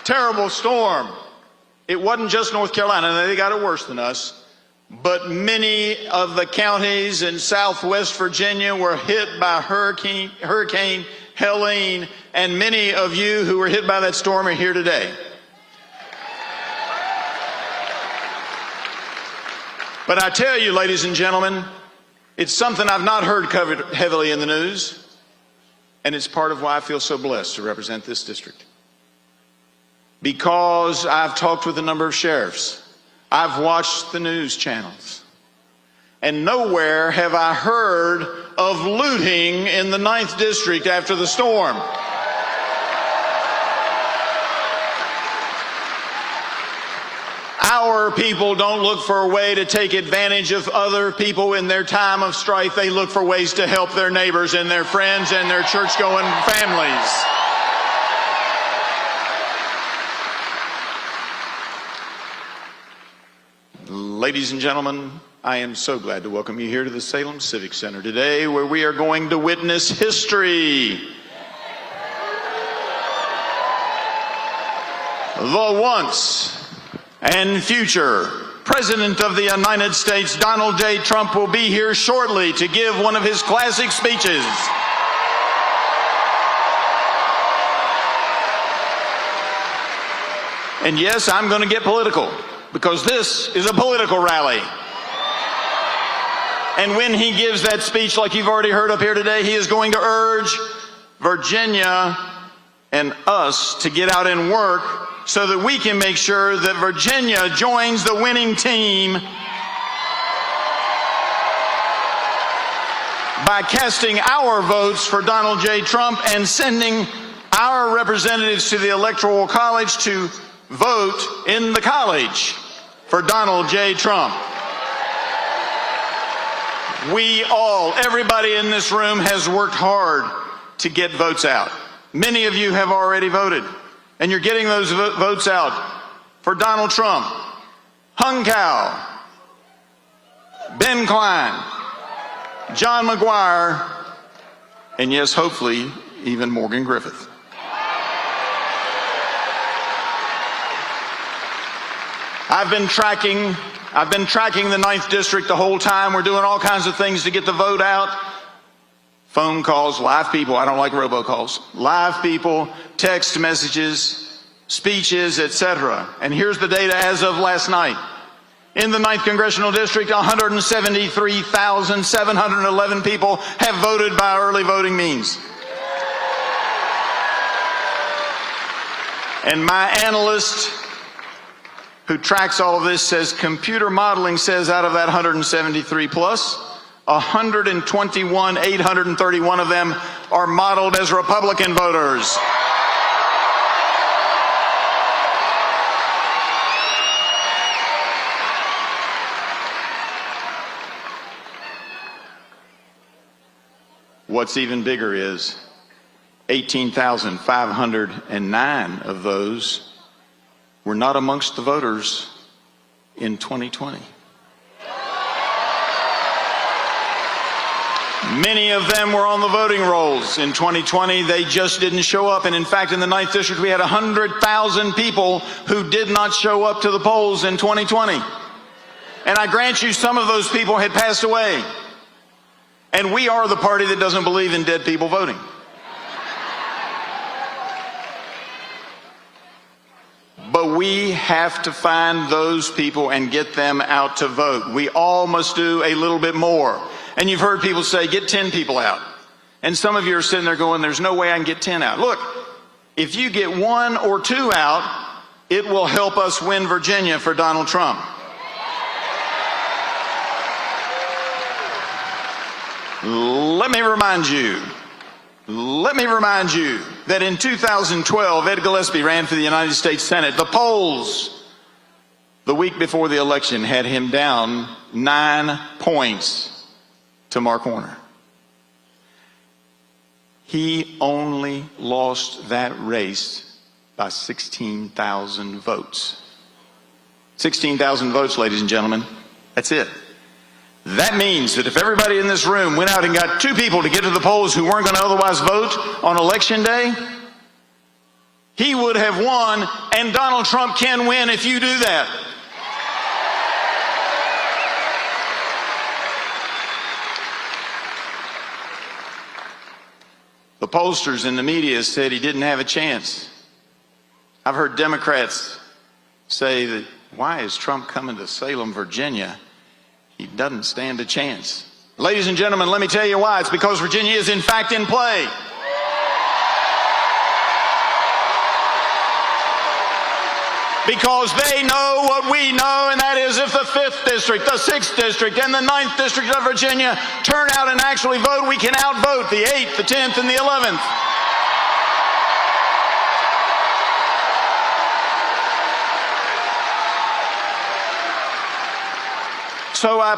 terrible storm. It wasn't just North Carolina, they got it worse than us. But many of the counties in Southwest Virginia were hit by Hurricane Helene, and many of you who were hit by that storm are here today. But I tell you, ladies and gentlemen, it's something I've not heard covered heavily in the news, and it's part of why I feel so blessed to represent this district. Because I've talked with a number of sheriffs, I've watched the news channels, and nowhere have I heard of looting in the 9th District after the storm. Our people don't look for a way to take advantage of other people in their time of strife. They look for ways to help their neighbors and their friends and their church-going families. Ladies and gentlemen, I am so glad to welcome you here to the Salem Civic Center today, where we are going to witness history. The once and future President of the United States, Donald J. Trump, will be here shortly to give one of his classic speeches. And yes, I'm going to get political, because this is a political rally. And when he gives that speech, like you've already heard up here today, he is going to urge Virginia and us to get out and work so that we can make sure that Virginia joins the winning team by casting our votes for Donald J. Trump and sending our representatives to the Electoral College to vote in the college for Donald J. Trump. We all, everybody in this room has worked hard to get votes out. Many of you have already voted, and you're getting those votes out for Donald Trump, Hung Cao, Ben Klein, John McGuire, and yes, hopefully, even Morgan Griffith. I've been tracking the 9th District the whole time. We're doing all kinds of things to get the vote out. Phone calls, live people. I don't like robocalls. Live people, text messages, speeches, etc. And here's the data as of last night. In the 9th Congressional District, 173,711 people have voted by early voting means. And my analyst who tracks all of this says computer modeling says out of that 173 plus, 831 of them are modeled as Republican voters. What's even bigger is 18,509 of those were not amongst the voters in 2020. Many of them were on the voting rolls in 2020. They just didn't show up. And in fact, in the 9th District, we had 100,000 people who did not show up to the polls in 2020. And I grant you, some of those people had passed away. And we are the party that doesn't believe in dead people voting. But we have to find those people and get them out to vote. We all must do a little bit more. And you've heard people say, get 10 people out. And some of you are sitting there going, there's no way I can get 10 out. Look, if you get 1 or 2 out, it will help us win Virginia for Donald Trump. Let me remind you that in 2012, Ed Gillespie ran for the United States Senate. The polls the week before the election had him down 9 points to Mark Warner. He only lost that race by 16,000 votes. 16,000 votes, ladies and gentlemen. That's it. That means that if everybody in this room went out and got 2 people to get to the polls who weren't going to otherwise vote on Election Day, he would have won, and Donald Trump can win if you do that. The pollsters in the media said he didn't have a chance. I've heard Democrats say that, why is Trump coming to Salem, Virginia? He doesn't stand a chance. Ladies and gentlemen, let me tell you why. It's because Virginia is in fact in play. Because they know what we know, and that is if the 5th District, the 6th District, and the 9th District of Virginia turn out and actually vote, we can outvote the 8th, the 10th, and the 11th. So I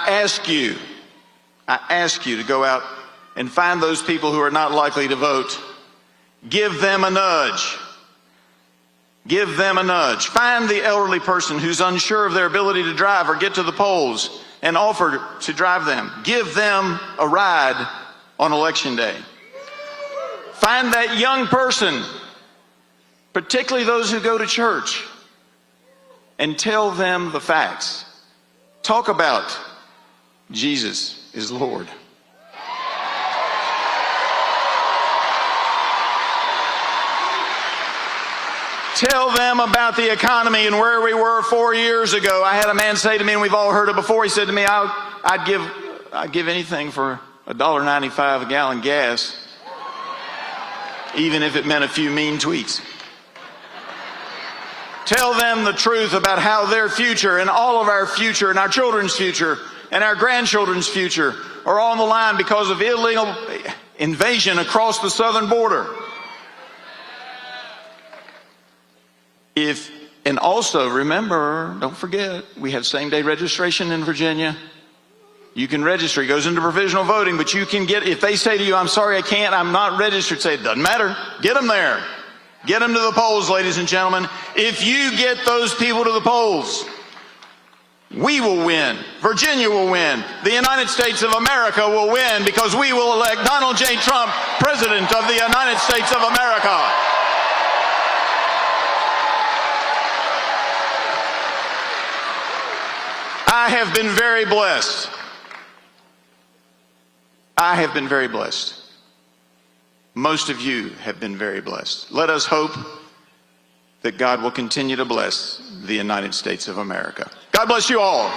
ask you to go out and find those people who are not likely to vote. Give them a nudge. Give them a nudge. Find the elderly person who's unsure of their ability to drive or get to the polls and offer to drive them. Give them a ride on Election Day. Find that young person, particularly those who go to church, and tell them the facts. Talk about Jesus is Lord. Tell them about the economy and where we were 4 years ago. I had a man say to me, and we've all heard it before, he said to me, I'd give anything for $1.95 a gallon gas, even if it meant a few mean tweets. Tell them the truth about how their future and all of our future and our children's future and our grandchildren's future are on the line because of illegal invasion across the southern border. And also remember, don't forget, we have same-day registration in Virginia. You can register. It goes into provisional voting, but you can get, if they say to you, I'm sorry, I can't, I'm not registered, say, it doesn't matter. Get them there. Get them to the polls, ladies and gentlemen. If you get those people to the polls, we will win. Virginia will win. The United States of America will win because we will elect Donald J. Trump, President of the United States of America. I have been very blessed. I have been very blessed. Most of you have been very blessed. Let us hope that God will continue to bless the United States of America. God bless you all.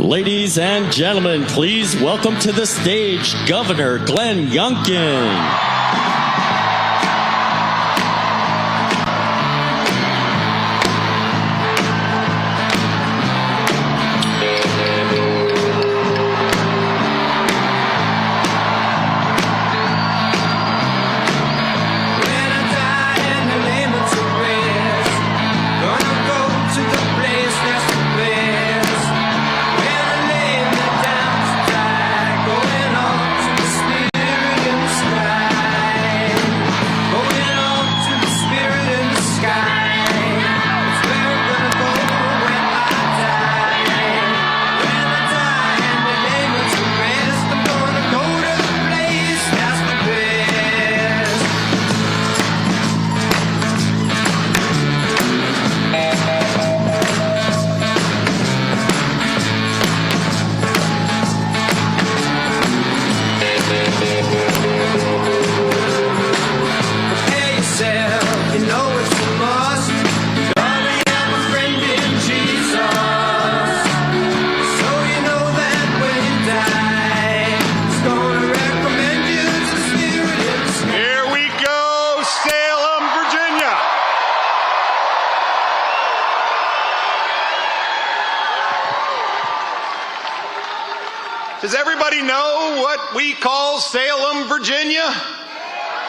Ladies and gentlemen, please welcome to the stage Governor Glenn Youngkin. Does everybody know what we call Salem, Virginia?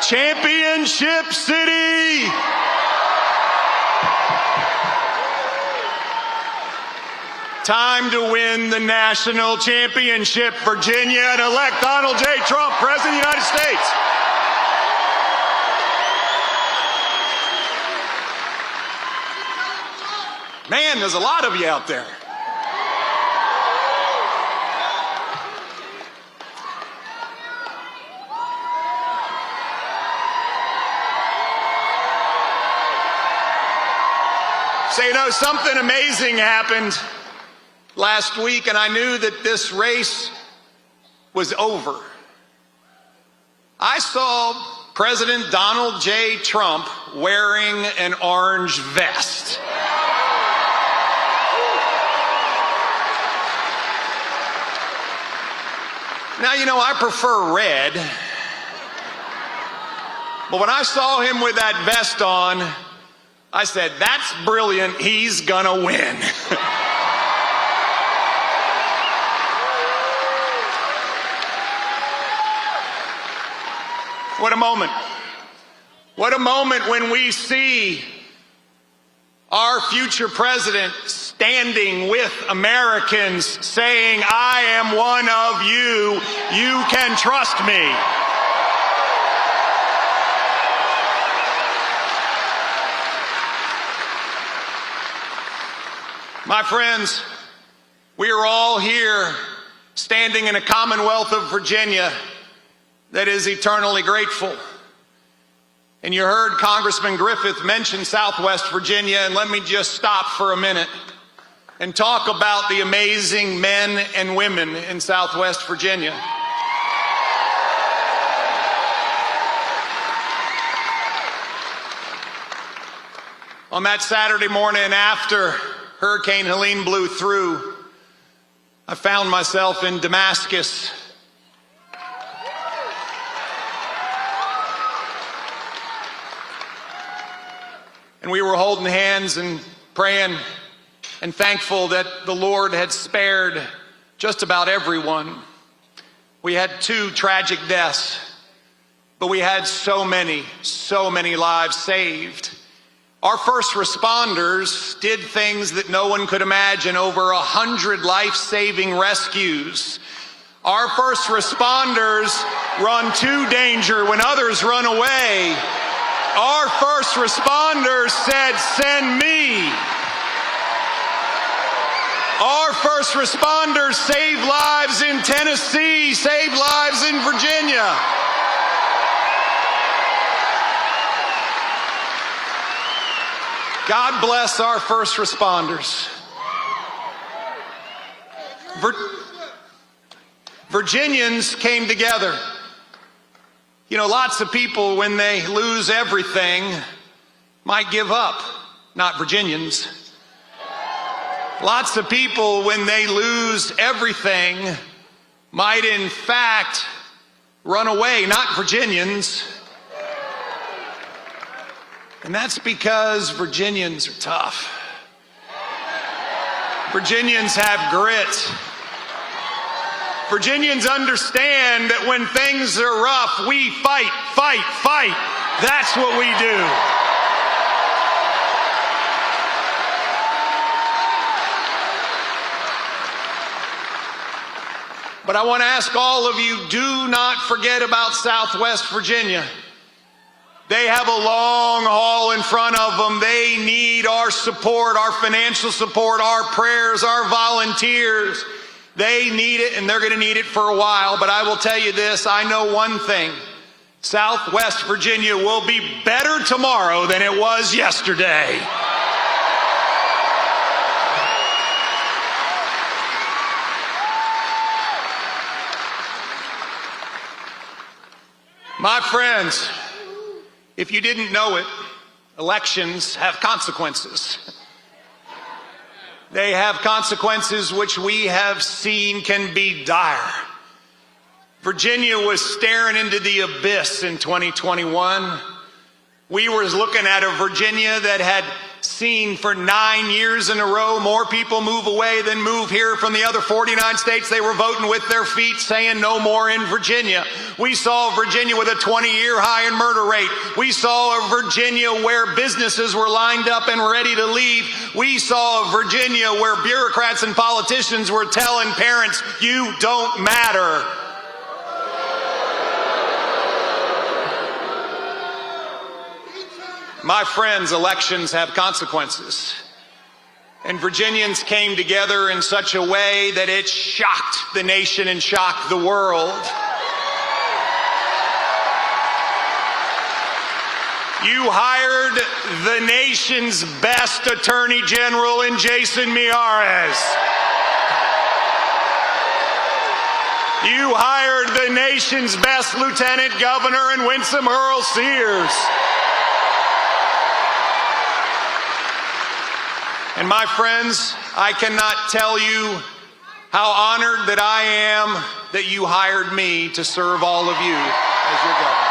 Championship City. Time to win the national championship, Virginia, and elect Donald J. Trump, President of the United States. Man, there's a lot of you out there. So, you know, something amazing happened last week, and I knew that this race was over. I saw President Donald J. Trump wearing an orange vest. Now, you know, I prefer red, but when I saw him with that vest on, I said, that's brilliant, he's gonna win. What a moment. What a moment when we see our future president standing with Americans saying, I am one of you, you can trust me. My friends, we are all here standing in a Commonwealth of Virginia that is eternally grateful. And you heard Congressman Griffith mention Southwest Virginia, and let me just stop for a minute and talk about the amazing men and women in Southwest Virginia. On that Saturday morning after Hurricane Helene blew through, I found myself in Damascus. And we were holding hands and praying and thankful that the Lord had spared just about everyone. We had 2 tragic deaths, but we had so many lives saved. Our first responders did things that no one could imagine, over 100 life-saving rescues. Our first responders run to danger when others run away. Our first responders said, send me. Our first responders saved lives in Tennessee, saved lives in Virginia. God bless our first responders. Virginians came together. You know, lots of people, when they lose everything, might give up. Not Virginians. Lots of people, when they lose everything, might in fact run away. Not Virginians. And that's because Virginians are tough. Virginians have grit. Virginians understand that when things are rough, we fight, fight, fight. That's what we do. But I want to ask all of you, do not forget about Southwest Virginia. They have a long haul in front of them. They need our support, our financial support, our prayers, our volunteers. They need it, and they're going to need it for a while. But I will tell you this, I know one thing. Southwest Virginia will be better tomorrow than it was yesterday. My friends, if you didn't know it, elections have consequences. They have consequences which we have seen can be dire. Virginia was staring into the abyss in 2021. We were looking at a Virginia that had seen for 9 years in a row more people move away than move here from the other 49 states. They were voting with their feet, saying no more in Virginia. We saw Virginia with a 20-year high in murder rate. We saw a Virginia where businesses were lined up and ready to leave. We saw a Virginia where bureaucrats and politicians were telling parents, you don't matter. My friends, elections have consequences. And Virginians came together in such a way that it shocked the nation and shocked the world. You hired the nation's best Attorney General in Jason Miyares. You hired the nation's best Lieutenant Governor in Winsome Earl Sears. And my friends, I cannot tell you how honored that I am that you hired me to serve all of you as your governor.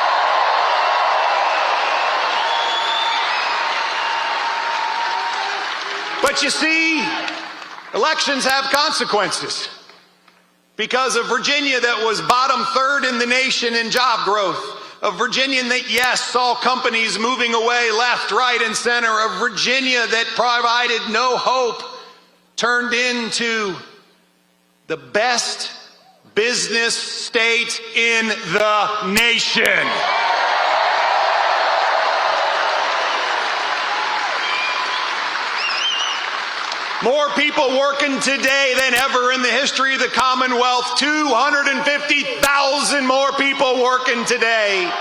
But you see, elections have consequences. Because of Virginia that was bottom third in the nation in job growth, a Virginia that, yes, saw companies moving away left, right, and center, a Virginia that provided no hope, turned into the best business state in the nation. More people working today than ever in the history of the Commonwealth. 250,000 more people working today.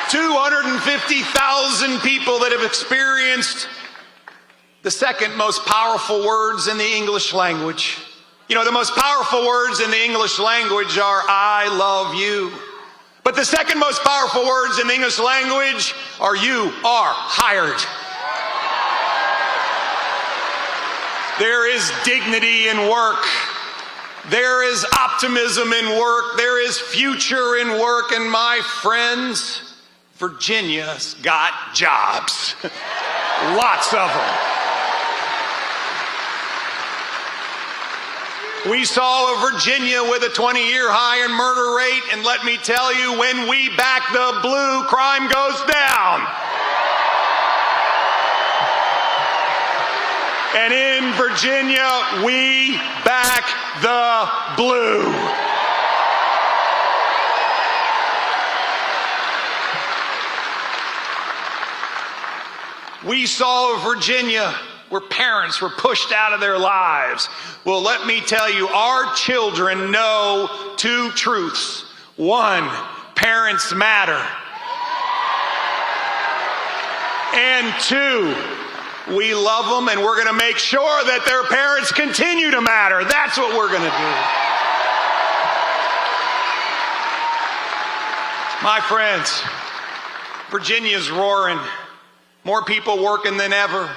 250,000 people that have experienced the second most powerful words in the English language. You know, the most powerful words in the English language are I love you. But the second most powerful words in the English language are you are hired. There is dignity in work. There is optimism in work. There is future in work. And my friends, Virginia's got jobs. Lots of them. We saw a Virginia with a 20-year high in murder rate. And let me tell you, when we back the blue, crime goes down. And in Virginia, we back the blue. We saw a Virginia where parents were pushed out of their lives. Well, let me tell you, our children know two truths. One, parents matter. And two, we love them, and we're going to make sure that their parents continue to matter. That's what we're going to do. My friends, Virginia's roaring. More people working than ever.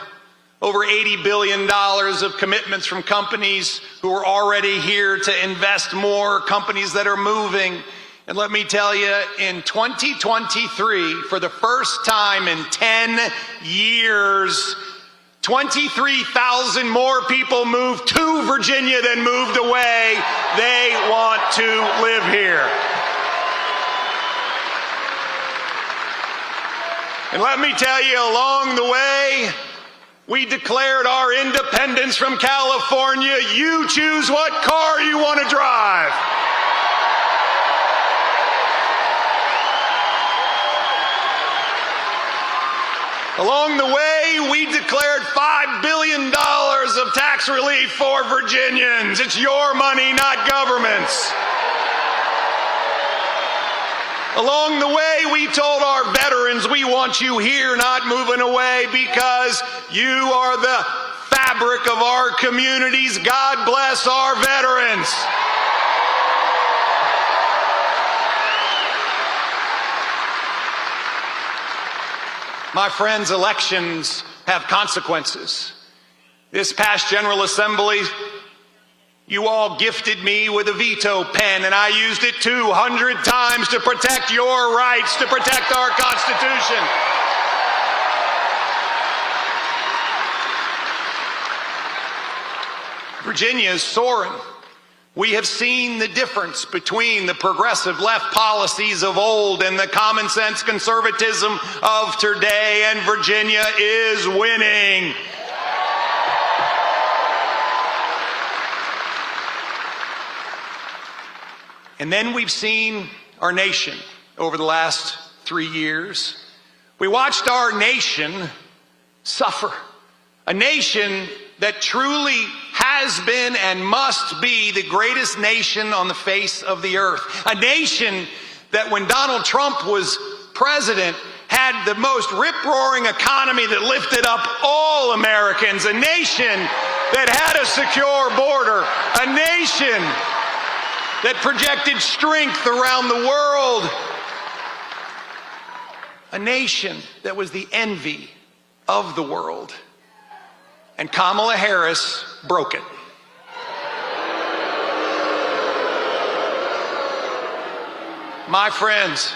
Over $80 billion of commitments from companies who are already here to invest more, companies that are moving. And let me tell you, in 2023, for the first time in 10 years, 23,000 more people moved to Virginia than moved away. They want to live here. And let me tell you, along the way, we declared our independence from California. You choose what car you want to drive. Along the way, we declared $5 billion of tax relief for Virginians. It's your money, not government's. Along the way, we told our veterans, we want you here, not moving away, because you are the fabric of our communities. God bless our veterans. My friends, elections have consequences. This past General Assembly, you all gifted me with a veto pen, and I used it 200 times to protect your rights, to protect our Constitution. Virginia is soaring. We have seen the difference between the progressive left policies of old and the common sense conservatism of today, and Virginia is winning. And then we've seen our nation over the last 3 years. We watched our nation suffer. A nation that truly has been and must be the greatest nation on the face of the earth. A nation that when Donald Trump was president had the most rip-roaring economy that lifted up all Americans. A nation that had a secure border. A nation that projected strength around the world. A nation that was the envy of the world. And Kamala Harris broke it. My friends,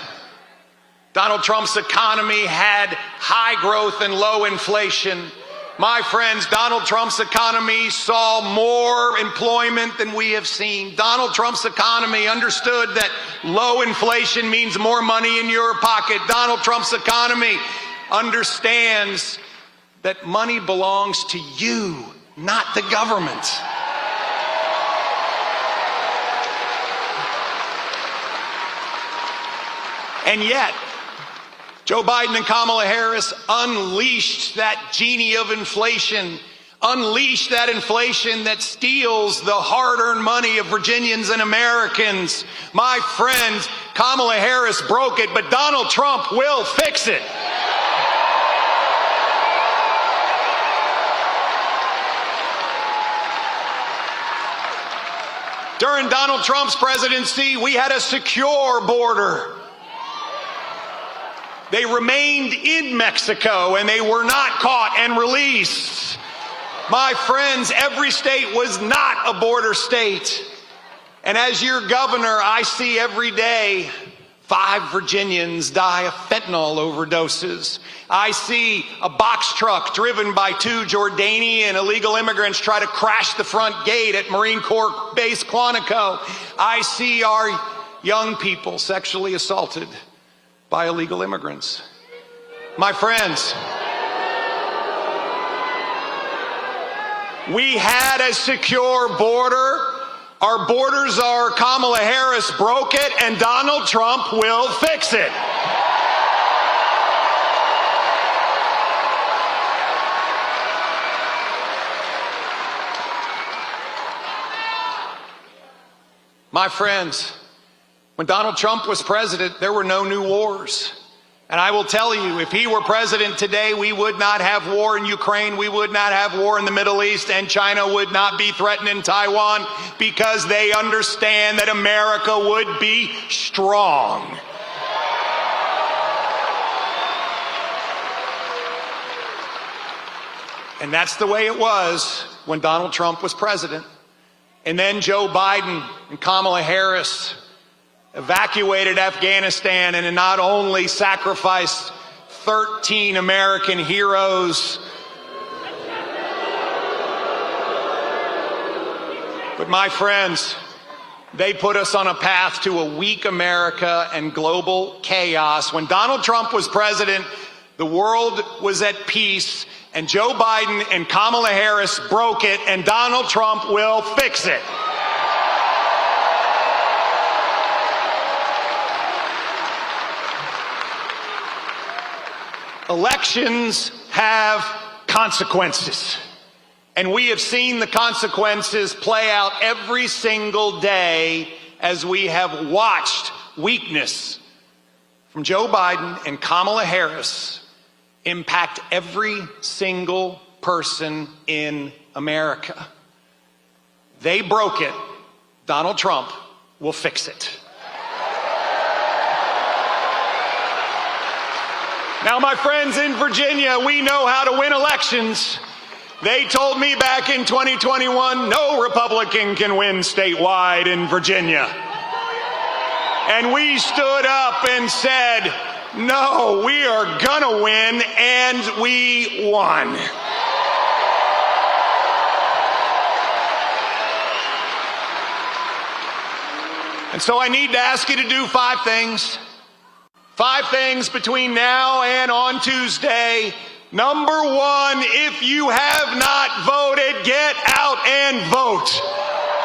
Donald Trump's economy had high growth and low inflation. My friends, Donald Trump's economy saw more employment than we have seen. Donald Trump's economy understood that low inflation means more money in your pocket. Donald Trump's economy understands that money belongs to you, not the government. And yet, Joe Biden and Kamala Harris unleashed that genie of inflation, unleashed that inflation that steals the hard-earned money of Virginians and Americans. My friends, Kamala Harris broke it, but Donald Trump will fix it. During Donald Trump's presidency, we had a secure border. They remained in Mexico and they were not caught and released. My friends, every state was not a border state. And as your governor, I see every day 5 Virginians die of fentanyl overdoses. I see a box truck driven by 2 Jordanian illegal immigrants try to crash the front gate at Marine Corps Base Quantico. I see our young people sexually assaulted by illegal immigrants. My friends, we had a secure border. Our borders are, Kamala Harris broke it, and Donald Trump will fix it. My friends, when Donald Trump was president, there were no new wars. And I will tell you, if he were president today, we would not have war in Ukraine, we would not have war in the Middle East, and China would not be threatening Taiwan, because they understand that America would be strong. And that's the way it was when Donald Trump was president. And then Joe Biden and Kamala Harris evacuated Afghanistan and not only sacrificed 13 American heroes, but my friends, they put us on a path to a weak America and global chaos. When Donald Trump was president, the world was at peace, and Joe Biden and Kamala Harris broke it, and Donald Trump will fix it. Elections have consequences, and we have seen the consequences play out every single day as we have watched weakness from Joe Biden and Kamala Harris impact every single person in America. They broke it. Donald Trump will fix it. Now, my friends in Virginia, we know how to win elections. They told me back in 2021, no Republican can win statewide in Virginia. And we stood up and said, no, we are gonna win, and we won. And so I need to ask you to do 5 things. 5 things between now and on Tuesday. Number 1, if you have not voted, get out and vote.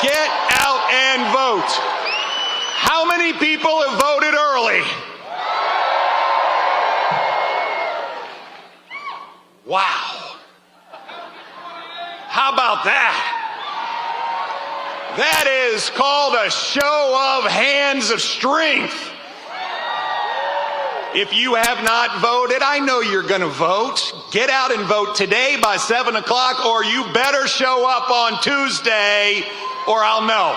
Get out and vote. How many people have voted early? Wow. How about that? That is called a show of hands of strength. If you have not voted, I know you're going to vote. Get out and vote today by 7 o'clock, or you better show up on Tuesday, or I'll know.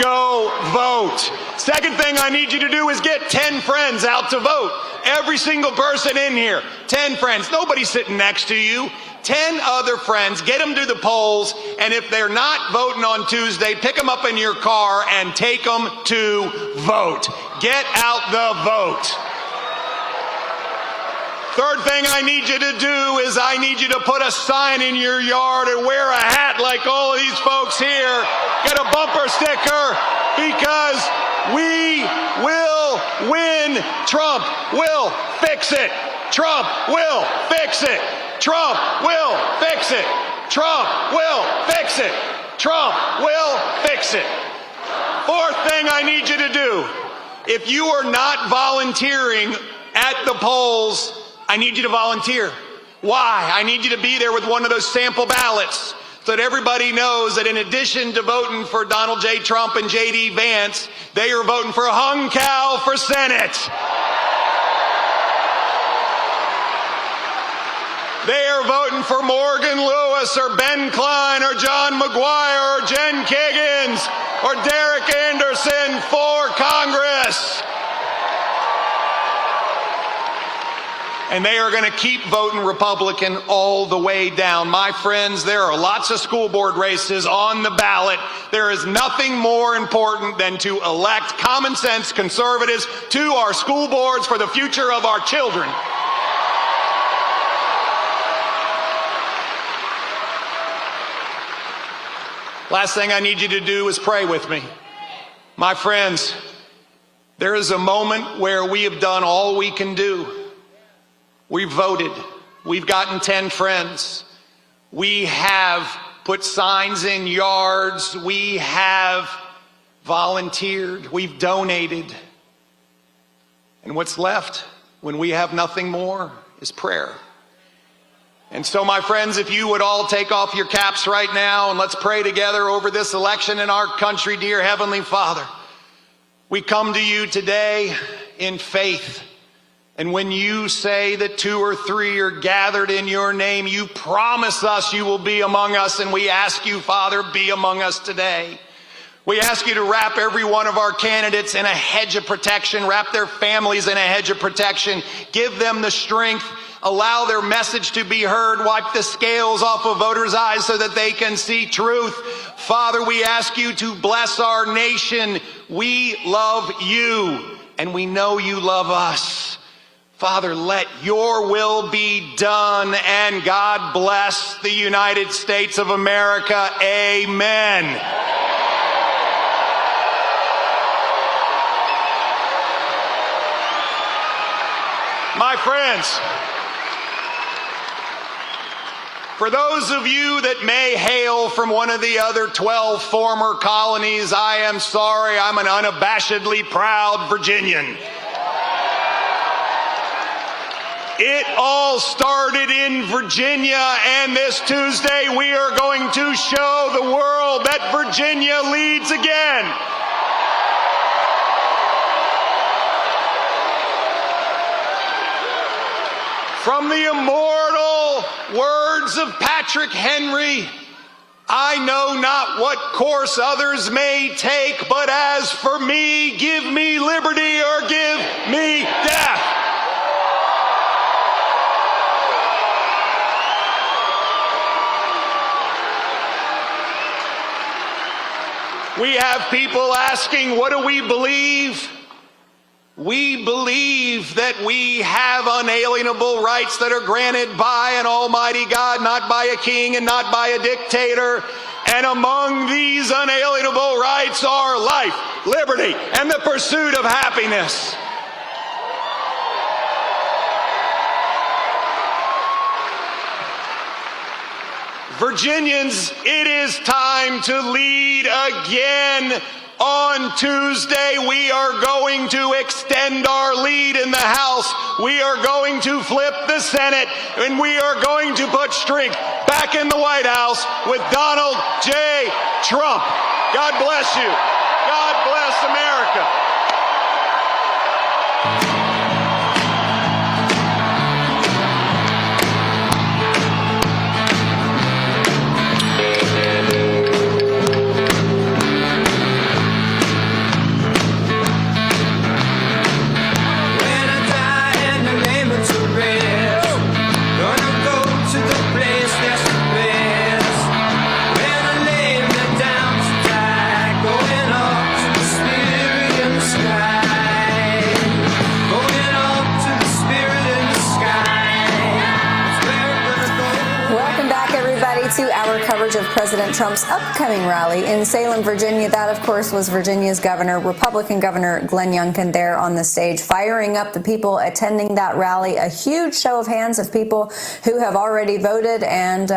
Go vote. Second thing I need you to do is get 10 friends out to vote. Every single person in here, 10 friends. Nobody's sitting next to you. 10 other friends, get them to the polls, and if they're not voting on Tuesday, pick them up in your car and take them to vote. Get out the vote. Third thing I need you to do is I need you to put a sign in your yard and wear a hat like all of these folks here. Get a bumper sticker, because we will win. Trump will fix it. Trump will fix it. Trump will fix it. Trump will fix it. Trump will fix it. Fourth thing I need you to do, if you are not volunteering at the polls, I need you to volunteer. Why? I need you to be there with one of those sample ballots so that everybody knows that in addition to voting for Donald J. Trump and J.D. Vance, they are voting for Hung Cal for Senate. They are voting for Morgan Lewis or Ben Klein or John McGuire or Jen Kiggins or Derek Anderson for Congress. And they are going to keep voting Republican all the way down. My friends, there are lots of school board races on the ballot. There is nothing more important than to elect common sense conservatives to our school boards for the future of our children. Last thing I need you to do is pray with me. My friends, there is a moment where we have done all we can do. We've voted. We've gotten 10 friends. We have put signs in yards. We have volunteered. We've donated. And what's left when we have nothing more is prayer. And so, my friends, if you would all take off your caps right now and let's pray together over this election in our country. Dear Heavenly Father, we come to you today in faith. And when you say that 2 or 3 are gathered in your name, you promise us you will be among us. And we ask you, Father, be among us today. We ask you to wrap every one of our candidates in a hedge of protection, wrap their families in a hedge of protection, give them the strength, allow their message to be heard, wipe the scales off of voters' eyes so that they can see truth. Father, we ask you to bless our nation. We love you, and we know you love us. Father, let your will be done, and God bless the United States of America. Amen. My friends, for those of you that may hail from one of the other 12 former colonies, I am sorry, I'm an unabashedly proud Virginian. It all started in Virginia, and this Tuesday we are going to show the world that Virginia leads again. From the immortal words of Patrick Henry, I know not what course others may take, but as for me, give me liberty or give me death. We have people asking, what do we believe? We believe that we have unalienable rights that are granted by an almighty God, not by a king and not by a dictator. And among these unalienable rights are life, liberty, and the pursuit of happiness. Virginians, it is time to lead again. On Tuesday, we are going to extend our lead in the House. We are going to flip the Senate, and we are going to put strength back in the White House with Donald J. Trump. God bless you. God bless America. To our coverage of President Trump's upcoming rally in Salem, Virginia. That, of course, was Virginia's governor, Republican Governor Glenn Youngkin, there on the stage, firing up the people attending that rally. A huge show of hands of people who have already voted. And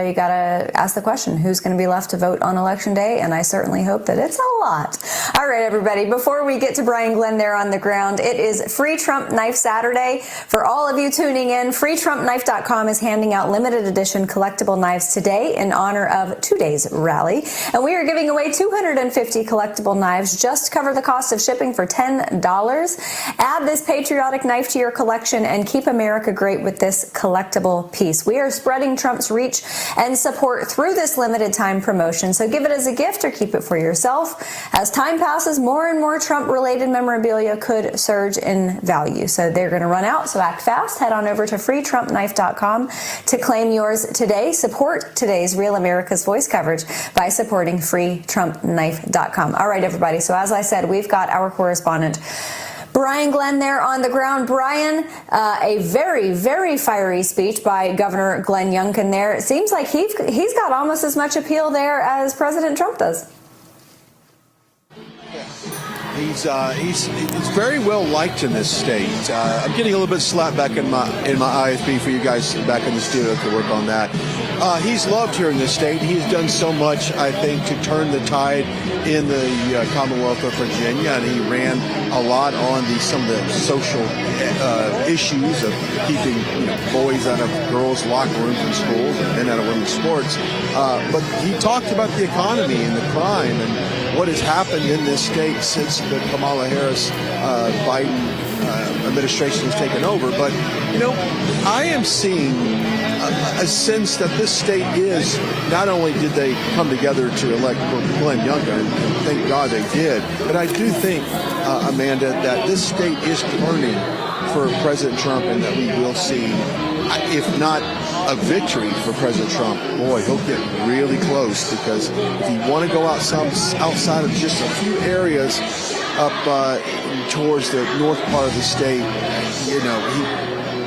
you got to ask the question, who's going to be left to vote on Election Day? And I certainly hope that it's a lot. All right, everybody, before we get to Brian Glenn there on the ground, it is Free Trump Knife Saturday. For all of you tuning in, freetrumpknife.com is handing out limited edition collectible knives today in honor of today's rally. And we are giving away 250 collectible knives. Just cover the cost of shipping for $10. Add this patriotic knife to your collection and keep America great with this collectible piece. We are spreading Trump's reach and support through this limited time promotion. So give it as a gift or keep it for yourself. As time passes, more and more Trump-related memorabilia could surge in value. So they're going to run out, so act fast. Head on over to freetrumpknife.com to claim yours today. Support today's Real America's Voice coverage by supporting freetrumpknife.com. All right, everybody. So as I said, we've got our correspondent Brian Glenn there on the ground. Brian, a very, very fiery speech by Governor Glenn Youngkin there. It seems like he's got almost as much appeal there as President Trump does. He's very well liked in this state. I'm getting a little bit slapped back in my IFB for you guys back in the studio to work on that. He's loved here in this state. He's done so much, I think, to turn the tide in the Commonwealth of Virginia, and he ran a lot on some of the social issues of keeping boys out of girls' locker rooms in schools and out of women's sports. But he talked about the economy and the crime and what has happened in this state since the Kamala Harris Biden administration has taken over. But, I am seeing a sense that this state is, not only did they come together to elect Glenn Youngkin, and thank God they did, but I do think, Amanda, that this state is turning for President Trump and that we will see, if not a victory for President Trump, boy, he'll get really close, because if you want to go outside of just a few areas up towards the north part of the state,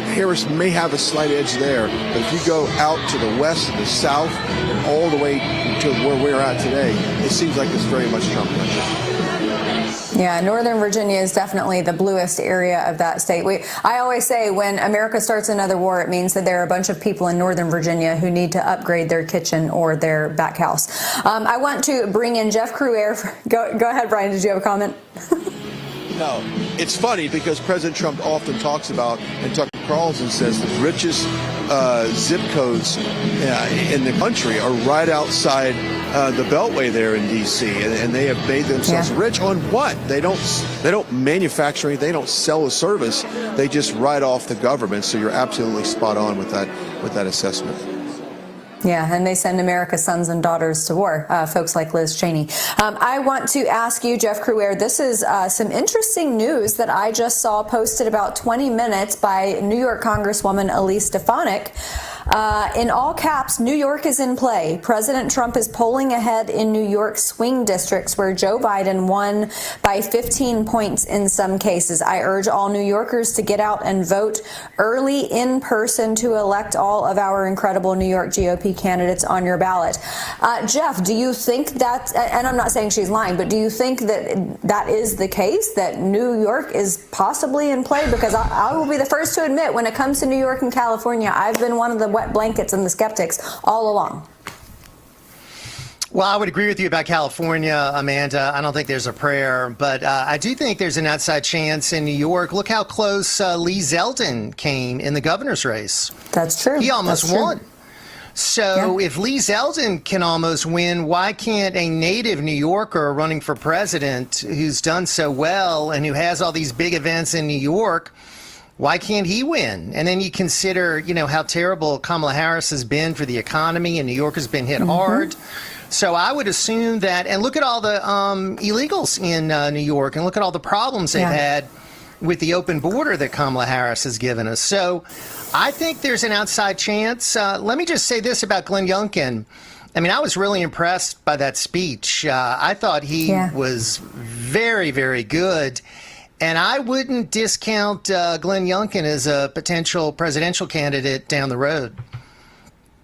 Harris may have a slight edge there, but if you go out to the west and the south and all the way to where we're at today, it seems like it's very much Trump country. Yeah, Northern Virginia is definitely the bluest area of that state. I always say when America starts another war, it means that there are a bunch of people in Northern Virginia who need to upgrade their kitchen or their back house. I want to bring in Jeff Cruaire. Go ahead, Brian. Did you have a comment? No, it's funny because President Trump often talks about, and Tucker Carlson says, the richest zip codes in the country are right outside the Beltway there in D.C. and they have made themselves rich on what? They don't manufacture anything. They don't sell a service. They just write off the government. So you're absolutely spot on with that assessment. Yeah, and they send America's sons and daughters to war, folks like Liz Cheney. I want to ask you, Jeff Cruaire, this is some interesting news that I just saw posted about 20 minutes by New York Congresswoman Elise Stefanik. In all caps, New York is in play. President Trump is polling ahead in New York swing districts where Joe Biden won by 15 points in some cases. I urge all New Yorkers to get out and vote early in person to elect all of our incredible New York GOP candidates on your ballot. Jeff, do you think that, and I'm not saying she's lying, but do you think that that is the case, that New York is possibly in play? Because I will be the first to admit, when it comes to New York and California, I've been one of the wet blankets and the skeptics all along. Well, I would agree with you about California, Amanda. I don't think there's a prayer, but I do think there's an outside chance in New York. Look how close Lee Zeldin came in the governor's race. That's true. He almost won. So Yeah. if Lee Zeldin can almost win, why can't a native New Yorker running for president who's done so well and who has all these big events in New York, why can't he win? And then you consider, you know, how terrible Kamala Harris has been for the economy, and New York has been hit hard. So I would assume that, and look at all the illegals in New York, and look at all the problems they've had with the open border that Kamala Harris has given us. So I think there's an outside chance. Let me just say this about Glenn Youngkin. I mean, I was really impressed by that speech. I thought he was very, very good. And I wouldn't discount Glenn Youngkin as a potential presidential candidate down the road.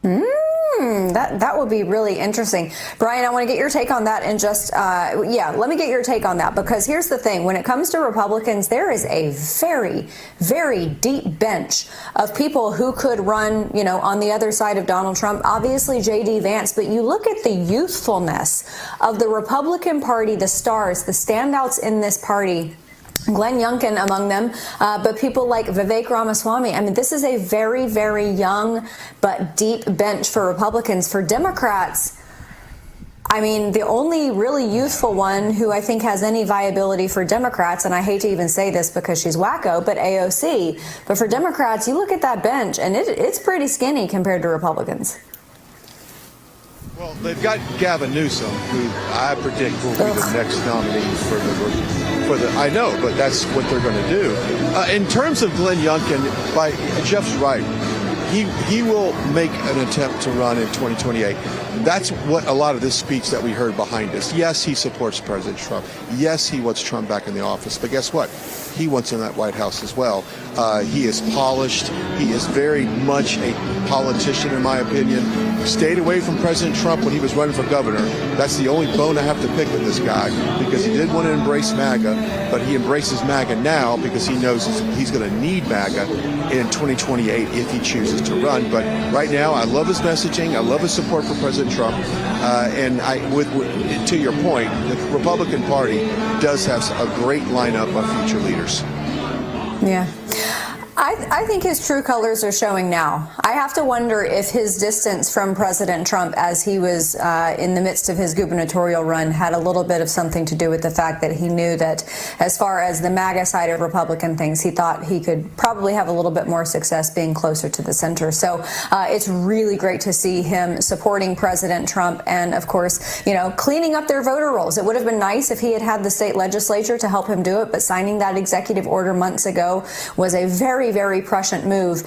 That would be really interesting. Brian, I want to get your take on that and just, let me get your take on that, because here's the thing. When it comes to Republicans, there is a very, very deep bench of people who could run, you know, on the other side of Donald Trump. Obviously, J.D. Vance, but you look at the youthfulness of the Republican Party, the stars, the standouts in this party, Glenn Youngkin among them, but people like Vivek Ramaswamy. I mean, this is a very, very young but deep bench for Republicans. For Democrats, I mean, the only really youthful one who I think has any viability for Democrats, and I hate to even say this because she's wacko, but AOC. But for Democrats, you look at that bench, and it's pretty skinny compared to Republicans. Well, they've got Gavin Newsom, who I predict will be the next nominee for the. I know, but that's what they're going to do. In terms of Glenn Youngkin, Jeff's right. He will make an attempt to run in 2028. That's what a lot of this speech that we heard behind us. Yes, he supports President Trump. Yes, he wants Trump back in the office. But guess what? He wants in that White House as well. He is polished. He is very much a politician, in my opinion. Stayed away from President Trump when he was running for governor. That's the only bone I have to pick with this guy, because he did want to embrace MAGA, but he embraces MAGA now because he knows he's going to need MAGA in 2028 if he chooses to run. But right now, I love his messaging. I love his support for President Trump. And to your point, the Republican Party does have a great lineup of future leaders. Yeah. I think his true colors are showing now. I have to wonder if his distance from President Trump as he was in the midst of his gubernatorial run had a little bit of something to do with the fact that he knew that as far as the MAGA side of Republican things, he thought he could probably have a little bit more success being closer to the center. So it's really great to see him supporting President Trump and, of course, you know, cleaning up their voter rolls. It would have been nice if he had had the state legislature to help him do it, but signing that executive order months ago was a very, very prescient move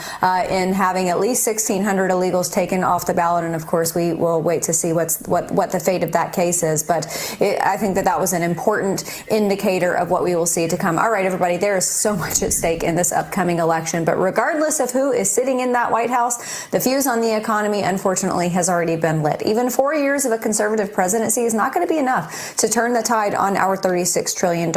in having at least 1,600 illegals taken off the ballot. And of course, we will wait to see what the fate of that case is. But I think that was an important indicator of what we will see to come. All right, everybody, there is so much at stake in this upcoming election. But regardless of who is sitting in that White House, the fuse on the economy, unfortunately, has already been lit. Even 4 years of a conservative presidency is not going to be enough to turn the tide on our $36 trillion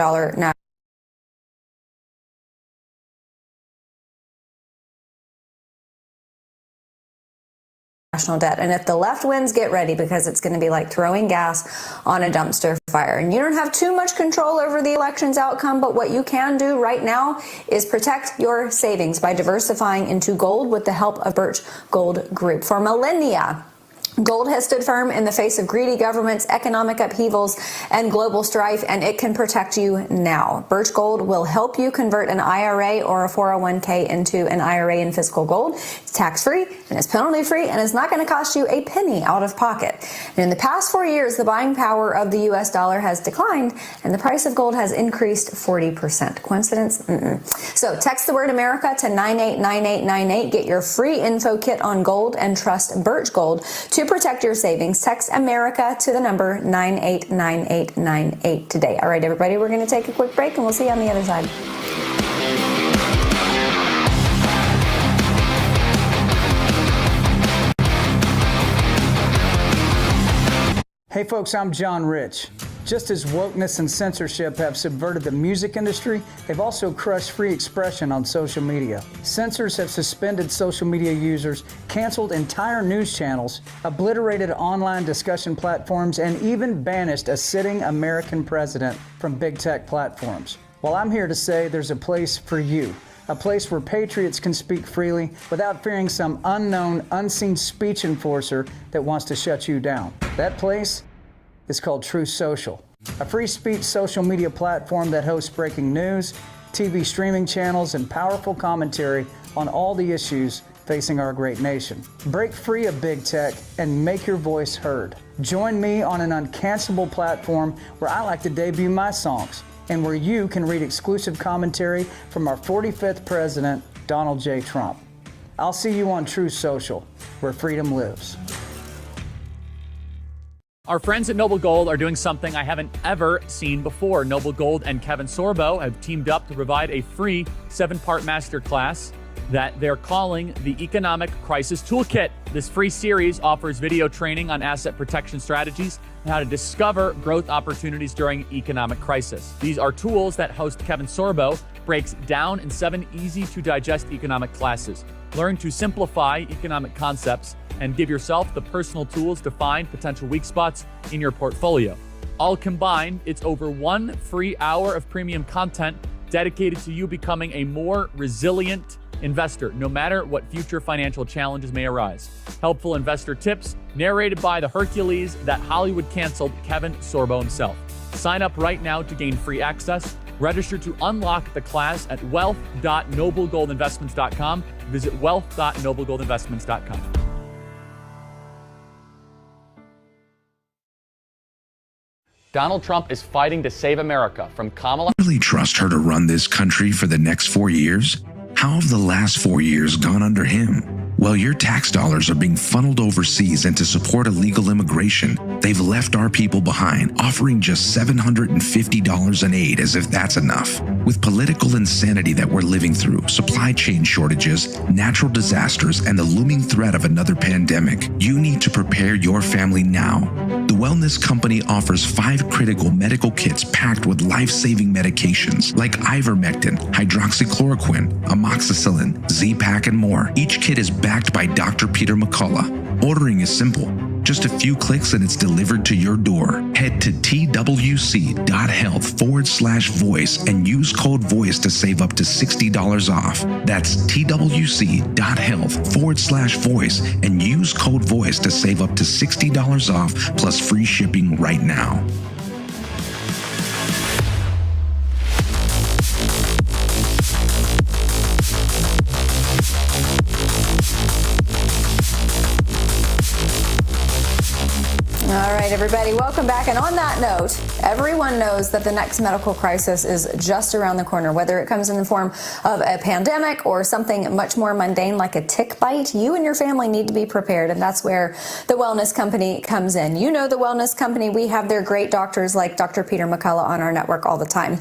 national debt. And if the left wins, get ready, because it's going to be like throwing gas on a dumpster fire. And you don't have too much control over the election's outcome, but what you can do right now is protect your savings by diversifying into gold with the help of Birch Gold Group. For millennia, Gold has stood firm in the face of greedy governments, economic upheavals, and global strife, and it can protect you now. Birch Gold will help you convert an IRA or a 401k into an IRA in physical gold. It's tax-free, and it's penalty-free, and it's not going to cost you a penny out of pocket. And in the past 4 years, the buying power of the U.S. dollar has declined, and the price of gold has increased 40%. Coincidence? So text the word America to 989898. Get your free info kit on gold and trust Birch Gold to protect your savings. Text America to the number 989898 today. All right, everybody, we're going to take a quick break, and we'll see you on the other side. Hey folks, I'm John Rich. Just as wokeness and censorship have subverted the music industry, they've also crushed free expression on social media. Censors have suspended social media users, canceled entire news channels, obliterated online discussion platforms, and even banished a sitting American president from big tech platforms. Well, I'm here to say there's a place for you. A place where patriots can speak freely without fearing some unknown, unseen speech enforcer that wants to shut you down. That place is called Truth Social, a free speech social media platform that hosts breaking news, TV streaming channels, and powerful commentary on all the issues facing our great nation. Break free of big tech and make your voice heard. Join me on an uncancelable platform where I like to debut my songs and where you can read exclusive commentary from our 45th president, Donald J. Trump. I'll see you on Truth Social, where freedom lives. Our friends at Noble Gold are doing something I haven't ever seen before. Noble Gold and Kevin Sorbo have teamed up to provide a free 7-part masterclass that they're calling the Economic Crisis Toolkit. This free series offers video training on asset protection strategies and how to discover growth opportunities during economic crisis. These are tools that host Kevin Sorbo breaks down in 7 easy-to-digest economic classes. Learn to simplify economic concepts and give yourself the personal tools to find potential weak spots in your portfolio. All combined, it's over 1 free hour of premium content dedicated to you becoming a more resilient investor, no matter what future financial challenges may arise. Helpful investor tips narrated by the Hercules that Hollywood canceled, Kevin Sorbo himself. Sign up right now to gain free access. Register to unlock the class at wealth.noblegoldinvestments.com. Visit wealth.noblegoldinvestments.com. Donald Trump is fighting to save America from Kamala. Really trust her to run this country for the next 4 years? How have the last 4 years gone under him? Well, your tax dollars are being funneled overseas and to support illegal immigration. They've left our people behind, offering just $750 in aid as if that's enough. With political insanity that we're living through, supply chain shortages, natural disasters, and the looming threat of another pandemic, you need to prepare your family now. The Wellness Company offers 5 critical medical kits packed with life-saving medications like ivermectin, hydroxychloroquine, amoxicillin, Z-Pak, and more. Each kit is backed by Dr. Peter McCullough. Ordering is simple. Just a few clicks and it's delivered to your door. Head to twc.health/voice and use code VOICE to save up to $60 off. That's twc.health/voice and use code VOICE to save up to $60 off plus free shipping right now. All right, everybody, welcome back. And on that note, everyone knows that the next medical crisis is just around the corner. Whether it comes in the form of a pandemic or something much more mundane like a tick bite, you and your family need to be prepared. And that's where the Wellness Company comes in. You know the Wellness Company. We have their great doctors like Dr. Peter McCullough on our network all the time.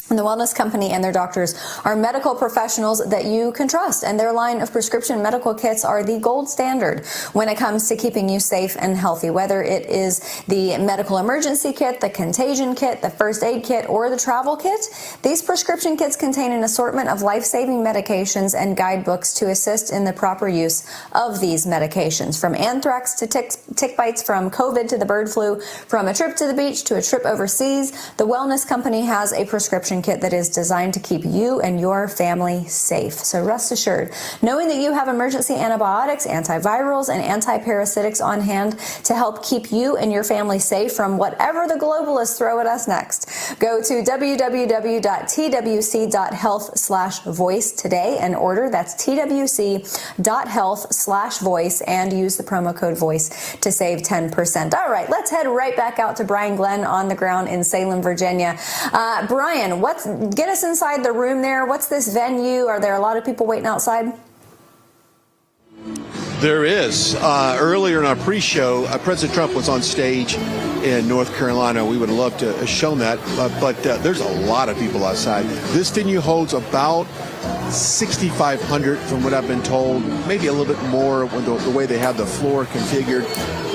And the Wellness Company and their doctors are medical professionals that you can trust, and their line of prescription medical kits are the gold standard when it comes to keeping you safe and healthy. Whether it is the medical emergency kit, the contagion kit, the first aid kit, or the travel kit, these prescription kits contain an assortment of life-saving medications and guidebooks to assist in the proper use of these medications. From anthrax to tick bites, from COVID to the bird flu, from a trip to the beach to a trip overseas, the Wellness Company has a prescription immunization kit that is designed to keep you and your family safe. So rest assured, knowing that you have emergency antibiotics, antivirals, and antiparasitics on hand to help keep you and your family safe from whatever the globalists throw at us next. Go to www.twc.health/voice today and order. That's twc.health/voice and use the promo code VOICE to save 10%. All right, let's head right back out to Brian Glenn on the ground in Salem, Virginia. Brian, get us inside the room there. What's this venue? Are there a lot of people waiting outside? There is. Earlier in our pre-show, President Trump was on stage in North Carolina. We would have loved to have shown that, but there's a lot of people outside. This venue holds about 6,500 from what I've been told, maybe a little bit more with the way they have the floor configured.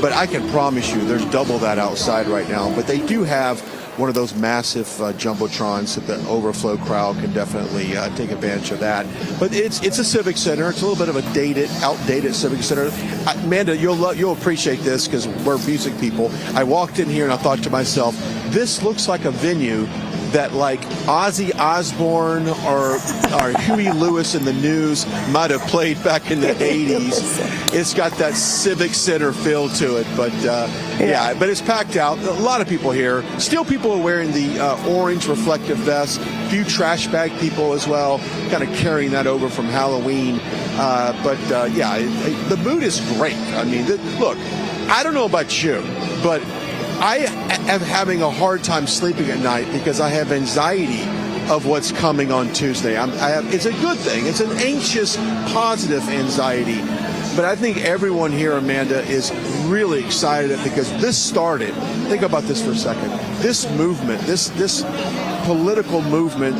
But I can promise you there's double that outside right now. But they do have one of those massive jumbotrons that the overflow crowd can definitely take advantage of that. But it's a civic center. It's a little bit of a outdated civic center. Amanda, you'll appreciate this because we're music people. I walked in here and I thought to myself, this looks like a venue that like Ozzy Osbourne or Huey Lewis in the News might have played back in the 80s. It's got that civic center feel to it, but yeah, but it's packed out. A lot of people here. Still people are wearing the orange reflective vests. A few trash bag people as well, kind of carrying that over from Halloween. But yeah, the mood is great. I mean, look, I don't know about you, but I am having a hard time sleeping at night because I have anxiety of what's coming on Tuesday. It's a good thing. It's an anxious, positive anxiety. But I think everyone here, Amanda, is really excited because this started. Think about this for a second. This movement, this political movement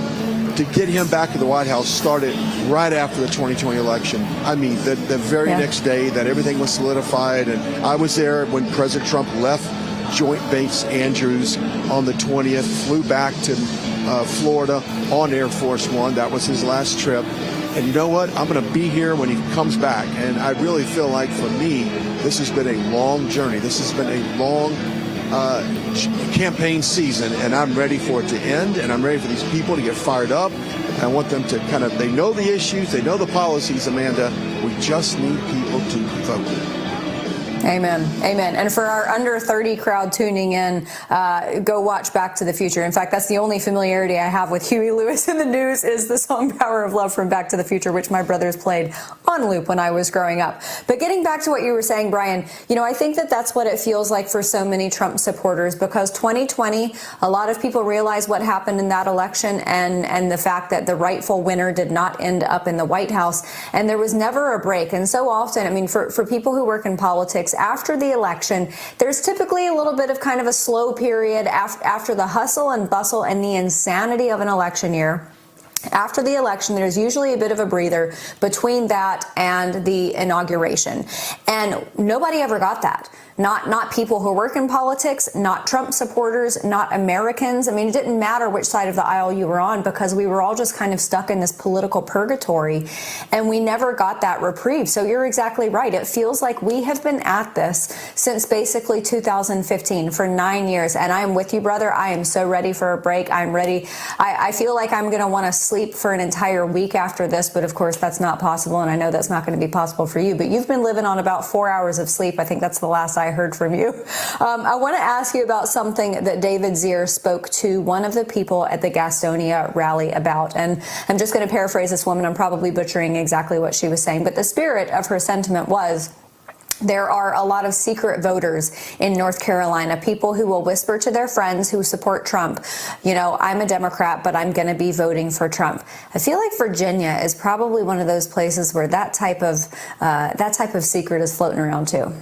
to get him back to the White House started right after the 2020 election. I mean, the very next day that everything was solidified. And I was there when President Trump left Joint Base Andrews on the 20th, flew back to Florida on Air Force One. That was his last trip. And you know what? I'm going to be here when he comes back. And I really feel like for me, this has been a long journey. This has been a long campaign season, and I'm ready for it to end. And I'm ready for these people to get fired up. I want them to they know the issues, they know the policies, Amanda. We just need people to vote. Amen. Amen. And for our under 30 crowd tuning in, go watch Back to the Future. In fact, that's the only familiarity I have with Huey Lewis in the News is the song Power of Love from Back to the Future, which my brothers played on loop when I was growing up. But getting back to what you were saying, Brian, I think that that's what it feels like for so many Trump supporters, because 2020, a lot of people realized what happened in that election and the fact that the rightful winner did not end up in the White House. And there was never a break. And so often, I mean, for people who work in politics, after the election, there's typically a little bit of kind of a slow period after the hustle and bustle and the insanity of an election year. After the election, there's usually a bit of a breather between that and the inauguration. And nobody ever got that. Not people who work in politics, not Trump supporters, not Americans. I mean, it didn't matter which side of the aisle you were on because we were all just kind of stuck in this political purgatory and we never got that reprieve. So you're exactly right. It feels like we have been at this since basically 2015 for 9 years. And I'm with you, brother. I am so ready for a break. I'm ready. I feel like I'm going to want to sleep for an entire week after this, but of course that's not possible. And I know that's not going to be possible for you, but you've been living on about 4 hours of sleep. I think that's the last I heard from you. I want to ask you about something that David Zier spoke to one of the people at the Gastonia rally about. And I'm just going to paraphrase this woman. I'm probably butchering exactly what she was saying, but the spirit of her sentiment was, there are a lot of secret voters in North Carolina, people who will whisper to their friends who support Trump, I'm a Democrat, but I'm going to be voting for Trump. I feel like Virginia is probably one of those places where that type of secret is floating around too.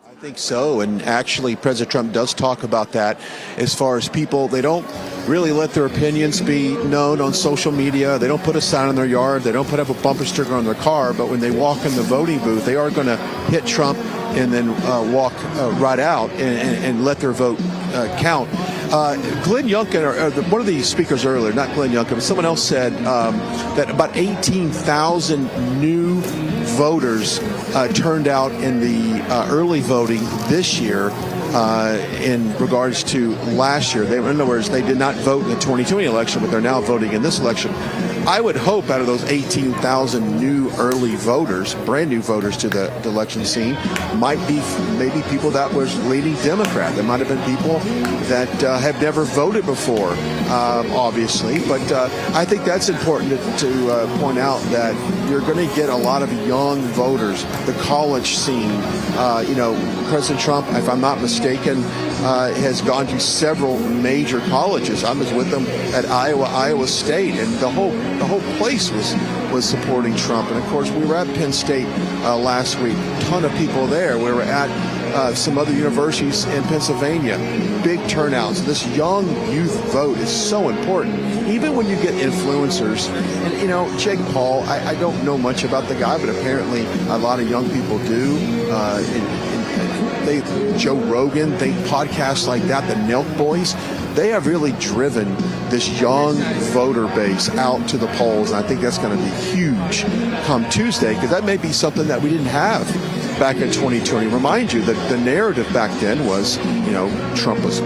I think so, and actually President Trump does talk about that as far as people, they don't really let their opinions be known on social media. They don't put a sign in their yard. They don't put up a bumper sticker on their car, but when they walk in the voting booth, they are going to hit Trump and then walk right out and let their vote count. Glenn Youngkin, or one of the speakers earlier, not Glenn Youngkin, but someone else said that about 18,000 new voters turned out in the early voting this year. in regards to last year. In other words, they did not vote in the 2020 election, but they're now voting in this election. I would hope out of those 18,000 new early voters, brand new voters to the election scene, might be maybe people that was leaning Democrat. There might have been people that have never voted before, obviously. But I think that's important to point out that you're going to get a lot of young voters, the college scene. President Trump, if I'm not mistaken, has gone to several major colleges. I was with him at Iowa State, and the whole place was supporting Trump. And of course, we were at Penn State last week. A ton of people there. We were at some other universities in Pennsylvania. Big turnouts. This young youth vote is so important. Even when you get influencers, and Jake Paul, I don't know much about the guy, but apparently a lot of young people do. Joe Rogan, podcasts like that, the Nelk Boys, they have really driven this young voter base out to the polls. And I think that's going to be huge come Tuesday, because that may be something that we didn't have back in 2020. Remind you that the narrative back then was, Trump was,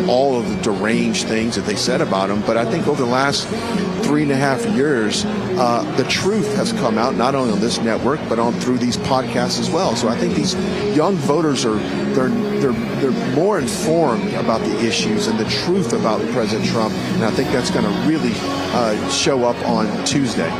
all of the deranged things that they said about him. But I think over the last 3.5 years, the truth has come out, not only on this network, but through these podcasts as well. So I think these young voters they're more informed about the issues and the truth about President Trump. And I think that's going to really show up on Tuesday.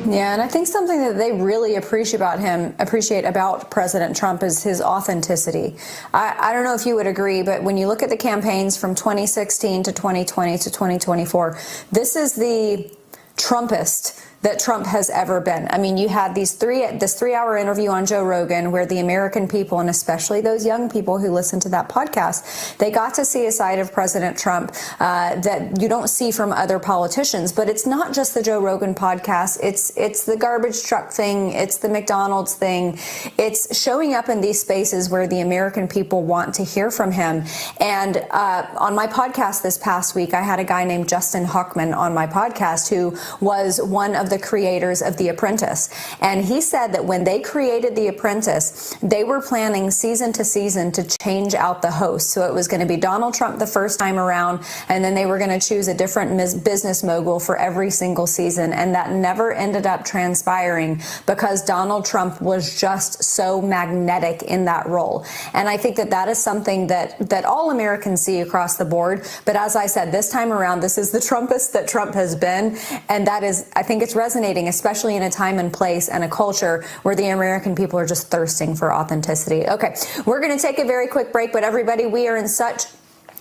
Yeah, and I think something that they really appreciate about President Trump is his authenticity. I don't know if you would agree, but when you look at the campaigns from 2016 to 2020 to 2024, this is the Trumpist that Trump has ever been. I mean, you had this 3-hour interview on Joe Rogan where the American people, and especially those young people who listen to that podcast, they got to see a side of President Trump that you don't see from other politicians. But it's not just the Joe Rogan podcast. It's the garbage truck thing. It's the McDonald's thing. It's showing up in these spaces where the American people want to hear from him. And on my podcast this past week, I had a guy named Justin Hochman on my podcast who was one of the creators of The Apprentice. And he said that when they created The Apprentice, they were planning season to season to change out the host. So it was going to be Donald Trump the first time around, and then they were going to choose a different business mogul for every single season. And that never ended up transpiring because Donald Trump was just so magnetic in that role. And I think that is something that all Americans see across the board. But as I said, this time around, this is the Trumpist that Trump has been. And that is, I think it's resonating, especially in a time and place and a culture where the American people are just thirsting for authenticity. Okay, we're going to take a very quick break, but everybody, we are in such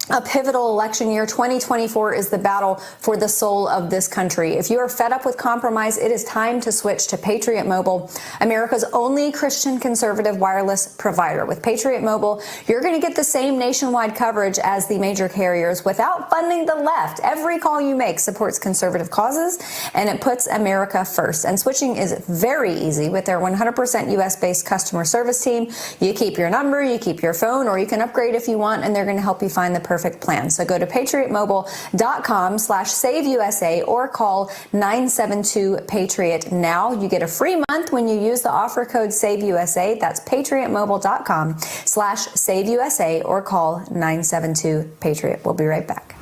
a pivotal election year. 2024 is the battle for the soul of this country. If you are fed up with compromise, it is time to switch to Patriot Mobile, America's only Christian conservative wireless provider. With Patriot Mobile, you're going to get the same nationwide coverage as the major carriers without funding the left. Every call you make supports conservative causes, and it puts America first. And switching is very easy with their 100% U.S.-based customer service team. You keep your number, you keep your phone, or you can upgrade if you want, and they're going to help you find the perfect plan. So go to patriotmobile.com/SaveUSA or call 972-PATRIOT now. You get a free month when you use the offer code SaveUSA. That's patriotmobile.com/SaveUSA or call 972-PATRIOT. We'll be right back.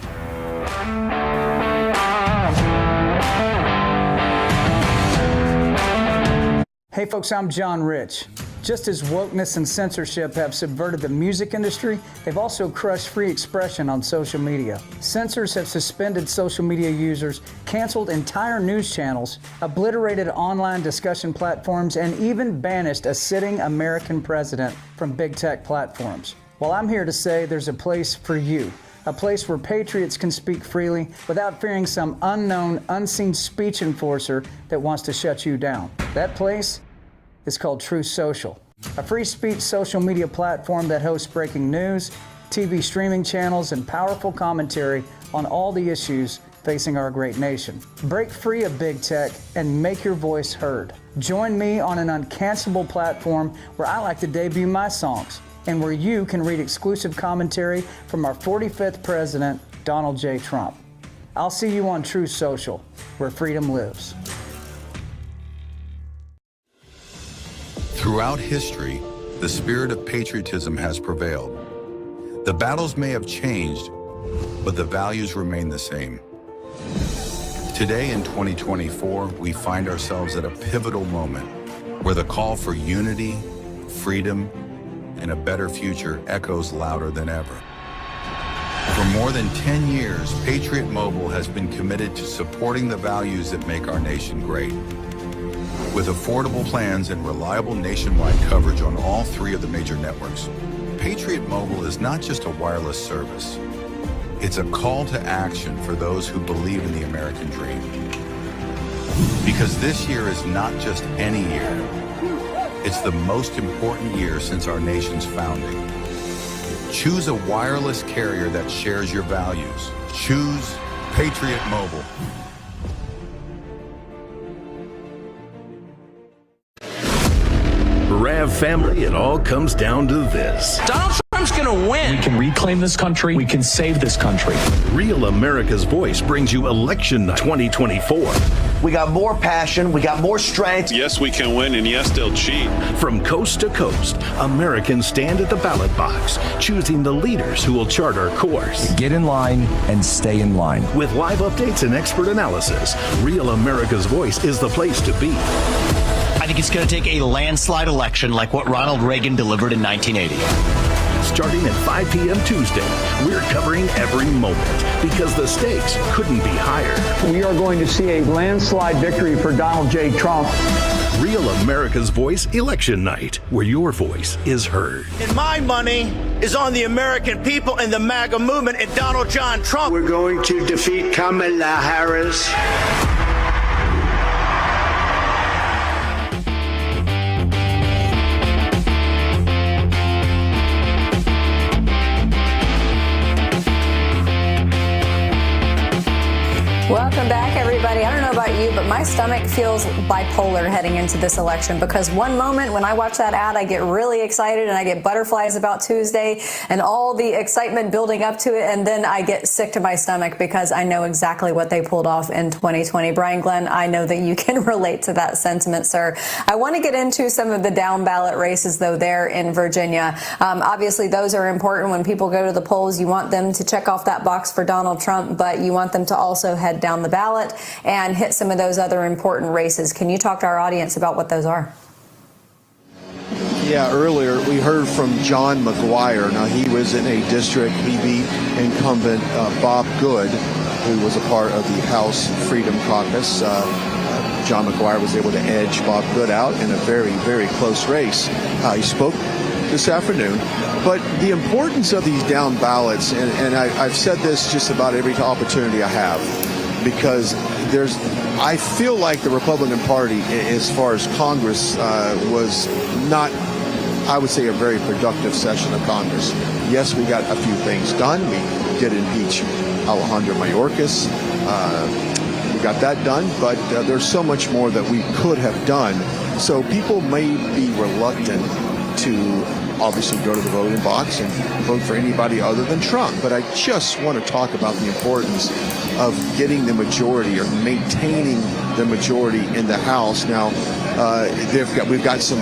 Hey folks, I'm John Rich. Just as wokeness and censorship have subverted the music industry, they've also crushed free expression on social media. Censors have suspended social media users, canceled entire news channels, obliterated online discussion platforms, and even banished a sitting American president from big tech platforms. Well, I'm here to say there's a place for you. A place where patriots can speak freely without fearing some unknown, unseen speech enforcer that wants to shut you down. That place is called Truth Social, a free speech social media platform that hosts breaking news, TV streaming channels, and powerful commentary on all the issues facing our great nation. Break free of big tech and make your voice heard. Join me on an uncancelable platform where I like to debut my songs and where you can read exclusive commentary from our 45th president, Donald J. Trump. I'll see you on Truth Social, where freedom lives. Throughout history, the spirit of patriotism has prevailed. The battles may have changed, but the values remain the same. Today in 2024, we find ourselves at a pivotal moment where the call for unity, freedom, and a better future echoes louder than ever. For more than 10 years, Patriot Mobile has been committed to supporting the values that make our nation great. With affordable plans and reliable nationwide coverage on all 3 of the major networks, Patriot Mobile is not just a wireless service. It's a call to action for those who believe in the American dream. Because this year is not just any year. It's the most important year since our nation's founding. Choose a wireless carrier that shares your values. Choose Patriot Mobile. RAV family, it all comes down to this. Donald Trump's going to win. We can reclaim this country. We can save this country. Real America's Voice brings you Election Night 2024. We got more passion. We got more strength. Yes, we can win, and yes, they'll cheat. From coast to coast, Americans stand at the ballot box, choosing the leaders who will chart our course. Get in line and stay in line. With live updates and expert analysis, Real America's Voice is the place to be. I think it's going to take a landslide election like what Ronald Reagan delivered in 1980. Starting at 5 p.m. Tuesday, we're covering every moment because the stakes couldn't be higher. We are going to see a landslide victory for Donald J. Trump. Real America's Voice Election Night, where your voice is heard. And my money is on the American people and the MAGA movement and Donald John Trump. We're going to defeat Kamala Harris. Welcome back, everybody. I don't know about you, but my stomach feels bipolar heading into this election because one moment when I watch that ad, I get really excited and I get butterflies about Tuesday and all the excitement building up to it. And then I get sick to my stomach because I know exactly what they pulled off in 2020. Brian Glenn, I know that you can relate to that sentiment, sir. I want to get into some of the down ballot races, though, there in Virginia. Obviously, those are important when people go to the polls. You want them to check off that box for Donald Trump, but you want them to also head down the ballot and hit some of those other important races. Can you talk to our audience about what those are? Yeah, earlier we heard from John McGuire. Now, he was in a district, he beat incumbent Bob Good, who was a part of the House Freedom Caucus. John McGuire was able to edge Bob Good out in a very, very close race. He spoke this afternoon. But the importance of these down ballots, and I've said this just about every opportunity I have, because I feel like the Republican Party, as far as Congress, was not, I would say, a very productive session of Congress. Yes, we got a few things done. We did impeach Alejandro Mayorkas. We got that done, but there's so much more that we could have done. So people may be reluctant to obviously go to the voting box and vote for anybody other than Trump. But I just want to talk about the importance of getting the majority or maintaining the majority in the House. Now, we've got some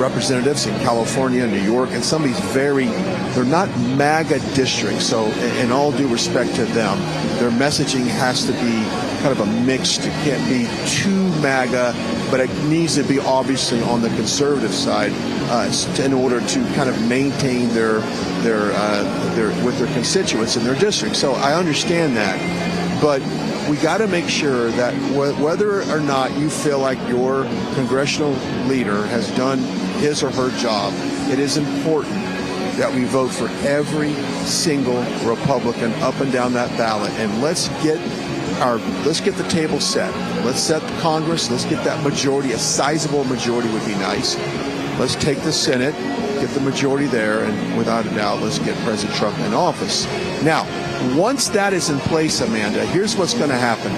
representatives in California, New York, and some of these they're not MAGA districts. So in all due respect to them, their messaging has to be kind of a mixed. It can't be too MAGA, but it needs to be obviously on the conservative side in order to kind of maintain their with their constituents in their district. So I understand that, but we got to make sure that whether or not you feel like your congressional leader has done his or her job, it is important that we vote for every single Republican up and down that ballot, and let's get the table set. Let's set the Congress. Let's get that majority. A sizable majority would be nice. Let's take the Senate, get the majority there, and without a doubt, let's get President Trump in office. Now, once that is in place, Amanda, here's what's going to happen.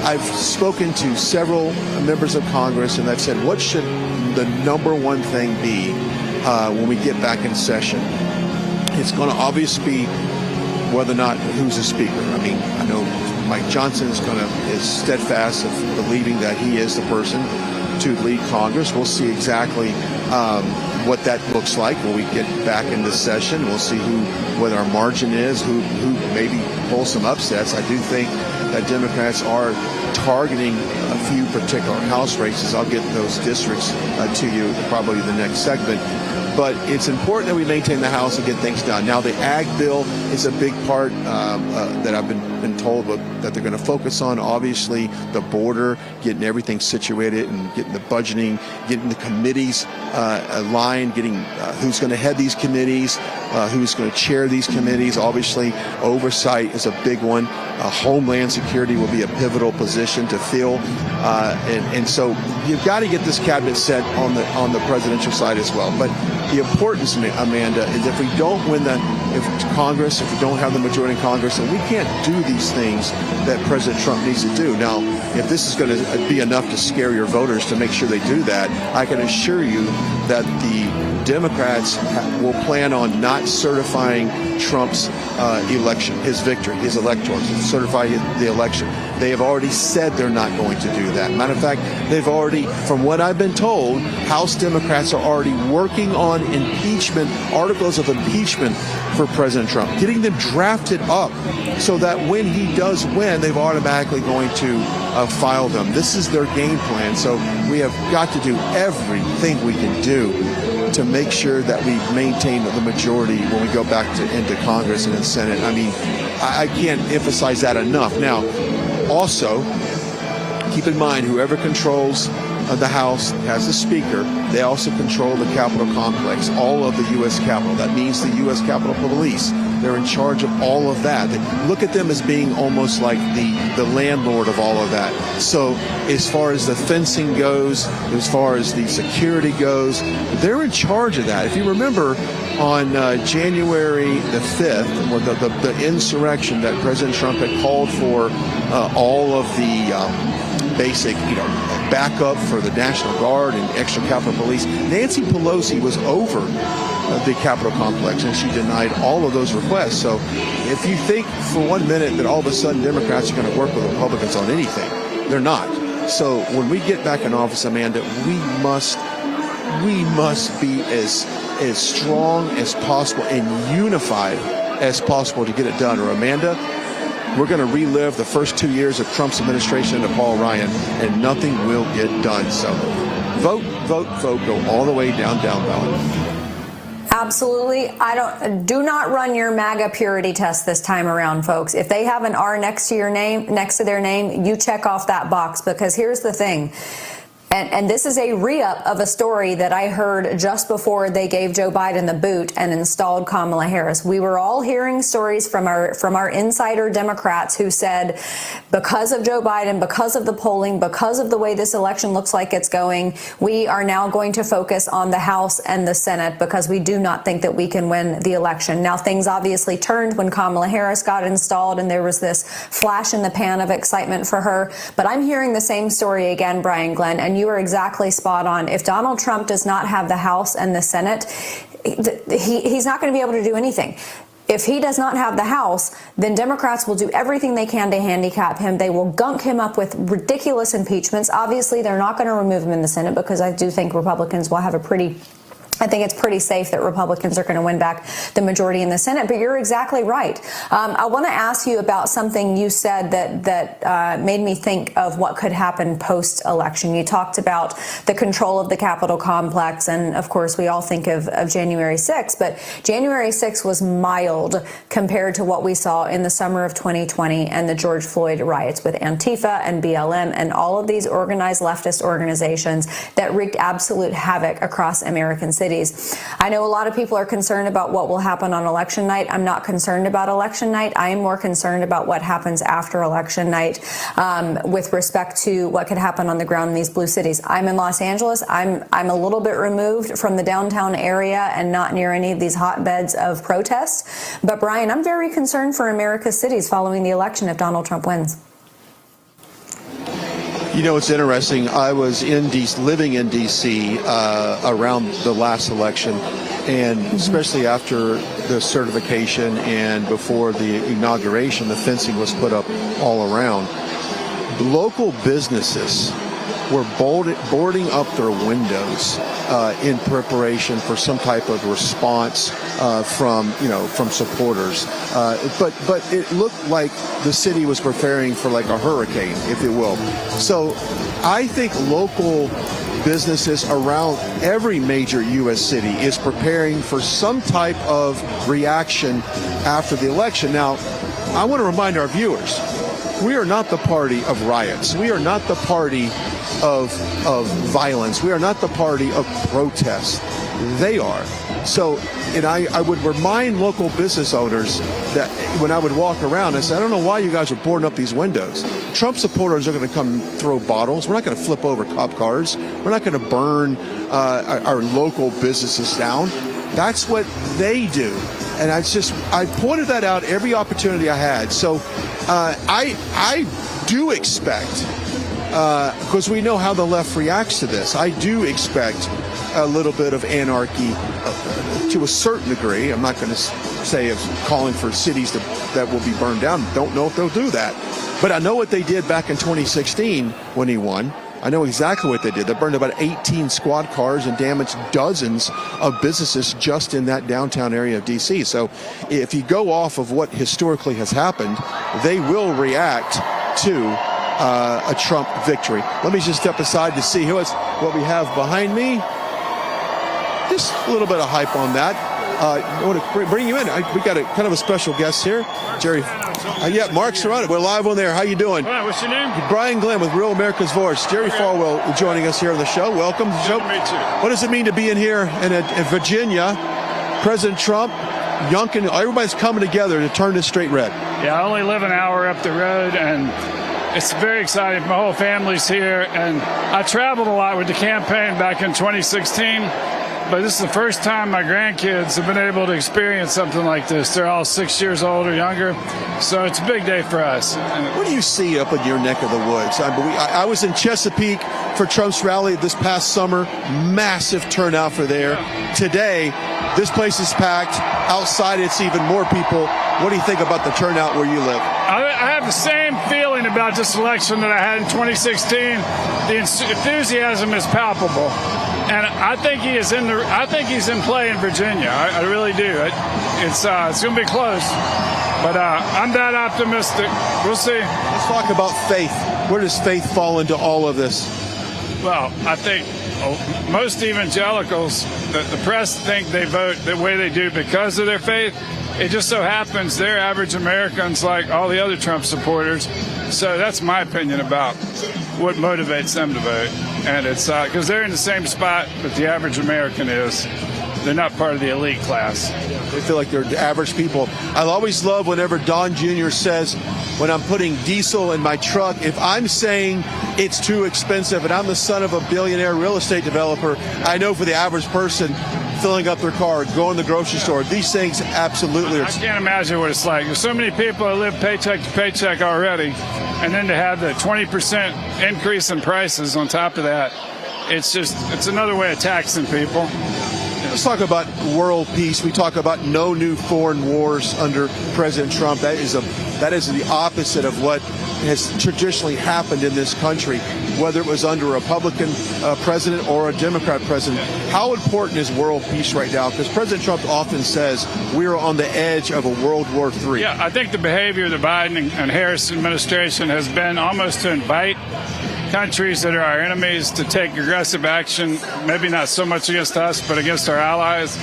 I've spoken to several members of Congress, and I've said, what should the number one thing be when we get back in session? It's going to obviously be whether or not who's the speaker. I mean, I know Mike Johnson is steadfast of believing that he is the person to lead Congress. We'll see exactly what that looks like when we get back into session. We'll see what our margin is, who maybe pull some upsets. I do think that Democrats are targeting a few particular House races. I'll get those districts to you probably the next segment. But it's important that we maintain the House and get things done. Now, the ag bill is a big part that I've been told that they're going to focus on. Obviously, the border, getting everything situated and getting the budgeting, getting the committees aligned, getting who's going to head these committees, who's going to chair these committees. Obviously, oversight is a big one. Homeland security will be a pivotal position to fill. And so you've got to get this cabinet set on the presidential side as well. But the importance, Amanda, is if we don't win Congress, if we don't have the majority in Congress, then we can't do these things that President Trump needs to do. Now, if this is going to be enough to scare your voters to make sure they do that, I can assure you that the Democrats will plan on not certifying Trump's election, his victory, his electors, certify the election. They have already said they're not going to do that. Matter of fact, they've already, from what I've been told, House Democrats are already working on impeachment, articles of impeachment for President Trump, getting them drafted up so that when he does win, they're automatically going to file them. This is their game plan. So we have got to do everything we can do to make sure that we maintain the majority when we go back into Congress and in the Senate. I mean, I can't emphasize that enough. Now, also, keep in mind, whoever controls the House has a speaker. They also control the Capitol complex, all of the U.S. Capitol. That means the U.S. Capitol Police. They're in charge of all of that. They look at them as being almost like the landlord of all of that. So as far as the fencing goes, as far as the security goes, they're in charge of that. If you remember, on January the 5th, the insurrection that President Trump had called for, all of the basic, backup for the National Guard and extra Capitol Police. Nancy Pelosi was over the Capitol complex, and she denied all of those requests. So if you think for 1 minute that all of a sudden Democrats are going to work with Republicans on anything, they're not. So when we get back in office, Amanda, we must be as strong as possible and unified as possible to get it done. Or Amanda, we're going to relive the first 2 years of Trump's administration under Paul Ryan, and nothing will get done. So vote, vote, vote. Go all the way down ballot. Absolutely. Do not run your MAGA purity test this time around, folks. If they have an R next to their name, you check off that box, because here's the thing. And this is a re-up of a story that I heard just before they gave Joe Biden the boot and installed Kamala Harris. We were all hearing stories from our insider Democrats who said, because of Joe Biden, because of the polling, because of the way this election looks like it's going, we are now going to focus on the House and the Senate because we do not think that we can win the election. Now, things obviously turned when Kamala Harris got installed, and there was this flash in the pan of excitement for her. But I'm hearing the same story again, Brian Glenn, and you are exactly spot on. If Donald Trump does not have the House and the Senate, he's not going to be able to do anything. If he does not have the House, then Democrats will do everything they can to handicap him. They will gunk him up with ridiculous impeachments. Obviously, they're not going to remove him in the Senate, because I do think Republicans will have I think it's pretty safe that Republicans are going to win back the majority in the Senate. But you're exactly right. I want to ask you about something you said that made me think of what could happen post-election. You talked about the control of the Capitol complex, and of course we all think of January 6th, but January 6th was mild compared to what we saw in the summer of 2020 and the George Floyd riots with Antifa and BLM and all of these organized leftist organizations that wreaked absolute havoc across American cities. I know a lot of people are concerned about what will happen on election night. I'm not concerned about election night. I am more concerned about what happens after election night with respect to what could happen on the ground in these blue cities. I'm in Los Angeles. I'm a little bit removed from the downtown area and not near any of these hotbeds of protests. But Brian, I'm very concerned for America's cities following the election if Donald Trump wins. You know, it's interesting. I was living in D.C. Around the last election, and especially after the certification and before the inauguration, the fencing was put up all around. Local businesses were boarding up their windows in preparation for some type of response from supporters. But it looked like the city was preparing for like a hurricane, if you will. So I think local businesses around every major U.S. city is preparing for some type of reaction after the election. Now, I want to remind our viewers, we are not the party of riots. We are not the party of violence. We are not the party of protest. They are. So, and I would remind local business owners that when I would walk around, I said, I don't know why you guys are boarding up these windows. Trump supporters are going to come throw bottles. We're not going to flip over cop cars. We're not going to burn our local businesses down. That's what they do. And I pointed that out every opportunity I had. So I do expect, because we know how the left reacts to this, I do expect a little bit of anarchy to a certain degree. I'm not going to say it's calling for cities that will be burned down. Don't know if they'll do that. But I know what they did back in 2016 when he won. I know exactly what they did. They burned about 18 squad cars and damaged dozens of businesses just in that downtown area of D.C. So if you go off of what historically has happened, they will react to a Trump victory. Let me just step aside to see what we have behind me. Just a little bit of hype on that. I want to bring you in. We got a kind of a special guest here, Jerry. Yeah, Mark Serrano. We're live on there. How you doing? Hi, what's your name? Brian Glenn with Real America's Voice. Jerry Falwell joining us here on the show. Welcome to the show. Good to meet you. What does it mean to be in here in Virginia? President Trump, Youngkin, everybody's coming together to turn this straight red. Yeah, I only live an hour up the road, and it's very exciting. My whole family's here, and I traveled a lot with the campaign back in 2016. But this is the first time my grandkids have been able to experience something like this. They're all 6 years old or younger, so it's a big day for us. What do you see up in your neck of the woods? I was in Chesapeake for Trump's rally this past summer. Massive turnout for there. Today, this place is packed. Outside, it's even more people. What do you think about the turnout where you live? I have the same feeling about this election that I had in 2016. The enthusiasm is palpable. And I think he's in play in Virginia. I really do. It's going to be close, but I'm that optimistic. We'll see. Let's talk about faith. Where does faith fall into all of this? Well, I think most evangelicals, the press think they vote the way they do because of their faith. It just so happens they're average Americans like all the other Trump supporters. So that's my opinion about what motivates them to vote. And it's because they're in the same spot that the average American is. They're not part of the elite class. They feel like they're average people. I always love whenever Don Jr. says, when I'm putting diesel in my truck, if I'm saying it's too expensive and I'm the son of a billionaire real estate developer, I know for the average person filling up their car, going to the grocery store, these things absolutely are. I can't imagine what it's like. There's so many people that live paycheck to paycheck already, and then to have the 20% increase in prices on top of that, it's another way of taxing people. Let's talk about world peace. We talk about no new foreign wars under President Trump. That is the opposite of what has traditionally happened in this country, whether it was under a Republican president or a Democrat president. How important is world peace right now? Because President Trump often says we are on the edge of a World War III. Yeah, I think the behavior of the Biden and Harris administration has been almost to invite countries that are our enemies to take aggressive action, maybe not so much against us, but against our allies.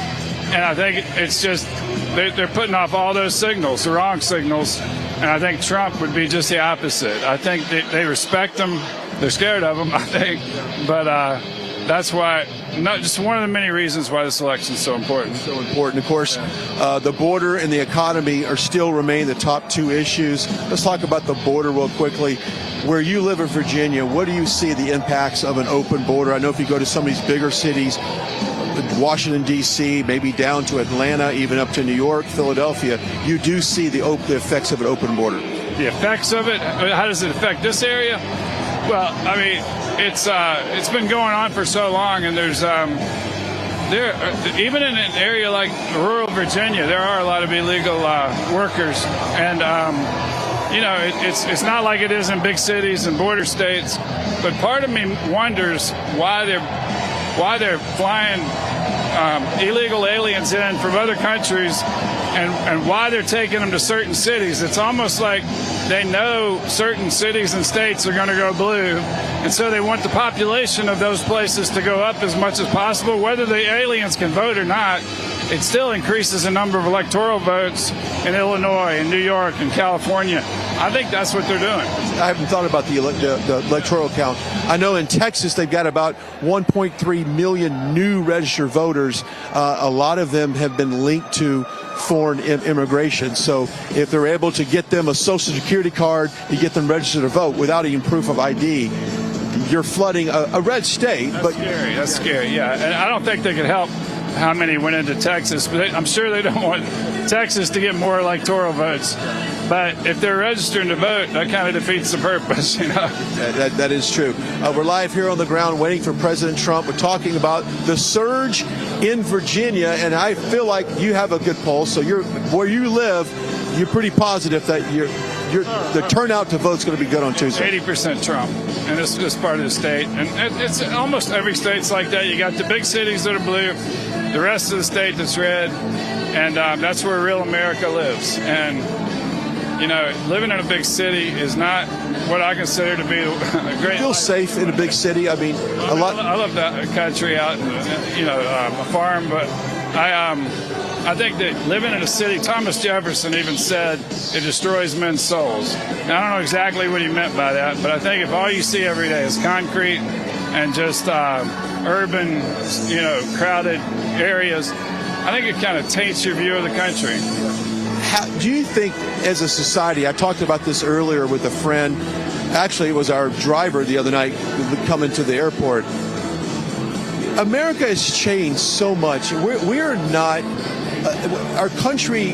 And I think it's just they're putting off all those signals, the wrong signals. And I think Trump would be just the opposite. I think they respect him. They're scared of him, I think. But that's why, not just one of the many reasons why this election is so important. So important. Of course, the border and the economy still remain the top two issues. Let's talk about the border real quickly. Where you live in Virginia, what do you see the impacts of an open border? I know if you go to some of these bigger cities, Washington, D.C., maybe down to Atlanta, even up to New York, Philadelphia, you do see the effects of an open border. The effects of it? How does it affect this area? Well, I mean, it's been going on for so long, and there's even in an area like rural Virginia, there are a lot of illegal workers, and you know, it's not like it is in big cities and border states. But part of me wonders why they're flying illegal aliens in from other countries, and why they're taking them to certain cities. It's almost like they know certain cities and states are going to go blue, and so they want the population of those places to go up as much as possible. Whether the aliens can vote or not, it still increases the number of electoral votes in Illinois and New York and California. I think that's what they're doing. I haven't thought about the electoral count. I know in Texas they've got about 1.3 million new registered voters. A lot of them have been linked to foreign immigration. So if they're able to get them a Social Security card, you get them registered to vote without even proof of ID, you're flooding a red state. That's scary. That's scary, yeah. And I don't think they could help how many went into Texas, but I'm sure they don't want Texas to get more electoral votes. But if they're registering to vote, that kind of defeats the purpose, you know. That is true. We're live here on the ground waiting for President Trump. We're talking about the surge in Virginia, and I feel like you have a good pulse. So where you live, you're pretty positive that the turnout to vote is going to be good on Tuesday. 80% Trump, and this is part of the state. And it's almost every state's like that. You got the big cities that are blue, the rest of the state that's red, and that's where real America lives. And you know, living in a big city is not what I consider to be a great. Feel safe in a big city. I mean, a lot. I love that country out, you know, a farm, but I think that living in a city, Thomas Jefferson even said it destroys men's souls. Now, I don't know exactly what he meant by that, but I think if all you see every day is concrete and just urban, you know, crowded areas, I think it kind of taints your view of the country. Do you think, as a society, I talked about this earlier with a friend, actually it was our driver the other night coming to the airport, America has changed so much. We're not, our country,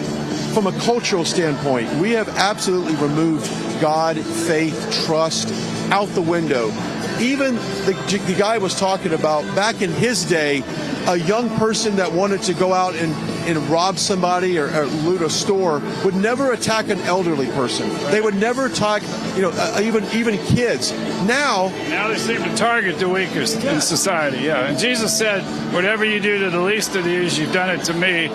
from a cultural standpoint, we have absolutely removed God, faith, trust out the window. Even the guy was talking about back in his day, a young person that wanted to go out and rob somebody or loot a store would never attack an elderly person. They would never attack, you know, even kids. Now they seem to target the weakest in society. Yeah, and Jesus said, "Whatever you do to the least of these, you've done it to me."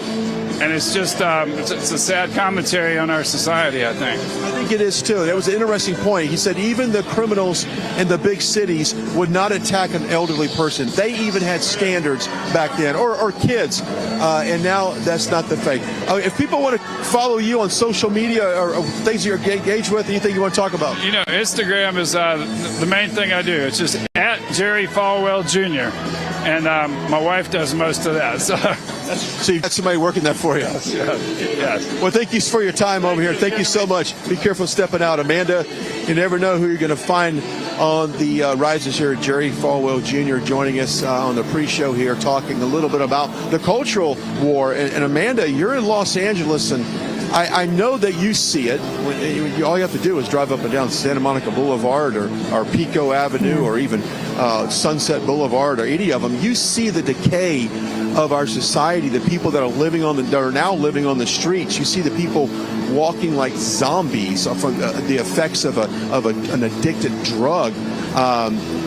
And it's just it's a sad commentary on our society, I think. I think it is too. That was an interesting point. He said even the criminals in the big cities would not attack an elderly person. They even had standards back then, or kids, and now that's not the fake. If people want to follow you on social media or things you're engaged with, anything you want to talk about? You know, Instagram is the main thing I do. It's just at Jerry Falwell Jr. And my wife does most of that. So you've got somebody working that for you. Yes. Well, thank you for your time over here. Thank you so much. Be careful stepping out. Amanda, you never know who you're going to find on the rises here. Jerry Falwell Jr. joining us on the pre-show here, talking a little bit about the cultural war. And Amanda, you're in Los Angeles, and I know that you see it. All you have to do is drive up and down Santa Monica Boulevard or Pico Avenue or even Sunset Boulevard or any of them. You see the decay of our society, the people that are now living on the streets. You see the people walking like zombies from the effects of an addicted drug.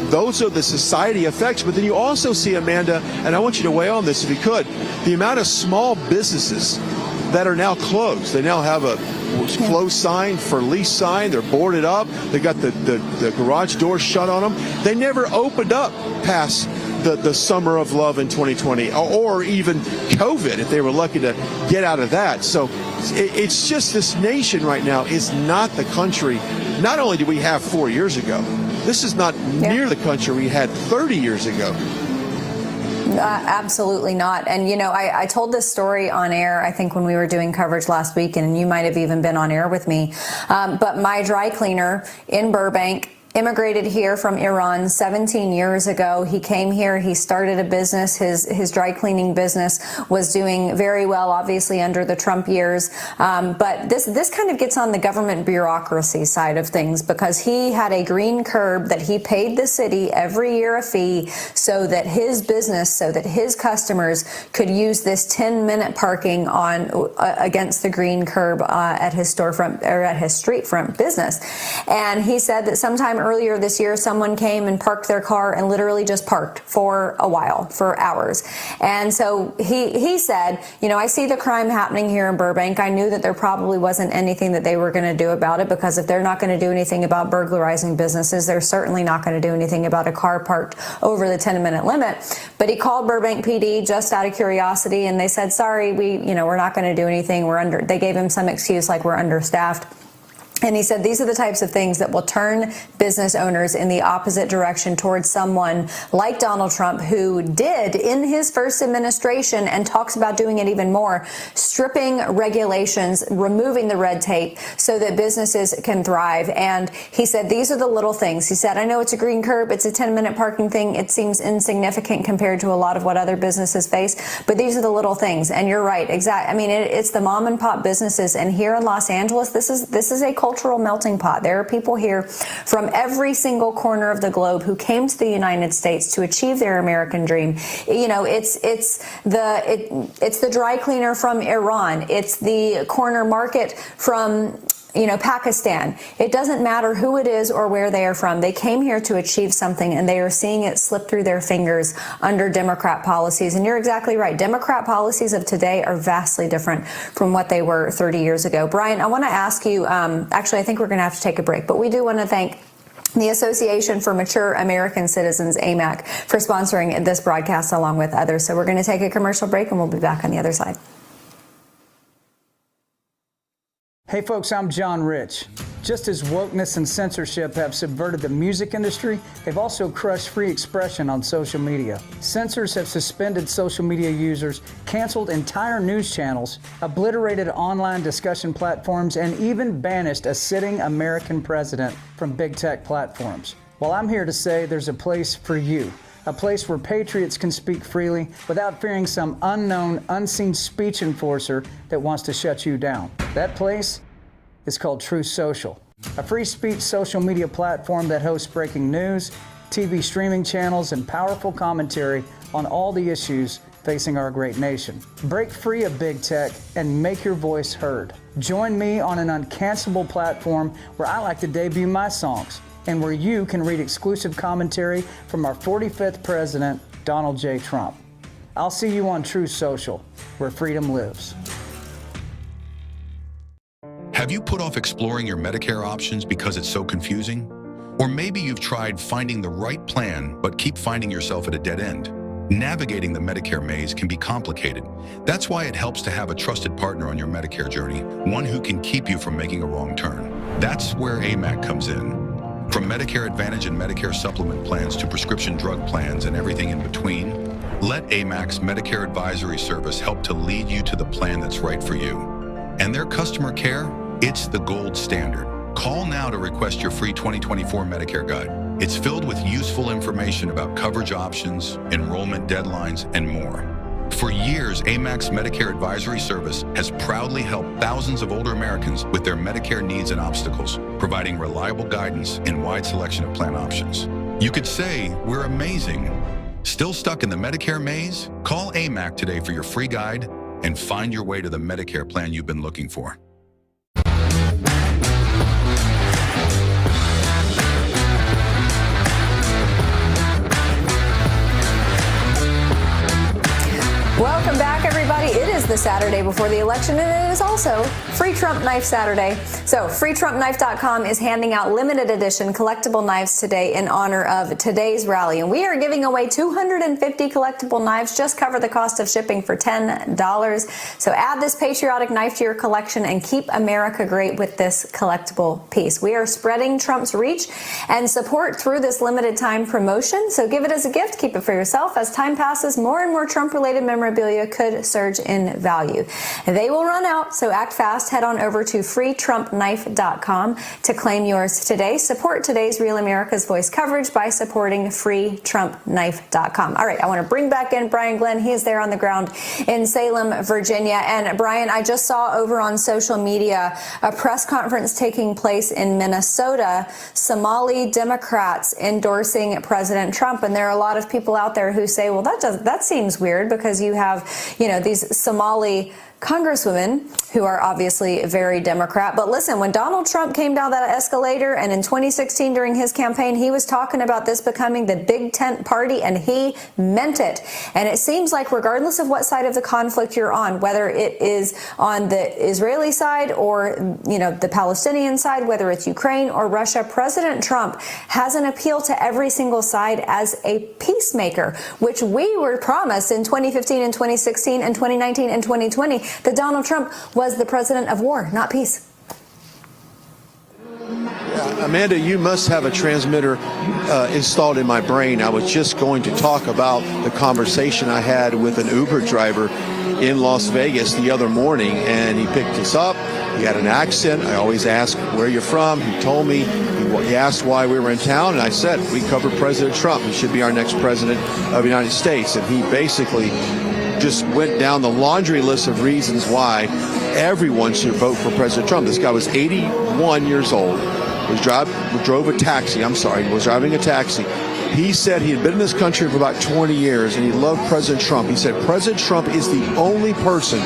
Those are the society effects. But then you also see, Amanda, and I want you to weigh on this if you could, the amount of small businesses that are now closed. They now have a closed sign, for lease sign. They're boarded up. They got the garage doors shut on them. They never opened up past the summer of love in 2020 or even COVID, if they were lucky to get out of that. So it's just this nation right now is not the country. Not only did we have 4 years ago, this is not near the country we had 30 years ago. Absolutely not. And, you know, I told this story on air, I think, when we were doing coverage last week, and you might have even been on air with me. But my dry cleaner in Burbank immigrated here from Iran 17 years ago. He came here, he started a business, his dry cleaning business was doing very well, obviously under the Trump years. But this kind of gets on the government bureaucracy side of things, because he had a green curb that he paid the city every year a fee so that his business, so that his customers could use this 10-minute parking on against the green curb at his storefront or at his street front business. And he said that sometime earlier this year, someone came and parked their car and literally just parked for a while, for hours. And so he said, you know, I see the crime happening here in Burbank. I knew that there probably wasn't anything that they were going to do about it, because if they're not going to do anything about burglarizing businesses, they're certainly not going to do anything about a car parked over the 10-minute limit. But he called Burbank PD just out of curiosity, and they said, sorry, we're not going to do anything. They gave him some excuse like we're understaffed. And he said these are the types of things that will turn business owners in the opposite direction towards someone like Donald Trump, who did in his first administration and talks about doing it even more, stripping regulations, removing the red tape so that businesses can thrive. And he said these are the little things. He said, I know it's a green curb, it's a 10-minute parking thing. It seems insignificant compared to a lot of what other businesses face, but these are the little things. And you're right, exactly. I mean, it's the mom and pop businesses. And here in Los Angeles, this is a cultural melting pot. There are people here from every single corner of the globe who came to the United States to achieve their American dream. You know, it's the dry cleaner from Iran. It's the corner market from Pakistan. It doesn't matter who it is or where they are from. They came here to achieve something, and they are seeing it slip through their fingers under Democrat policies. And you're exactly right. Democrat policies of today are vastly different from what they were 30 years ago. Brian, I want to ask you, actually, I think we're going to have to take a break, but we do want to thank the Association for Mature American Citizens, AMAC, for sponsoring this broadcast along with others. So we're going to take a commercial break, and we'll be back on the other side. Hey folks, I'm John Rich. Just as wokeness and censorship have subverted the music industry, they've also crushed free expression on social media. Censors have suspended social media users, canceled entire news channels, obliterated online discussion platforms, and even banished a sitting American president from big tech platforms. Well, I'm here to say there's a place for you. A place where patriots can speak freely without fearing some unknown, unseen speech enforcer that wants to shut you down. That place is called Truth Social, a free speech social media platform that hosts breaking news, TV streaming channels, and powerful commentary on all the issues facing our great nation. Break free of big tech and make your voice heard. Join me on an uncancelable platform where I like to debut my songs, and where you can read exclusive commentary from our 45th president, Donald J. Trump. I'll see you on Truth Social, where freedom lives. Have you put off exploring your Medicare options because it's so confusing? Or maybe you've tried finding the right plan, but keep finding yourself at a dead end. Navigating the Medicare maze can be complicated. That's why it helps to have a trusted partner on your Medicare journey, one who can keep you from making a wrong turn. That's where AMAC comes in. From Medicare Advantage and Medicare supplement plans to prescription drug plans and everything in between, let AMAC's Medicare Advisory Service help to lead you to the plan that's right for you. And their customer care, it's the gold standard. Call now to request your free 2024 Medicare Guide. It's filled with useful information about coverage options, enrollment deadlines, and more. For years, AMAC's Medicare Advisory Service has proudly helped thousands of older Americans with their Medicare needs and obstacles, providing reliable guidance and wide selection of plan options. You could say we're amazing. Still stuck in the Medicare maze? Call AMAC today for your free guide and find your way to the Medicare plan you've been looking for. Welcome back, everybody. It is the Saturday before the election, and it is also Free Trump Knife Saturday. So freetrumpknife.com is handing out limited edition collectible knives today in honor of today's rally. And we are giving away 250 collectible knives. Just cover the cost of shipping for $10. So add this patriotic knife to your collection and keep America great with this collectible piece. We are spreading Trump's reach and support through this limited time promotion. So give it as a gift. Keep it for yourself. As time passes, more and more Trump-related memorabilia could surge in value. They will run out, so act fast. Head on over to freetrumpknife.com to claim yours today. Support today's Real America's Voice coverage by supporting freetrumpknife.com. All right, I want to bring back in Brian Glenn. He is there on the ground in Salem, Virginia. And Brian, I just saw over on social media a press conference taking place in Minnesota, Somali Democrats endorsing President Trump. And there are a lot of people out there who say, well, that seems weird because you have, these Somali congresswomen who are obviously very Democrat. But listen, when Donald Trump came down that escalator and in 2016 during his campaign, he was talking about this becoming the big tent party, and he meant it. And it seems like regardless of what side of the conflict you're on, whether it is on the Israeli side or, the Palestinian side, whether it's Ukraine or Russia, President Trump has an appeal to every single side as a peacemaker, which we were promised in 2015 and 2016 and 2019 and 2020. That Donald Trump was the president of war, not peace. Amanda, you must have a transmitter installed in my brain. I was just going to talk about the conversation I had with an Uber driver in Las Vegas the other morning, and he picked us up. He had an accent. I always ask where you're from. He told me. He asked why we were in town, and I said, we cover President Trump. He should be our next president of the United States. And he basically just went down the laundry list of reasons why everyone should vote for President Trump. This guy was 81 years old, was driving a taxi. He said he had been in this country for about 20 years, and he loved President Trump. He said President Trump is the only person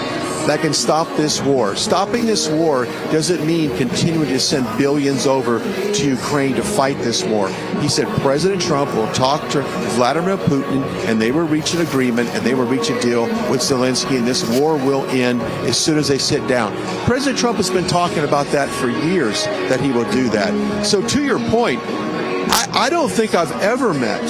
that can stop this war. Stopping this war doesn't mean continuing to send billions over to Ukraine to fight this war. He said President Trump will talk to Vladimir Putin, and they will reach an agreement, and they will reach a deal with Zelensky, and this war will end as soon as they sit down. President Trump has been talking about that for years, that he will do that. So to your point, I don't think I've ever met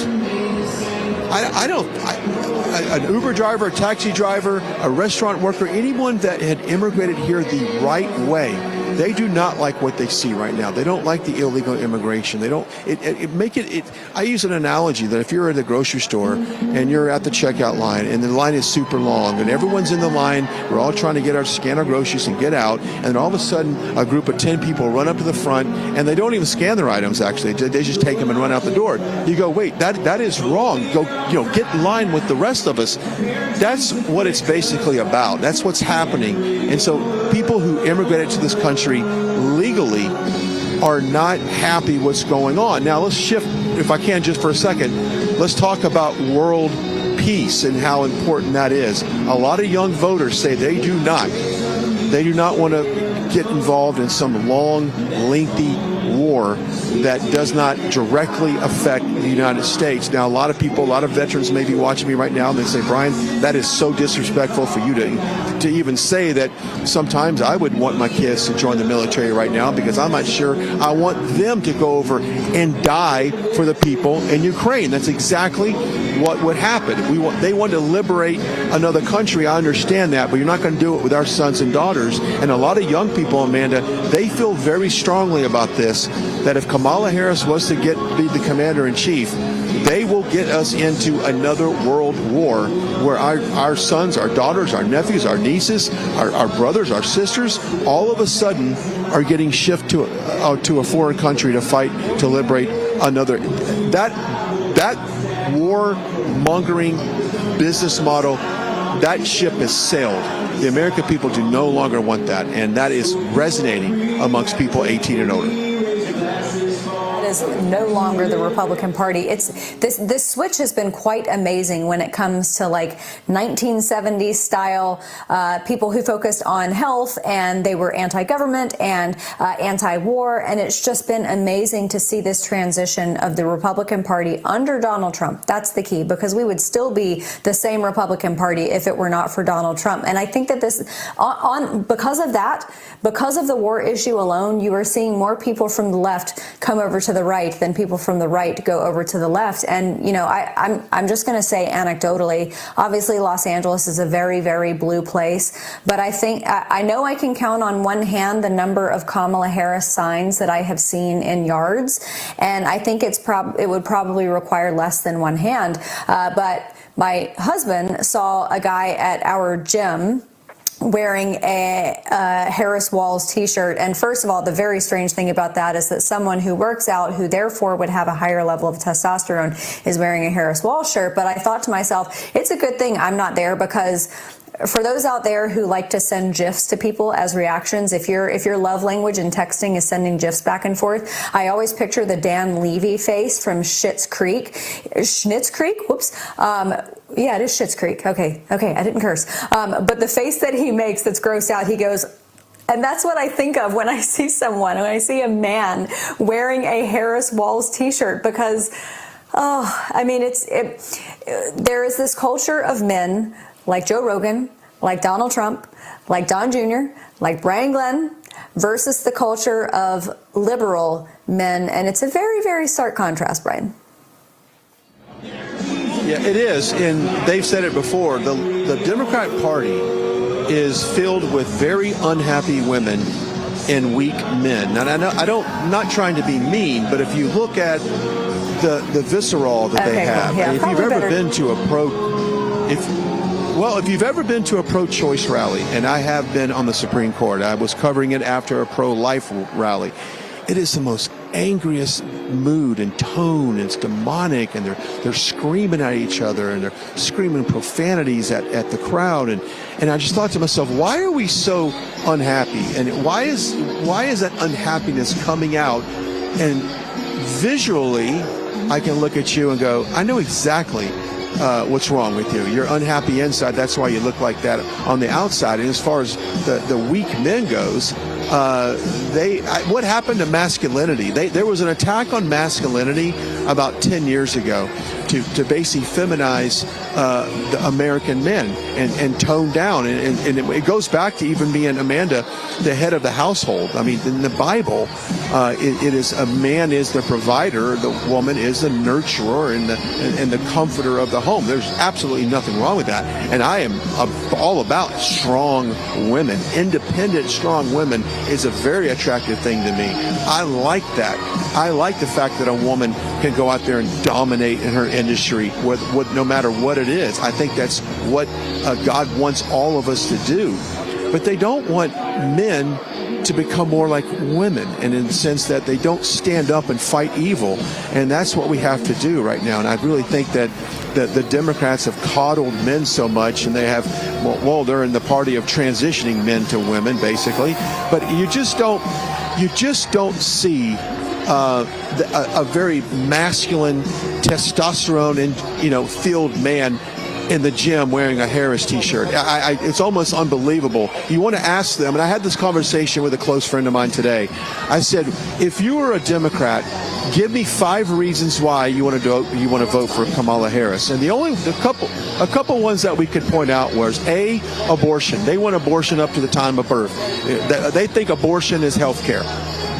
an Uber driver, a taxi driver, a restaurant worker, anyone that had immigrated here the right way. They do not like what they see right now. They don't like the illegal immigration. They don't. I use an analogy that if you're at the grocery store and you're at the checkout line and the line is super long and everyone's in the line, we're all trying to scan our groceries and get out, and then all of a sudden a group of 10 people run up to the front and they don't even scan their items. Actually, they just take them and run out the door. You go, wait, that is wrong. Go, get in line with the rest of us. That's what it's basically about. That's what's happening. And so people who immigrated to this country legally are not happy what's going on. Now let's shift, if I can, just for a second. Let's talk about world peace and how important that is. A lot of young voters say they do not want to get involved in some long, lengthy war that does not directly affect the United States. Now, a lot of veterans may be watching me right now, and they say, Brian, that is so disrespectful for you to even say that. Sometimes I would want my kids to join the military right now because I'm not sure I want them to go over and die for the people in Ukraine. That's exactly what would happen. They want to liberate another country. I understand that, but you're not going to do it with our sons and daughters. And a lot of young people, Amanda, they feel very strongly about this, that if Kamala Harris was to be the commander-in-chief, they will get us into another world war where our sons, our daughters, our nephews, our nieces, our brothers, our sisters, all of a sudden are getting shipped to a foreign country to fight to liberate another. That war-mongering business model, that ship has sailed. The American people do no longer want that, and that is resonating amongst people 18 and older. Is no longer the Republican Party. It's this switch has been quite amazing when it comes to 1970s style people who focused on health, and they were anti-government and anti-war, and it's just been amazing to see this transition of the Republican Party under Donald Trump. That's the key, because we would still be the same Republican Party if it were not for Donald Trump. And I think that because of that, because of the war issue alone, you are seeing more people from the left come over to the right than people from the right go over to the left. And, I'm just going to say anecdotally, obviously Los Angeles is a very, very blue place, but I know I can count on one hand the number of Kamala Harris signs that I have seen in yards. And I think it would probably require less than one hand. But my husband saw a guy at our gym wearing a Harris Walls t-shirt. And first of all, the very strange thing about that is that someone who works out, who therefore would have a higher level of testosterone, is wearing a Harris Walls shirt. But I thought to myself, it's a good thing I'm not there, because for those out there who like to send GIFs to people as reactions, if your love language in texting is sending GIFs back and forth, I always picture the Dan Levy face from Schitt's Creek. Schitt's Creek? Whoops. Yeah, it is Schitt's Creek. Okay, I didn't curse. But the face that he makes that's grossed out, he goes, and that's what I think of when I see someone, when I see a man wearing a Harris Walls t-shirt, because, I mean, there is this culture of men like Joe Rogan, like Donald Trump, like Don Jr., like Brian Glenn, versus the culture of liberal men. And it's a very, very stark contrast, Brian. Yeah, it is. And they've said it before. The Democrat Party is filled with very unhappy women and weak men. And I'm not trying to be mean, but if you look at the visceral that they have, yeah, and if you've ever been to if you've ever been to a pro-choice rally, and I have been on the Supreme Court, I was covering it after a pro-life rally, it is the most angriest mood and tone. It's demonic, and they're screaming at each other, and they're screaming profanities at the crowd, and I just thought to myself, why are we so unhappy, and why is that unhappiness coming out? And visually, I can look at you and go, I know exactly what's wrong with you. You're unhappy inside. That's why you look like that on the outside. And as far as the weak men goes, what happened to masculinity? There was an attack on masculinity about 10 years ago to basically feminize the American men and tone down. And it goes back to even being, Amanda, the head of the household. I mean, in the Bible, it is a man is the provider, the woman is the nurturer and the comforter of the home. There's absolutely nothing wrong with that. And I am all about strong women. Independent, strong women is a very attractive thing to me. I like that. I like the fact that a woman can go out there and dominate in her industry with no matter what it is. I think that's what God wants all of us to do. But they don't want men to become more like women, and in the sense that they don't stand up and fight evil. And that's what we have to do right now. And I really think that the Democrats have coddled men so much, and they have, they're in the party of transitioning men to women, basically. But you just don't see a very masculine, testosterone and filled man in the gym wearing a Harris t-shirt. It's almost unbelievable. You want to ask them, and I had this conversation with a close friend of mine today. I said, if you were a Democrat, give me 5 reasons why you want to vote for Kamala Harris. And a couple ones that we could point out was A, abortion. They want abortion up to the time of birth. They think abortion is health care.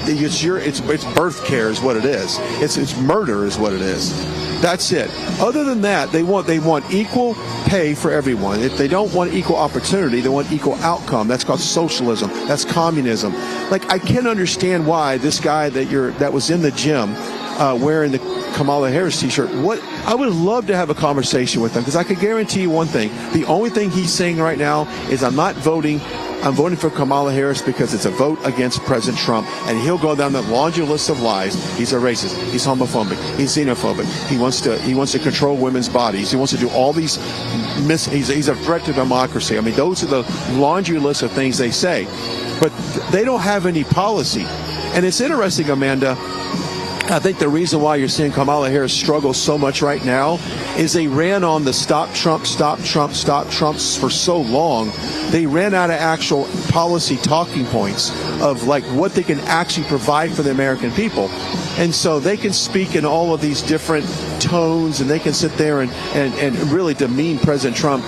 It's birth care is what it is. It's murder is what it is. That's it. Other than that, they want equal pay for everyone. If they don't want equal opportunity, they want equal outcome. That's called socialism. That's communism. Like, I can't understand why this guy that was in the gym wearing the Kamala Harris t-shirt. I would love to have a conversation with him, because I could guarantee you one thing. The only thing he's saying right now is, I'm voting for Kamala Harris because it's a vote against President Trump, and he'll go down the laundry list of lies. He's a racist. He's homophobic. He's xenophobic. He wants to control women's bodies. He wants to do all these. He's a threat to democracy. I mean, those are the laundry list of things they say, but they don't have any policy. And it's interesting, Amanda. I think the reason why you're seeing Kamala Harris struggle so much right now is they ran on the stop Trump for so long. They ran out of actual policy talking points of like what they can actually provide for the American people. And so they can speak in all of these different tones, and they can sit there and really demean President Trump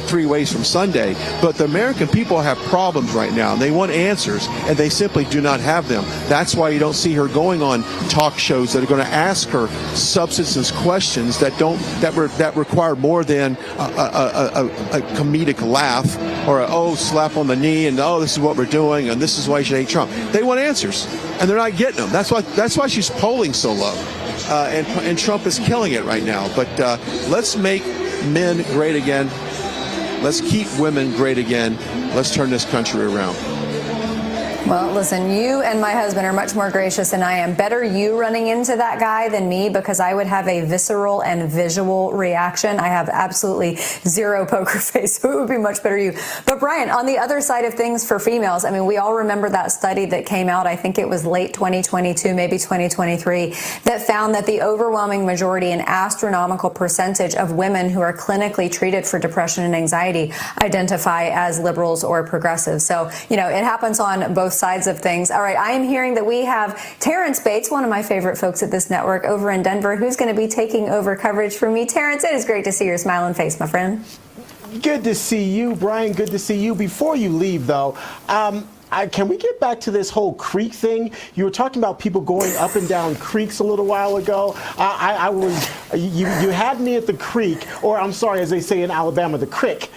3 ways from Sunday. But the American people have problems right now, and they want answers, and they simply do not have them. That's why you don't see her going on talk shows that are going to ask her substance questions that require more than a comedic laugh or a slap on the knee and this is what we're doing and this is why you should hate Trump. They want answers, and they're not getting them. That's why she's polling so low, and Trump is killing it right now. But let's make men great again. Let's keep women great again. Let's turn this country around. Well, listen, you and my husband are much more gracious than I am. Better you running into that guy than me, because I would have a visceral and visual reaction. I have absolutely zero poker face, so it would be much better you. But Brian, on the other side of things for females, I mean, we all remember that study that came out, I think it was late 2022, maybe 2023, that found that the overwhelming majority, an astronomical percentage of women who are clinically treated for depression and anxiety identify as liberals or progressives. So, you know, it happens on both sides of things. All right, I am hearing that we have Terrence Bates, one of my favorite folks at this network, over in Denver, who's going to be taking over coverage for me. Terrence, it is great to see your smiling face, my friend. Good to see you, Brian. Good to see you. Before you leave, though, can we get back to this whole creek thing? You were talking about people going up and down creeks a little while ago. You had me at the creek, or I'm sorry, as they say in Alabama, the crick.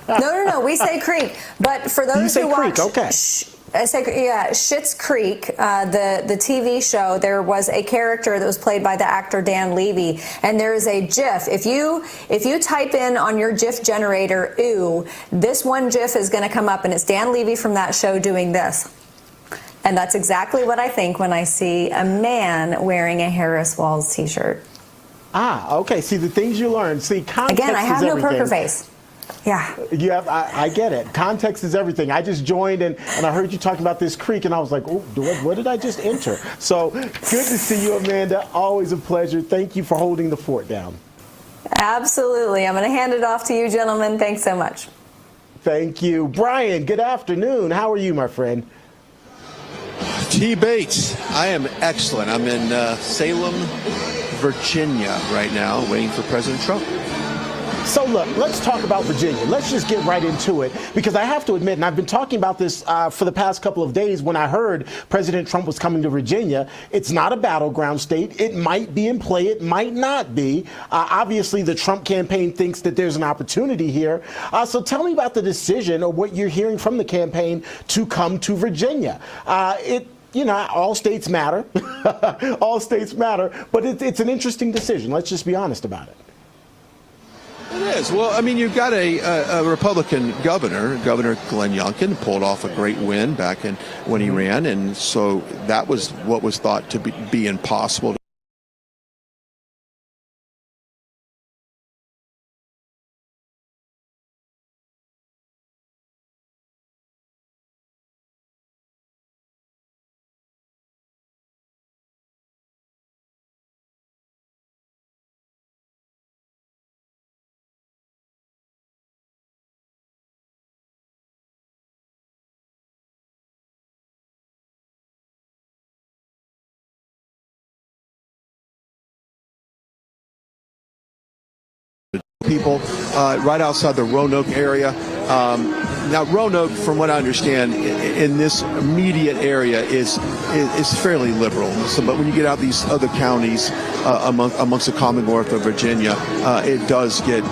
No, we say creek. But for those who watch, creek, okay. Schitt's Creek, the TV show, there was a character that was played by the actor Dan Levy, and there is a GIF. If you type in on your GIF generator, "ooh," this one GIF is going to come up, and it's Dan Levy from that show doing this. And that's exactly what I think when I see a man wearing a Harris Walls t-shirt. Ah, okay. See, the things you learn. See, context Again, I have is no everything. poker face. Yeah. I get it. Context is everything. I just joined and I heard you talking about this creek, and I was like, oh, what did I just enter? So good to see you, Amanda. Always a pleasure. Thank you for holding the fort down. Absolutely. I'm going to hand it off to you, gentlemen. Thanks so much. Thank you. Brian, good afternoon. How are you, my friend? T. Bates, I am excellent. I'm in Salem, Virginia right now, waiting for President Trump. So look, let's talk about Virginia. Let's just get right into it, because I have to admit, and I've been talking about this for the past couple of days when I heard President Trump was coming to Virginia. It's not a battleground state. It might be in play. It might not be. Obviously, the Trump campaign thinks that there's an opportunity here. So tell me about the decision, or what you're hearing from the campaign, to come to Virginia. You know, all states matter. All states matter. But it's an interesting decision. Let's just be honest about it. It is. Well, I mean, you've got a Republican governor, Governor Glenn Youngkin, pulled off a great win back when he ran, and so that was what was thought to be impossible. People right outside the Roanoke area. Now, Roanoke, from what I understand, in this immediate area is fairly liberal. So, but when you get out these other counties amongst the Commonwealth of Virginia, it does get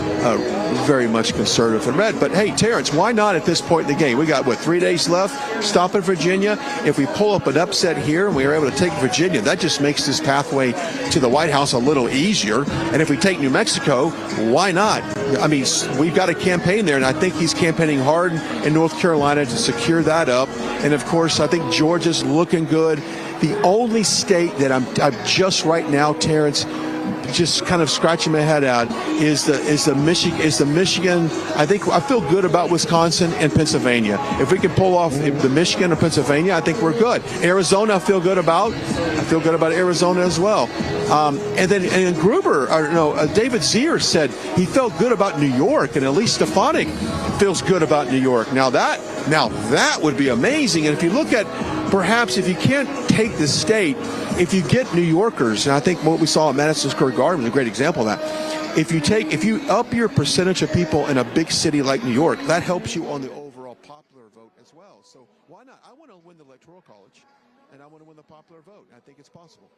very much conservative and red. But hey, Terrence, why not at this point in the game? We got, 3 days left? Stop in Virginia. If we pull up an upset here and we are able to take Virginia, that just makes this pathway to the White House a little easier. And if we take New Mexico, why not? I mean, we've got a campaign there, and I think he's campaigning hard in North Carolina to secure that up. And of course, I think Georgia's looking good. The only state that I'm just right now, Terrence, just kind of scratching my head out is the Michigan. I feel good about Wisconsin and Pennsylvania. If we can pull off the Michigan or Pennsylvania, I think we're good. Arizona, I feel good about. I feel good about Arizona as well. And then Gruber, David Zier said he felt good about New York, and Elise Stefanik feels good about New York. Now that would be amazing. And if you look at, perhaps if you can't take the state, if you get New Yorkers, and I think what we saw at Madison Square Garden is a great example of that. If you up your percentage of people in a big city like New York, that helps you on the overall popular vote as well. So why not? I want to win the Electoral College, and I want to win the popular vote. I think it's possible.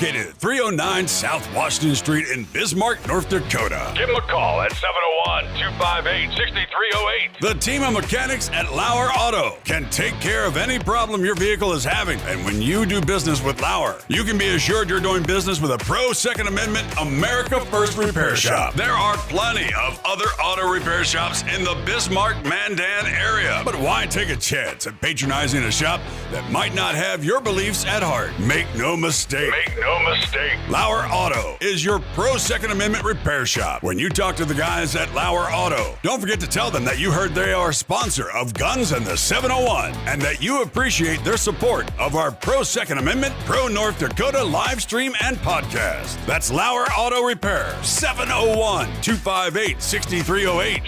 located at 309 South Washington Street in Bismarck, North Dakota. Give them a call at 701-258-6308. The team of mechanics at Lauer Auto can take care of any problem your vehicle is having. And when you do business with Lauer, you can be assured you're doing business with a pro Second Amendment America First repair shop. There are plenty of other auto repair shops in the Bismarck-Mandan area. But why take a chance at patronizing a shop that might not have your beliefs at heart? Make no mistake. Lauer Auto is your pro Second Amendment repair shop. When you talk to the guys at Lauer Auto, don't forget to tell them that you heard they are a sponsor of Guns and the 701 and that you appreciate their support of our pro Second Amendment, pro North Dakota live stream and podcast. That's Lauer Auto Repair, 701-258-6308.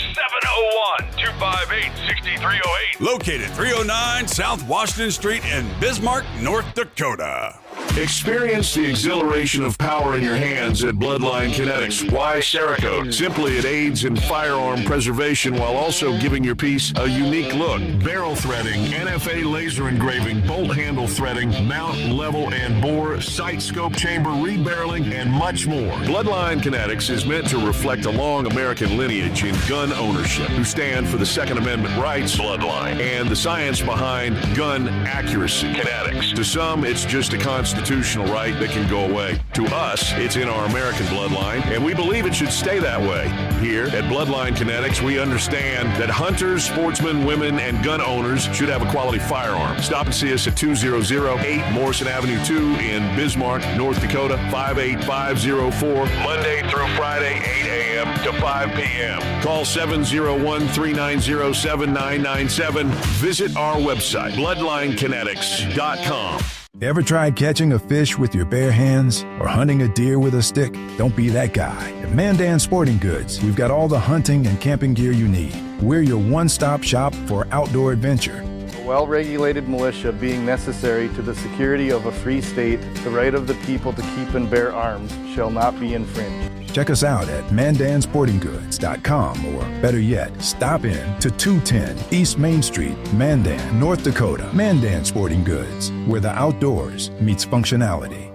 701-258-6308. Located 309 South Washington Street in Bismarck, North Dakota. Experience the exhilaration of power in your hands at Bloodline Kinetics. Why Cerakote? Simply, it aids in firearm preservation while also giving your piece a unique look. Barrel threading, NFA laser engraving, bolt handle threading, mount, level, and bore, sight scope chamber rebarreling, and much more. Bloodline Kinetics is meant to reflect a long American lineage in gun ownership, who stand for the Second Amendment rights, Bloodline, and the science behind gun accuracy. Kinetics. To some, it's just a constitutional right that can go away. To us, it's in our American bloodline, and we believe it should stay that way. Here at Bloodline Kinetics, we understand that hunters, sportsmen, women, and gun owners should have a quality firearm. Stop and see us at 2008 Morrison Avenue 2 in Bismarck, North Dakota, 58504, Monday through Friday, 8 a.m. to 5 p.m. Call 701-390-7997. Visit our website, bloodlinekinetics.com. Ever tried catching a fish with your bare hands or hunting a deer with a stick? Don't be that guy. At Mandan Sporting Goods, we've got all the hunting and camping gear you need. We're your one-stop shop for outdoor adventure. A well-regulated militia being necessary to the security of a free state, the right of the people to keep and bear arms shall not be infringed. Check us out at mandansportinggoods.com, or better yet, stop in to 210 East Main Street, Mandan, North Dakota. Mandan Sporting Goods, where the outdoors meets functionality.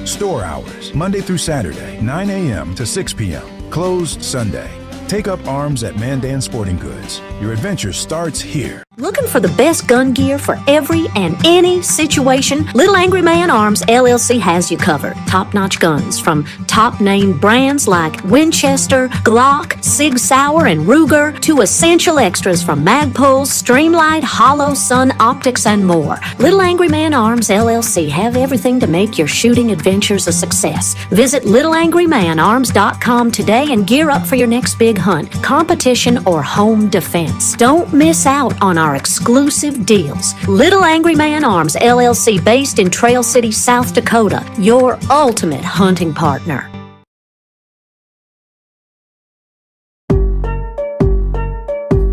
Store hours, Monday through Saturday, 9 a.m. to 6 p.m. Closed Sunday. Take up arms at Mandan Sporting Goods. Your adventure starts here. Looking for the best gun gear for every and any situation? Little Angry Man Arms LLC has you covered. Top-notch guns from top-name brands like Winchester, Glock, Sig Sauer, and Ruger to essential extras from Magpul, Streamlight, Hollow, Sun Optics, and more. Little Angry Man Arms LLC have everything to make your shooting adventures a success. Visit littleangrymanarms.com today and gear up for your next big hunt, competition, or home defense. Don't miss out on our exclusive deals. Little Angry Man Arms LLC, based in Trail City, South Dakota, your ultimate hunting partner.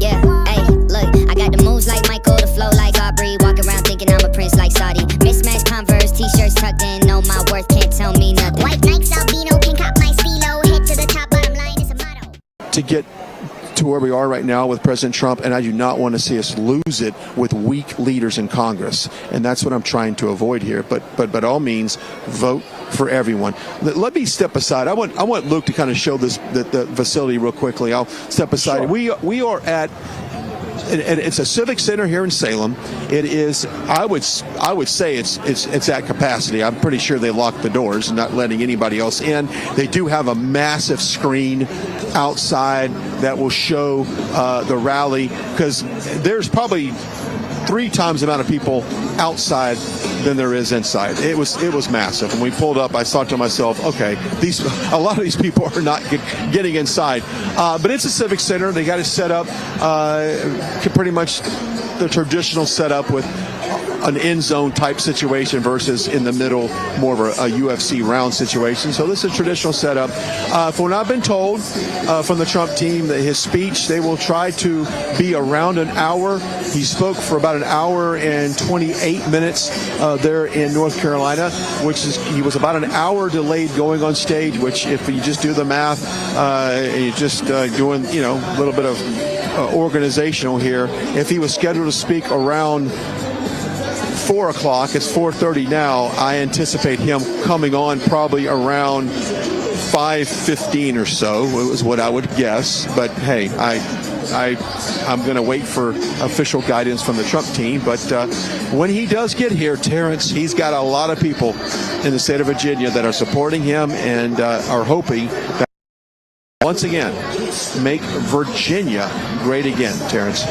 Yeah, hey, look, I got the moves like Michael, the flow like Aubrey, walk around thinking I'm a prince like Saudi. Mismatched Converse, t-shirts tucked in, know my worth, can't tell me nothing. White Nikes, albino, pink cop my stilo, head to the top, bottom line is a motto. To get to where we are right now with President Trump, and I do not want to see us lose it with weak leaders in Congress, and that's what I'm trying to avoid here. But by all means, vote for everyone. Let me step aside. I want Luke to kind of show this the facility real quickly. I'll step aside. Sure. We are at. And it's a civic center here in Salem. It is, I would say it's at capacity. I'm pretty sure they locked the doors, not letting anybody else in. They do have a massive screen outside that will show the rally, because there's probably 3 times the amount of people outside than there is inside. It was massive. When we pulled up, I thought to myself, okay, a lot of these people are not getting inside. But it's a civic center. They got it set up pretty much the traditional setup with an end zone type situation versus in the middle, more of a UFC round situation. So this is a traditional setup. From what I've been told from the Trump team, that his speech, they will try to be around an hour. He spoke for about an hour and 28 minutes there in North Carolina, he was about an hour delayed going on stage, which if you just do the math, and you're just doing, a little bit of organizational here, if he was scheduled to speak around 4 o'clock. It's 4:30 now. I anticipate him coming on probably around 5:15 or so, is what I would guess. But hey, I'm going to wait for official guidance from the Trump team. But when he does get here, Terrence, he's got a lot of people in the state of Virginia that are supporting him and are hoping that once again make Virginia great again, Terrence.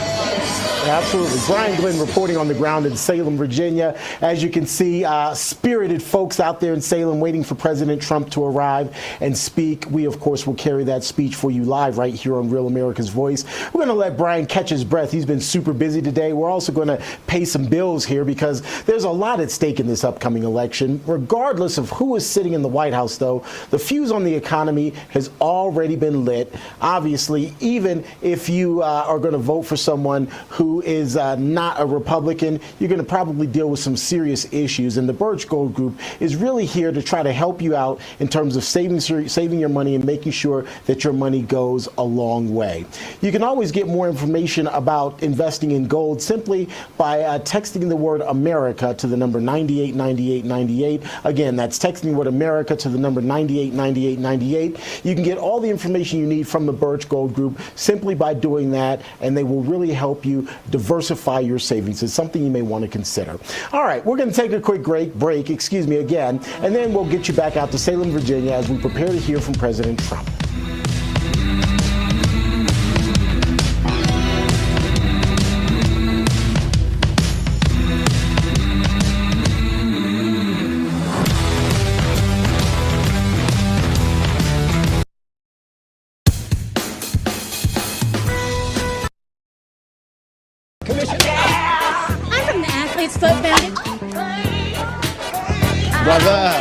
Absolutely. Brian Glenn reporting on the ground in Salem, Virginia. As you can see, spirited folks out there in Salem waiting for President Trump to arrive and speak. We, of course, will carry that speech for you live right here on Real America's Voice. We're going to let Brian catch his breath. He's been super busy today. We're also going to pay some bills here because there's a lot at stake in this upcoming election. Regardless of who is sitting in the White House, though, the fuse on the economy has already been lit. Obviously, even if you are going to vote for someone who is not a Republican, you're going to probably deal with some serious issues. And the Birch Gold Group is really here to try to help you out in terms of saving your money and making sure that your money goes a long way. You can always get more information about investing in gold simply by texting the word America to the number 989898. Again, that's texting the word America to the number 989898. You can get all the information you need from the Birch Gold Group simply by doing that, and they will really help you diversify your savings. It's something you may want to consider. All right, we're going to take a quick break, again, and then we'll get you back out to Salem, Virginia as we prepare to hear from President Trump. I'm from the Athlete's Foot Foundation. Brother,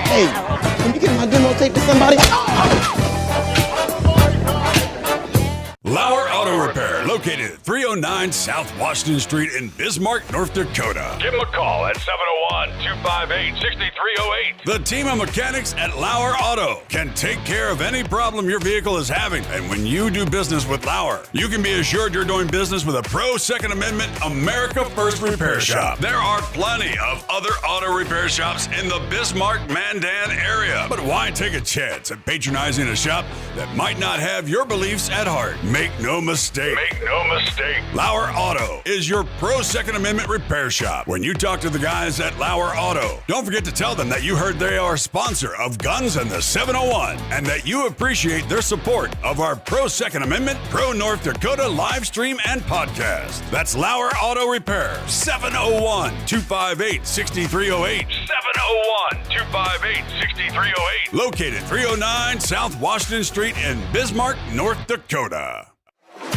hey, can you get my demo tape to somebody? Lauer Auto Repair, located at 309 South Washington Street in Bismarck, North Dakota. Give them a call at 701-258-6308. The team of mechanics at Lauer Auto can take care of any problem your vehicle is having. And when you do business with Lauer, you can be assured you're doing business with a pro Second Amendment America First repair shop. There are plenty of other auto repair shops in the Bismarck-Mandan area. But why take a chance at patronizing a shop that might not have your beliefs at heart? Make no mistake. Lauer Auto is your pro Second Amendment repair shop. When you talk to the guys at Lauer Auto, don't forget to tell them that you heard they are a sponsor of Guns and the 701 and that you appreciate their support of our pro Second Amendment, pro North Dakota live stream and podcast. That's Lauer Auto Repair, 701-258-6308. 701-258-6308. Located 309 South Washington Street in Bismarck, North Dakota.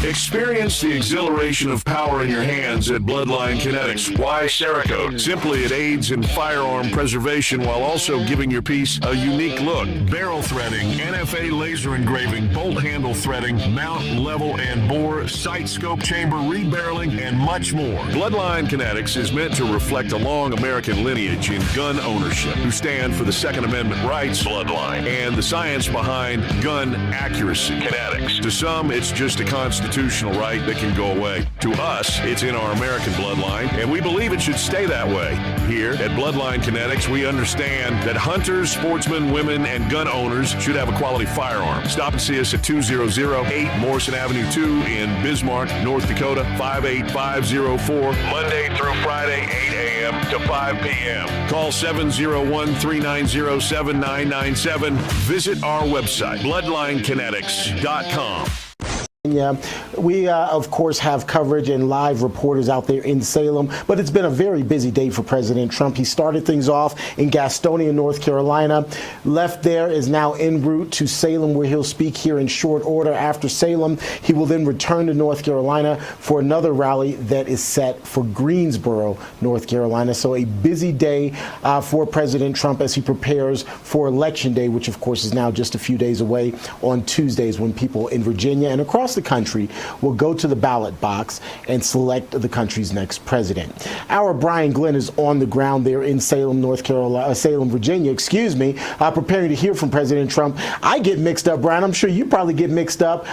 Experience the exhilaration of power in your hands at Bloodline Kinetics. Why Cerakote? Simply, it aids in firearm preservation while also giving your piece a unique look. Barrel threading, NFA laser engraving, bolt handle threading, mount, level, and bore, sight scope chamber, rebarreling, and much more. Bloodline Kinetics is meant to reflect a long American lineage in gun ownership, who stand for the Second Amendment rights, Bloodline, and the science behind gun accuracy, Kinetics. To some, it's just a constitutional right that can go away. To us, it's in our American bloodline, and we believe it should stay that way. Here at Bloodline Kinetics, we understand that hunters, sportsmen, women, and gun owners should have a quality firearm. Stop and see us at 2008 Morrison Avenue 2 in Bismarck, North Dakota, 58504, Monday through Friday, 8 a.m. to 5 p.m. Call 701-390-7997. Visit our website, bloodlinekinetics.com. Yeah, we, of course, have coverage and live reporters out there in Salem, but it's been a very busy day for President Trump. He started things off in Gastonia, North Carolina, left there, is now en route to Salem, where he'll speak here in short order. After Salem, he will then return to North Carolina for another rally that is set for Greensboro, North Carolina. So a busy day for President Trump as he prepares for Election Day, which, of course, is now just a few days away on Tuesdays when people in Virginia and across across the country will go to the ballot box and select the country's next president. Our Brian Glenn is on the ground there in Salem, Virginia, preparing to hear from President Trump. I get mixed up, Brian. I'm sure you probably get mixed up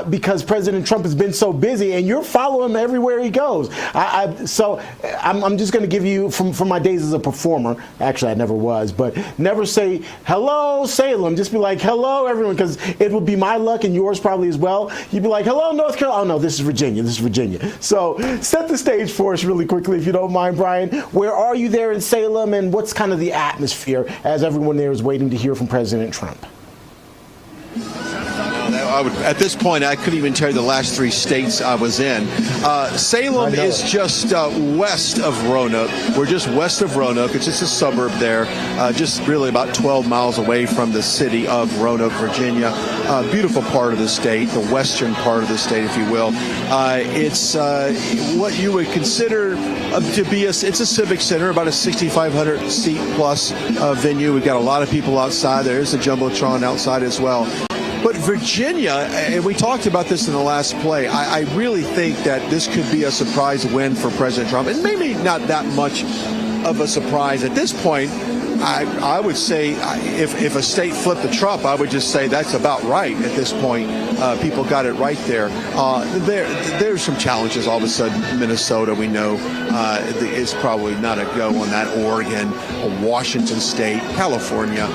because President Trump has been so busy, and you're following him everywhere he goes. So I'm just going to give you, from my days as a performer, actually I never was, but never say, hello, Salem. Just be like, hello, everyone, because it would be my luck and yours probably as well. You'd be like, hello, North Carolina. Oh, no, this is Virginia. This is Virginia. So set the stage for us really quickly, if you don't mind, Brian. Where are you there in Salem, and what's kind of the atmosphere as everyone there is waiting to hear from President Trump? At this point, I couldn't even tell you the last 3 states I was in. Salem is just west of Roanoke. We're just west of Roanoke. It's just a suburb there, just really about 12 miles away from the city of Roanoke, Virginia. Beautiful part of the state, the western part of the state, if you will. It's what you would consider to be it's a civic center, about a 6,500 seat plus venue. We've got a lot of people outside. There is a Jumbotron outside as well. But Virginia, and we talked about this in the last play, I really think that this could be a surprise win for President Trump. And maybe not that much of a surprise at this point. I would say if a state flipped to Trump, I would just say that's about right at this point. People got it right there. There's some challenges. All of a sudden, Minnesota, we know, is probably not a go on that. Oregon, Washington State, California.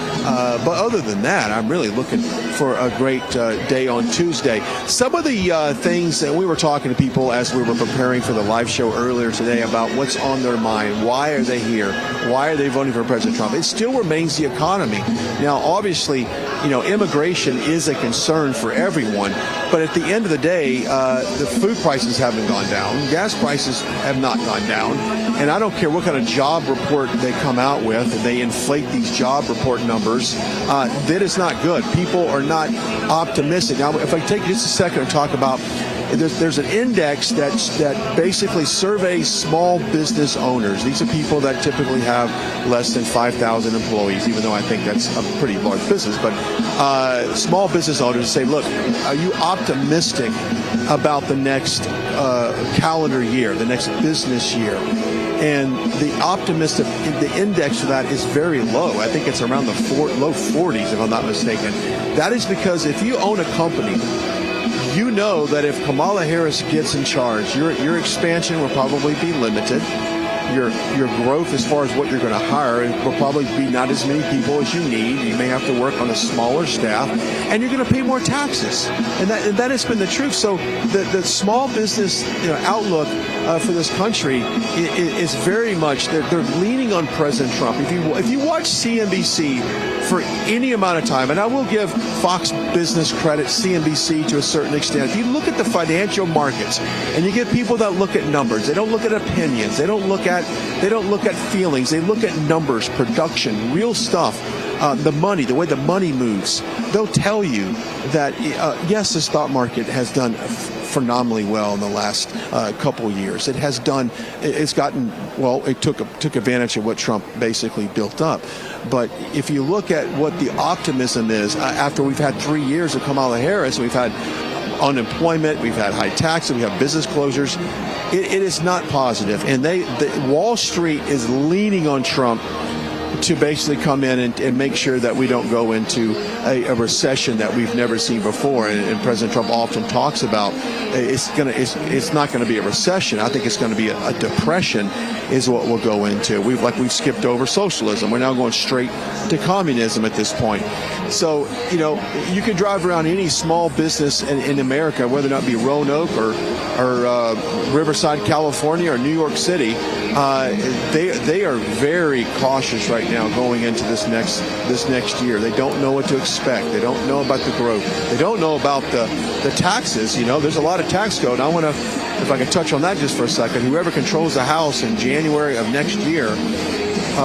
But other than that, I'm really looking for a great day on Tuesday. Some of the things that we were talking to people as we were preparing for the live show earlier today about what's on their mind. Why are they here? Why are they voting for President Trump? It still remains the economy. Now, obviously, immigration is a concern for everyone. But at the end of the day, the food prices haven't gone down. Gas prices have not gone down. And I don't care what kind of job report they come out with, and they inflate these job report numbers. That is not good. People are not optimistic. Now, if I take just a second to talk about, there's an index that basically surveys small business owners. These are people that typically have less than 5,000 employees, even though I think that's a pretty large business. But small business owners say, look, are you optimistic about the next calendar year, the next business year? And the optimistic, the index for that is very low. I think it's around the low 40s, if I'm not mistaken. That is because if you own a company, you know that if Kamala Harris gets in charge, your expansion will probably be limited. Your growth as far as what you're going to hire will probably be not as many people as you need. You may have to work on a smaller staff, and you're going to pay more taxes. And that has been the truth. So the small business outlook for this country is very much they're leaning on President Trump. If you watch CNBC for any amount of time, and I will give Fox Business credit, CNBC to a certain extent. If you look at the financial markets and you get people that look at numbers, they don't look at opinions, they don't look at feelings, they look at numbers, production, real stuff. The money, the way the money moves, they'll tell you that yes, the stock market has done phenomenally well in the last couple of years. It took advantage of what Trump basically built up. But if you look at what the optimism is, after we've had 3 years of Kamala Harris, we've had unemployment, we've had high taxes, we have business closures, it is not positive. And Wall Street is leaning on Trump to basically come in and make sure that we don't go into a recession that we've never seen before. And President Trump often talks about it's not going to be a recession. I think it's going to be a depression is what we'll go into. We've skipped over socialism. We're now going straight to communism at this point. So, you can drive around any small business in America, whether or not it be Roanoke or Riverside, California, or New York City. They are very cautious right now going into this next year. They don't know what to expect. They don't know about the growth. They don't know about the taxes. There's a lot of tax code. And I want to, if I can touch on that just for a second, whoever controls the House in January of next year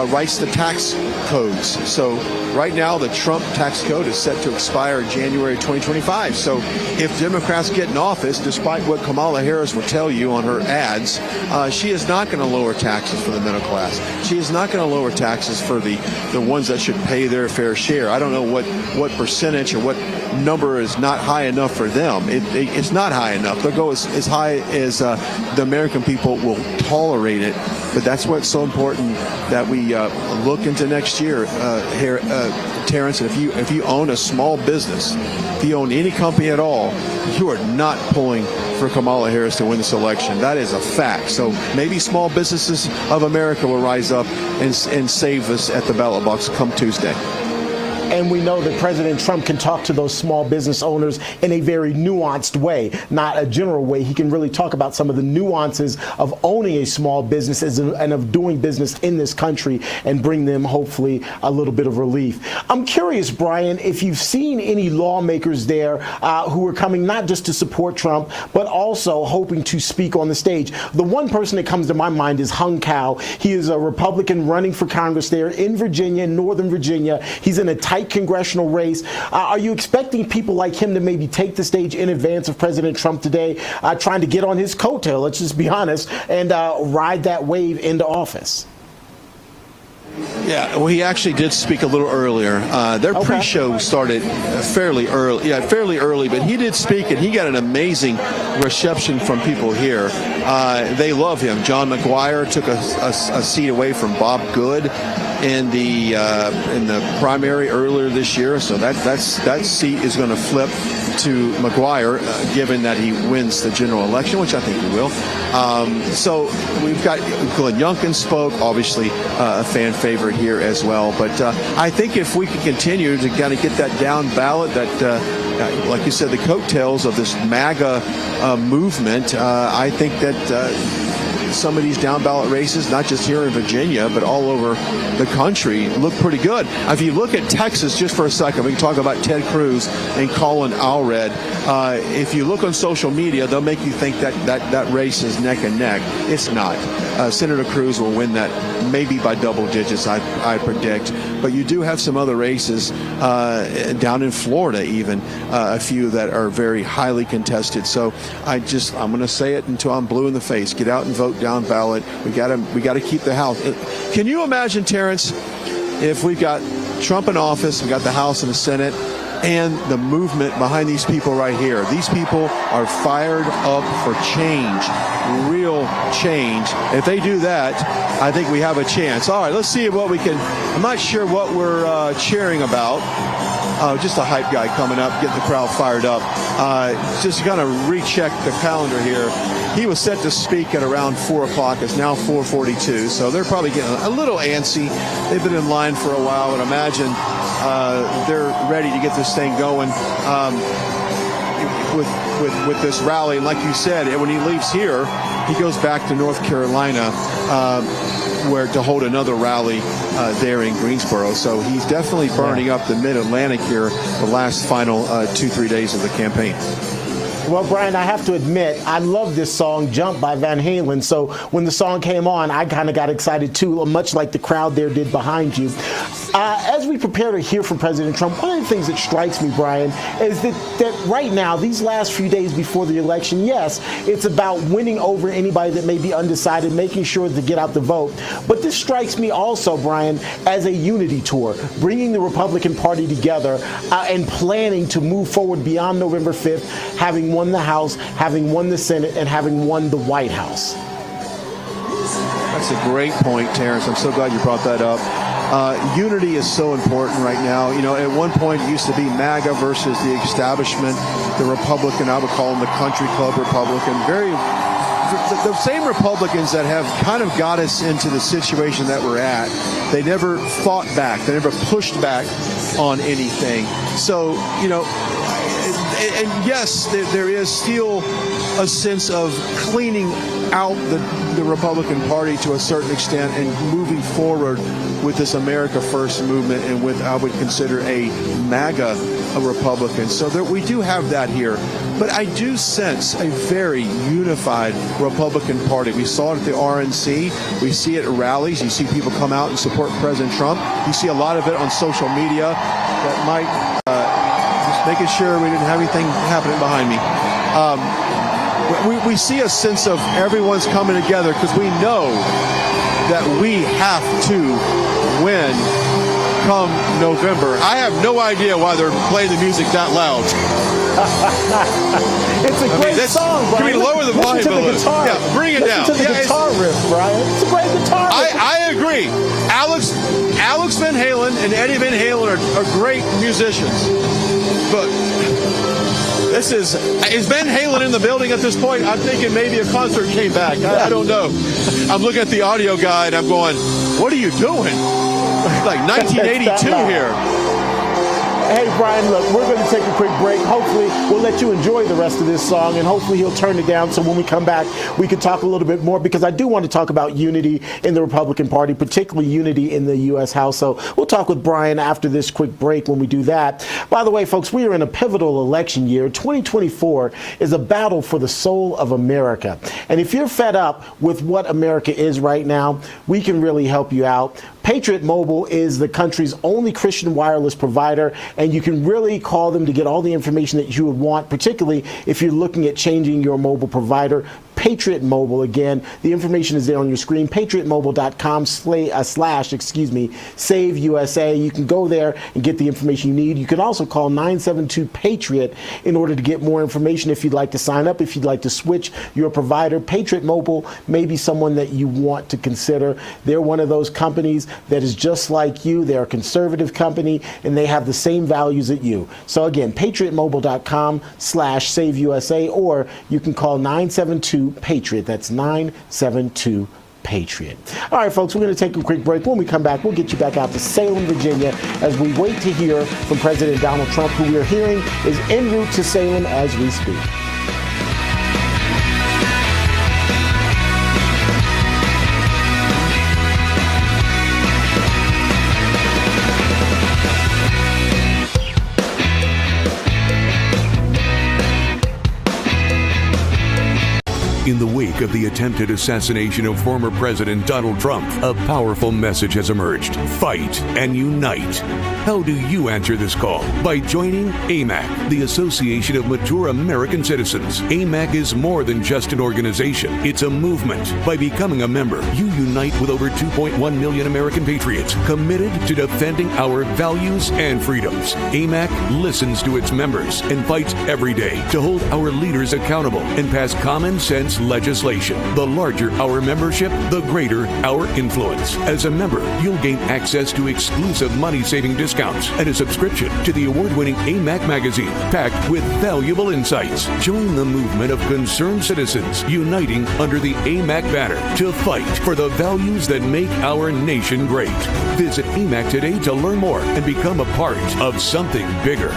writes the tax codes. So right now, the Trump tax code is set to expire January 2025. So if Democrats get in office, despite what Kamala Harris will tell you on her ads, she is not going to lower taxes for the middle class. She is not going to lower taxes for the ones that should pay their fair share. I don't know what percentage or what number is not high enough for them. It's not high enough. They'll go as high as the American people will tolerate it. But that's what's so important that we look into next year, here, Terrence. And if you own a small business, if you own any company at all, you are not pulling for Kamala Harris to win this election. That is a fact. So maybe small businesses of America will rise up and save us at the ballot box come Tuesday. And we know that President Trump can talk to those small business owners in a very nuanced way, not a general way. He can really talk about some of the nuances of owning a small business and of doing business in this country and bring them, hopefully, a little bit of relief. I'm curious, Brian, if you've seen any lawmakers there who are coming not just to support Trump, but also hoping to speak on the stage. The one person that comes to my mind is Hung Cao. He is a Republican running for Congress there in Virginia, in Northern Virginia. He's in a tight congressional race. Are you expecting people like him to maybe take the stage in advance of President Trump today, trying to get on his coattail, let's just be honest, and ride that wave into office? Yeah, well, he actually did speak a little earlier. Their pre-show started fairly early, but he did speak, and he got an amazing reception from people here. They love him. John McGuire took a seat away from Bob Good in the primary earlier this year, so that seat is going to flip to McGuire, given that he wins the general election, which I think he will. So we've got Glenn Youngkin spoke, obviously a fan favorite here as well. But I think if we can continue to kind of get that down ballot, that like you said, the coattails of this MAGA movement, I think that some of these down ballot races, not just here in Virginia, but all over the country, look pretty good. If you look at Texas, just for a second, we can talk about Ted Cruz and Colin Allred. If you look on social media, they'll make you think that race is neck and neck. It's not. Senator Cruz will win that maybe by double digits, I predict. But you do have some other races down in Florida, even a few that are very highly contested. So I'm going to say it until I'm blue in the face. Get out and vote down ballot. We got to keep the House. Can you imagine, Terrence, if we've got Trump in office, we got the House and the Senate, and the movement behind these people right here? These people are fired up for change, real change. If they do that, I think we have a chance. All right, let's see what we can. I'm not sure what we're cheering about. Just a hype guy coming up, getting the crowd fired up. Just going to recheck the calendar here. He was set to speak at around 4 o'clock. It's now 4:42, so they're probably getting a little antsy. They've been in line for a while, and imagine they're ready to get this thing going with this rally. And like you said, when he leaves here, he goes back to North Carolina where to hold another rally there in Greensboro. So he's definitely burning up the Mid-Atlantic here the last final 2-3 days of the campaign. Well, Brian, I have to admit, I love this song, Jump by Van Halen. So when the song came on, I kind of got excited too, much like the crowd there did behind you. As we prepare to hear from President Trump, one of the things that strikes me, Brian, is that right now, these last few days before the election, yes, it's about winning over anybody that may be undecided, making sure to get out the vote. But this strikes me also, Brian, as a unity tour, bringing the Republican Party together and planning to move forward beyond November 5th, having won the House, having won the Senate, and having won the White House. That's a great point, Terrence. I'm so glad you brought that up. Unity is so important right now. You know, at one point it used to be MAGA versus the establishment, the Republican, I would call them the country club Republican. The same Republicans that have kind of got us into the situation that we're at, they never fought back. They never pushed back on anything. So, you know, and yes, there is still a sense of cleaning out the Republican Party to a certain extent and moving forward with this America First movement and with, I would consider, a MAGA Republican. So we do have that here. But I do sense a very unified Republican Party. We saw it at the RNC. We see it at rallies. You see people come out and support President Trump. You see a lot of it on social media. That might, just making sure we didn't have anything happening behind me. We see a sense of everyone's coming together because we know that we have to win come November. I have no idea why they're playing the music that loud. It's a great song, Brian. Can we lower the volume a little? Yeah, bring it down. Listen to the guitar riff, Brian. It's a great guitar riff. I agree. Alex Van Halen and Eddie Van Halen are great musicians. But is Van Halen in the building at this point? I'm thinking maybe a concert came back. I don't know. I'm looking at the audio guy and I'm going, what are you doing? Like 1982 here. Hey, Brian, look, we're going to take a quick break. Hopefully, we'll let you enjoy the rest of this song, and hopefully he'll turn it down so when we come back, we can talk a little bit more, because I do want to talk about unity in the Republican Party, particularly unity in the U.S. House. So we'll talk with Brian after this quick break when we do that. By the way, folks, we are in a pivotal election year. 2024 is a battle for the soul of America. And if you're fed up with what America is right now, we can really help you out. Patriot Mobile is the country's only Christian wireless provider, and you can really call them to get all the information that you would want, particularly if you're looking at changing your mobile provider. Patriot Mobile, again, the information is there on your screen, patriotmobile.com/save USA. You can go there and get the information you need. You can also call 972-PATRIOT in order to get more information if you'd like to sign up, if you'd like to switch your provider. Patriot Mobile may be someone that you want to consider. They're one of those companies that is just like you. They're a conservative company, and they have the same values as you. So again, patriotmobile.com/save USA, or you can call 972-PATRIOT. That's 972-PATRIOT. All right, folks, we're going to take a quick break. When we come back, we'll get you back out to Salem, Virginia, as we wait to hear from President Donald Trump, who we are hearing is en route to Salem as we speak. In the wake of the attempted assassination of former President Donald Trump, a powerful message has emerged. Fight and unite. How do you answer this call? By joining AMAC, the Association of Mature American Citizens. AMAC is more than just an organization. It's a movement. By becoming a member, you unite with over 2.1 million American patriots committed to defending our values and freedoms. AMAC listens to its members and fights every day to hold our leaders accountable and pass common sense legislation. The larger our membership, the greater our influence. As a member, you'll gain access to exclusive money-saving discounts and a subscription to the award-winning AMAC magazine, packed with valuable insights. Join the movement of concerned citizens uniting under the AMAC banner to fight for the values that make our nation great. Visit AMAC today to learn more and become a part of something bigger.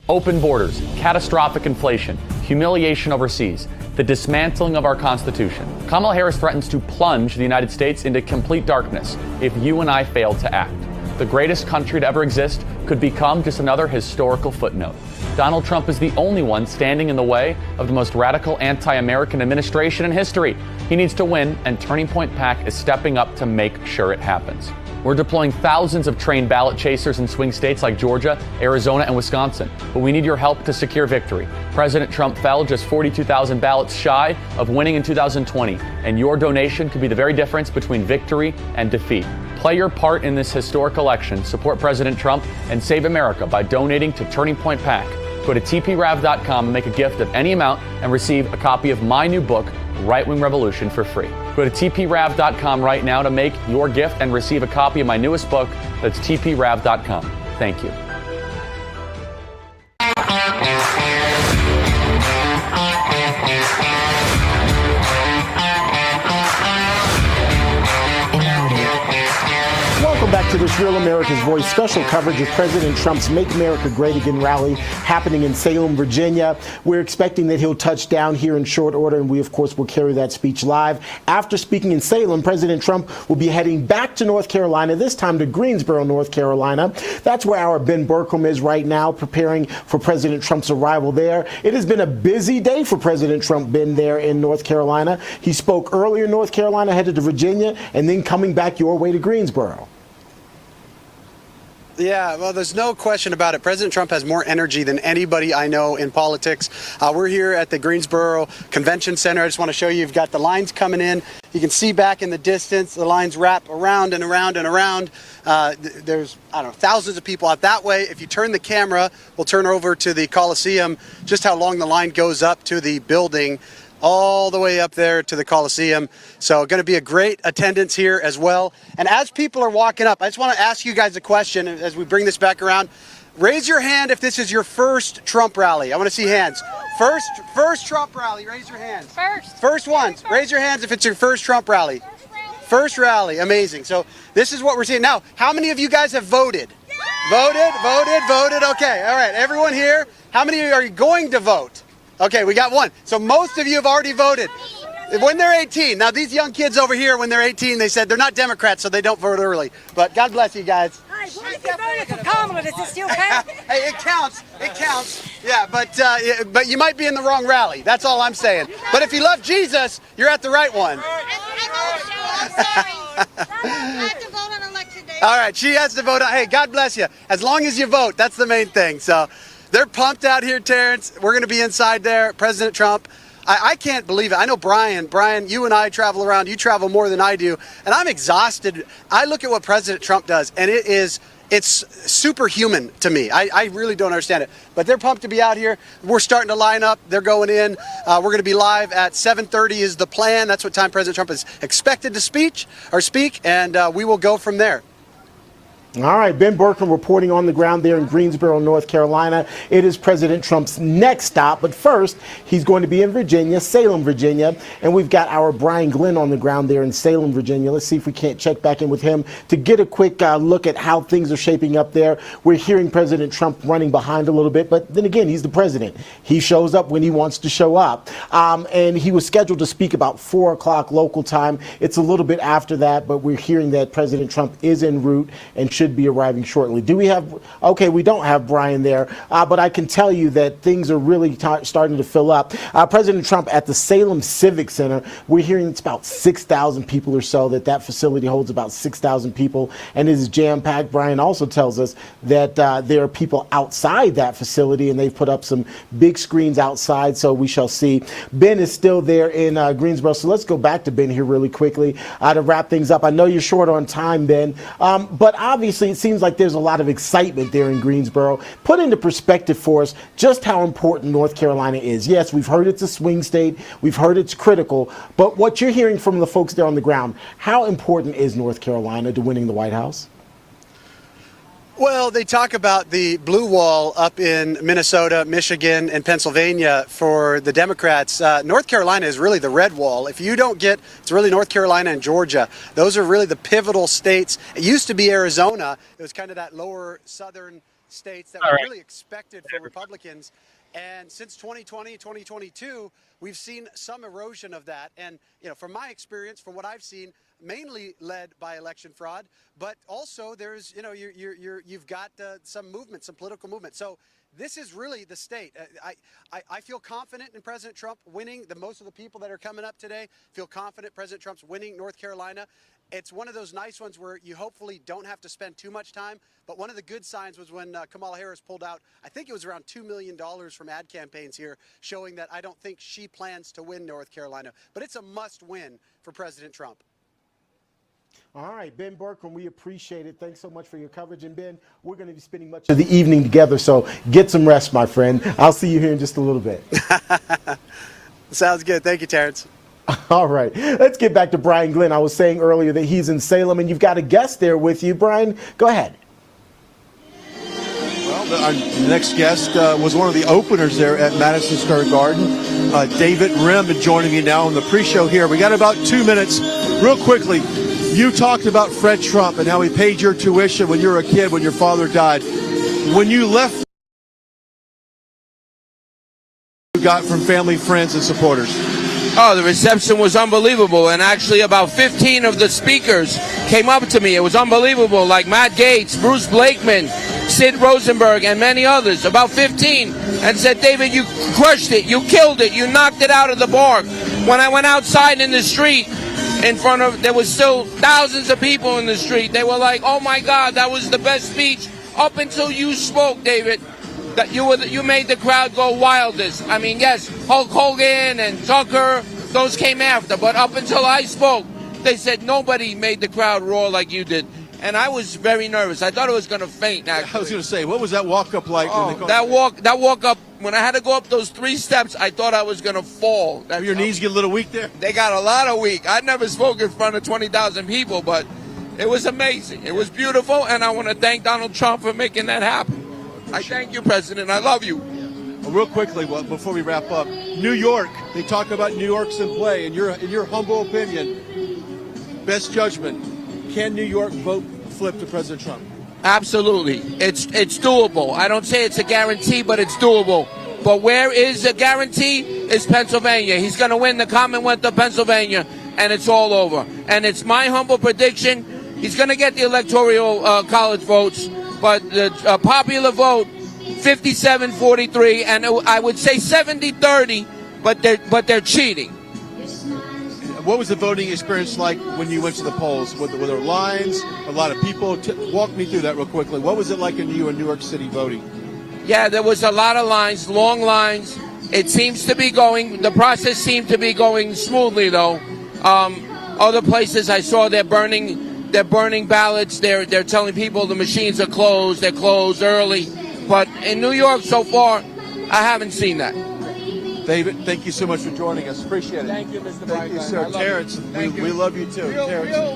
Open borders, catastrophic inflation, humiliation overseas, the dismantling of our Constitution. Kamala Harris threatens to plunge the United States into complete darkness if you and I fail to act. The greatest country to ever exist could become just another historical footnote. Donald Trump is the only one standing in the way of the most radical anti-American administration in history. He needs to win, and Turning Point PAC is stepping up to make sure it happens. We're deploying thousands of trained ballot chasers in swing states like Georgia, Arizona, and Wisconsin. But we need your help to secure victory. President Trump fell just 42,000 ballots shy of winning in 2020, and your donation could be the very difference between victory and defeat. Play your part in this historic election, support President Trump, and save America by donating to Turning Point PAC. Go to tprav.com and make a gift of any amount and receive a copy of my new book, Right Wing Revolution, for free. Go to tprav.com right now to make your gift and receive a copy of my newest book. That's tprav.com. Thank you. Welcome back to the this Real America's Voice special coverage of President Trump's Make America Great Again rally happening in Salem, Virginia. We're expecting that he'll touch down here in short order, and we, of course, will carry that speech live. After speaking in Salem, President Trump will be heading back to North Carolina, this time to Greensboro, North Carolina. That's where our Ben Berkholm is right now, preparing for President Trump's arrival there. It has been a busy day for President Trump, Ben, there in North Carolina. He spoke earlier in North Carolina, headed to Virginia, and then coming back your way to Greensboro. Yeah, well, there's no question about it. President Trump has more energy than anybody I know in politics. We're here at the Greensboro Convention Center. I just want to show you, you've got the lines coming in. You can see back in the distance, the lines wrap around and around and around. There's, I don't know, thousands of people out that way. If you turn the camera, we'll turn over to the Coliseum, just how long the line goes up to the building, all the way up there to the Coliseum. So going to be a great attendance here as well. And as people are walking up, I just want to ask you guys a question as we bring this back around. Raise your hand if this is your first Trump rally. I want to see hands. First Trump rally, raise your hands. First ones, raise your hands if it's your first Trump rally. First rally, amazing. So this is what we're seeing. Now, how many of you guys have voted? Voted. Okay, all right, everyone here, how many are you going to vote? Okay, we got one. So most of you have already voted. When they're 18. Now, these young kids over here, when they're 18, they said they're not Democrats, so they don't vote early. But God bless you guys. Hey, what if you voted for Kamala? Does it still count? Hey, it counts. It counts. Yeah, but you might be in the wrong rally. That's all I'm saying. But if you love Jesus, you're at the right one. I'm sorry. I have to vote on election day. All right, she has to vote on. Hey, God bless you. As long as you vote, that's the main thing. So they're pumped out here, Terrence. We're going to be inside there. President Trump. I can't believe it. I know Brian, you and I travel around. You travel more than I do. And I'm exhausted. I look at what President Trump does, and it's superhuman to me. I really don't understand it. But they're pumped to be out here. We're starting to line up. They're going in. We're going to be live at 7:30 is the plan. That's what time President Trump is expected to speak, and we will go from there. All right, Ben Berkholm reporting on the ground there in Greensboro, North Carolina. It is President Trump's next stop, but first, he's going to be in Virginia, Salem, Virginia, and we've got our Brian Glenn on the ground there in Salem, Virginia. Let's see if we can't check back in with him to get a quick look at how things are shaping up there. We're hearing President Trump running behind a little bit, but then again, he's the president. He shows up when he wants to show up, and he was scheduled to speak about 4 o'clock local time. It's a little bit after that, but we're hearing that President Trump is en route and should be arriving shortly. Do we have, okay, we don't have Brian there, but I can tell you that things are really starting to fill up. President Trump at the Salem Civic Center, we're hearing it's about 6,000 people or so, that facility holds about 6,000 people and is jam-packed. Brian also tells us that there are people outside that facility and they've put up some big screens outside, so we shall see. Ben is still there in Greensboro, so let's go back to Ben here really quickly to wrap things up. I know you're short on time, Ben, but obviously it seems like there's a lot of excitement there in Greensboro. Put into perspective for us just how important North Carolina is. Yes, we've heard it's a swing state. We've heard it's critical. But what you're hearing from the folks there on the ground, how important is North Carolina to winning the White House? Well, they talk about the blue wall up in Minnesota, Michigan, and Pennsylvania for the Democrats. North Carolina is really the red wall. If you don't get, it's really North Carolina and Georgia. Those are really the pivotal states. It used to be Arizona. It was kind of that lower southern states that were really expected for Republicans. And since 2020, 2022, we've seen some erosion of that. And, you know, from my experience, from what I've seen, mainly led by election fraud, but also there's, you know, you've got some movement, some political movement. So this is really the state. I feel confident in President Trump winning. Most of the people that are coming up today feel confident President Trump's winning North Carolina. It's one of those nice ones where you hopefully don't have to spend too much time. But one of the good signs was when Kamala Harris pulled out, I think it was around $2 million from ad campaigns here, showing that I don't think she plans to win North Carolina. But it's a must win for President Trump. All right, Ben Berkholm, we appreciate it. Thanks so much for your coverage. And Ben, we're going to be spending much of the evening together, so get some rest, my friend. I'll see you here in just a little bit. Sounds good. Thank you, Terrence. All right, let's get back to Brian Glenn. I was saying earlier that he's in Salem, and you've got a guest there with you. Brian, go ahead. Well, our next guest was one of the openers there at Madison Square Garden. David Rim joining me now on the pre-show here. We got about 2 minutes. Real quickly, You talked about Fred Trump and how he paid your tuition when you were a kid, when your father died. When you left, you got from family, friends, and supporters. Oh, the reception was unbelievable, and actually about 15 of the speakers came up to me. It was unbelievable, like Matt Gaetz, Bruce Blakeman, Sid Rosenberg, and many others, about 15, and said, David, you crushed it, you killed it, you knocked it out of the park. When I went outside in the street, in front of, there was still thousands of people in the street. They were like, oh my God, that was the best speech up until you spoke, David. That you made the crowd go wildest. I mean, yes, Hulk Hogan and Tucker, those came after, but up until I spoke, they said nobody made the crowd roar like you did. And I was very nervous. I thought I was going to faint, actually. I was going to say, what was that walk up like? That walk up, when I had to go up those 3 steps, I thought I was going to fall. Your knees get a little weak there? They got a lot of weak. I'd never spoke in front of 20,000 people, but it was amazing. It was beautiful, and I want to thank Donald Trump for making that happen. I thank you, President. I love you. Well, real quickly, before we wrap up, New York, they talk about New York's in play. In your humble opinion, best judgment, can New York vote flip to President Trump? Absolutely. It's doable. I don't say it's a guarantee, but it's doable. But where is a guarantee is Pennsylvania. He's going to win the Commonwealth of Pennsylvania, and it's all over. And it's my humble prediction, he's going to get the Electoral College votes, but the popular vote, 57-43, and I would say 70-30, but they're cheating. What was the voting experience like when you went to the polls? Were there lines, a lot of people? Walk me through that real quickly. What was it like in New York City voting? Yeah, there was a lot of lines, long lines. It seems to be going, the process seemed to be going smoothly, though. Other places I saw they're burning ballots. They're telling people the machines are closed. They're closed early. But in New York so far, I haven't seen that. David, thank you so much for joining us. Appreciate it. Thank you, Mr. Thank you, sir. Terrence, we love you too.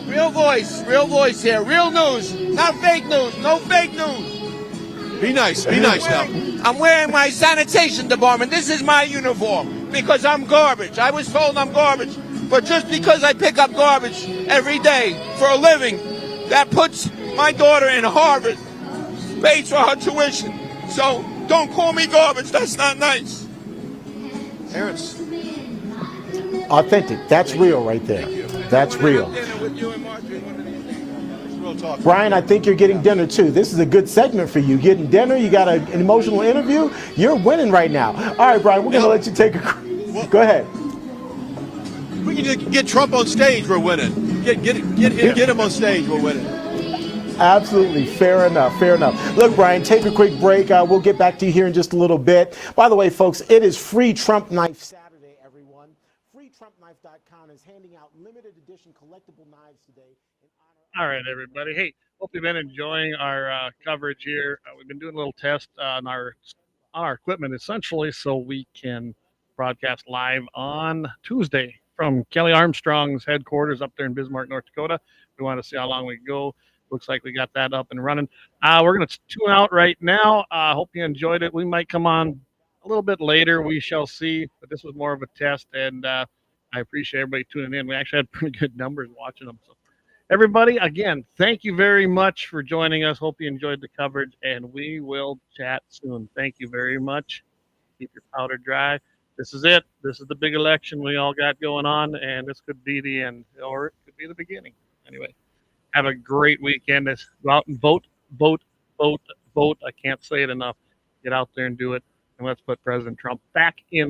Real voice here. Real news, not fake news. No fake news. Be nice now. I'm wearing my sanitation department. This is my uniform because I'm garbage. I was told I'm garbage. But just because I pick up garbage every day for a living, that puts my daughter in Harvard, pays for her tuition. So don't call me garbage. That's not nice. Terrence. Authentic. That's real right there. That's real. Brian, I think you're getting dinner too. This is a good segment for you. Getting dinner, you got an emotional interview. You're winning right now. All right, Brian, we're going to let you take a... Go ahead. We can just get Trump on stage, we're winning. Get him on stage, we're winning. Absolutely. Fair enough. Look, Brian, take a quick break. We'll get back to you here in just a little bit. By the way, folks, it is Free Trump Knife Saturday, everyone. FreeTrumpKnife.com is handing out limited edition collectible knives today. All right, everybody. Hey, hope you've been enjoying our coverage here. We've been doing a little test on our equipment, essentially, so we can broadcast live on Tuesday from Kelly Armstrong's headquarters up there in Bismarck, North Dakota. We want to see how long we go. Looks like we got that up and running. We're going to tune out right now. Hope you enjoyed it. We might come on a little bit later. We shall see. But this was more of a test, and I appreciate everybody tuning in. We actually had pretty good numbers watching them. So, everybody, again, thank you very much for joining us. Hope you enjoyed the coverage, and we will chat soon. Thank you very much. Keep your powder dry. This is it. This is the big election we all got going on, and this could be the end, or it could be the beginning. Anyway. Have a great weekend. Go out and vote. I can't say it enough. Get out there and do it. And let's put President Trump back in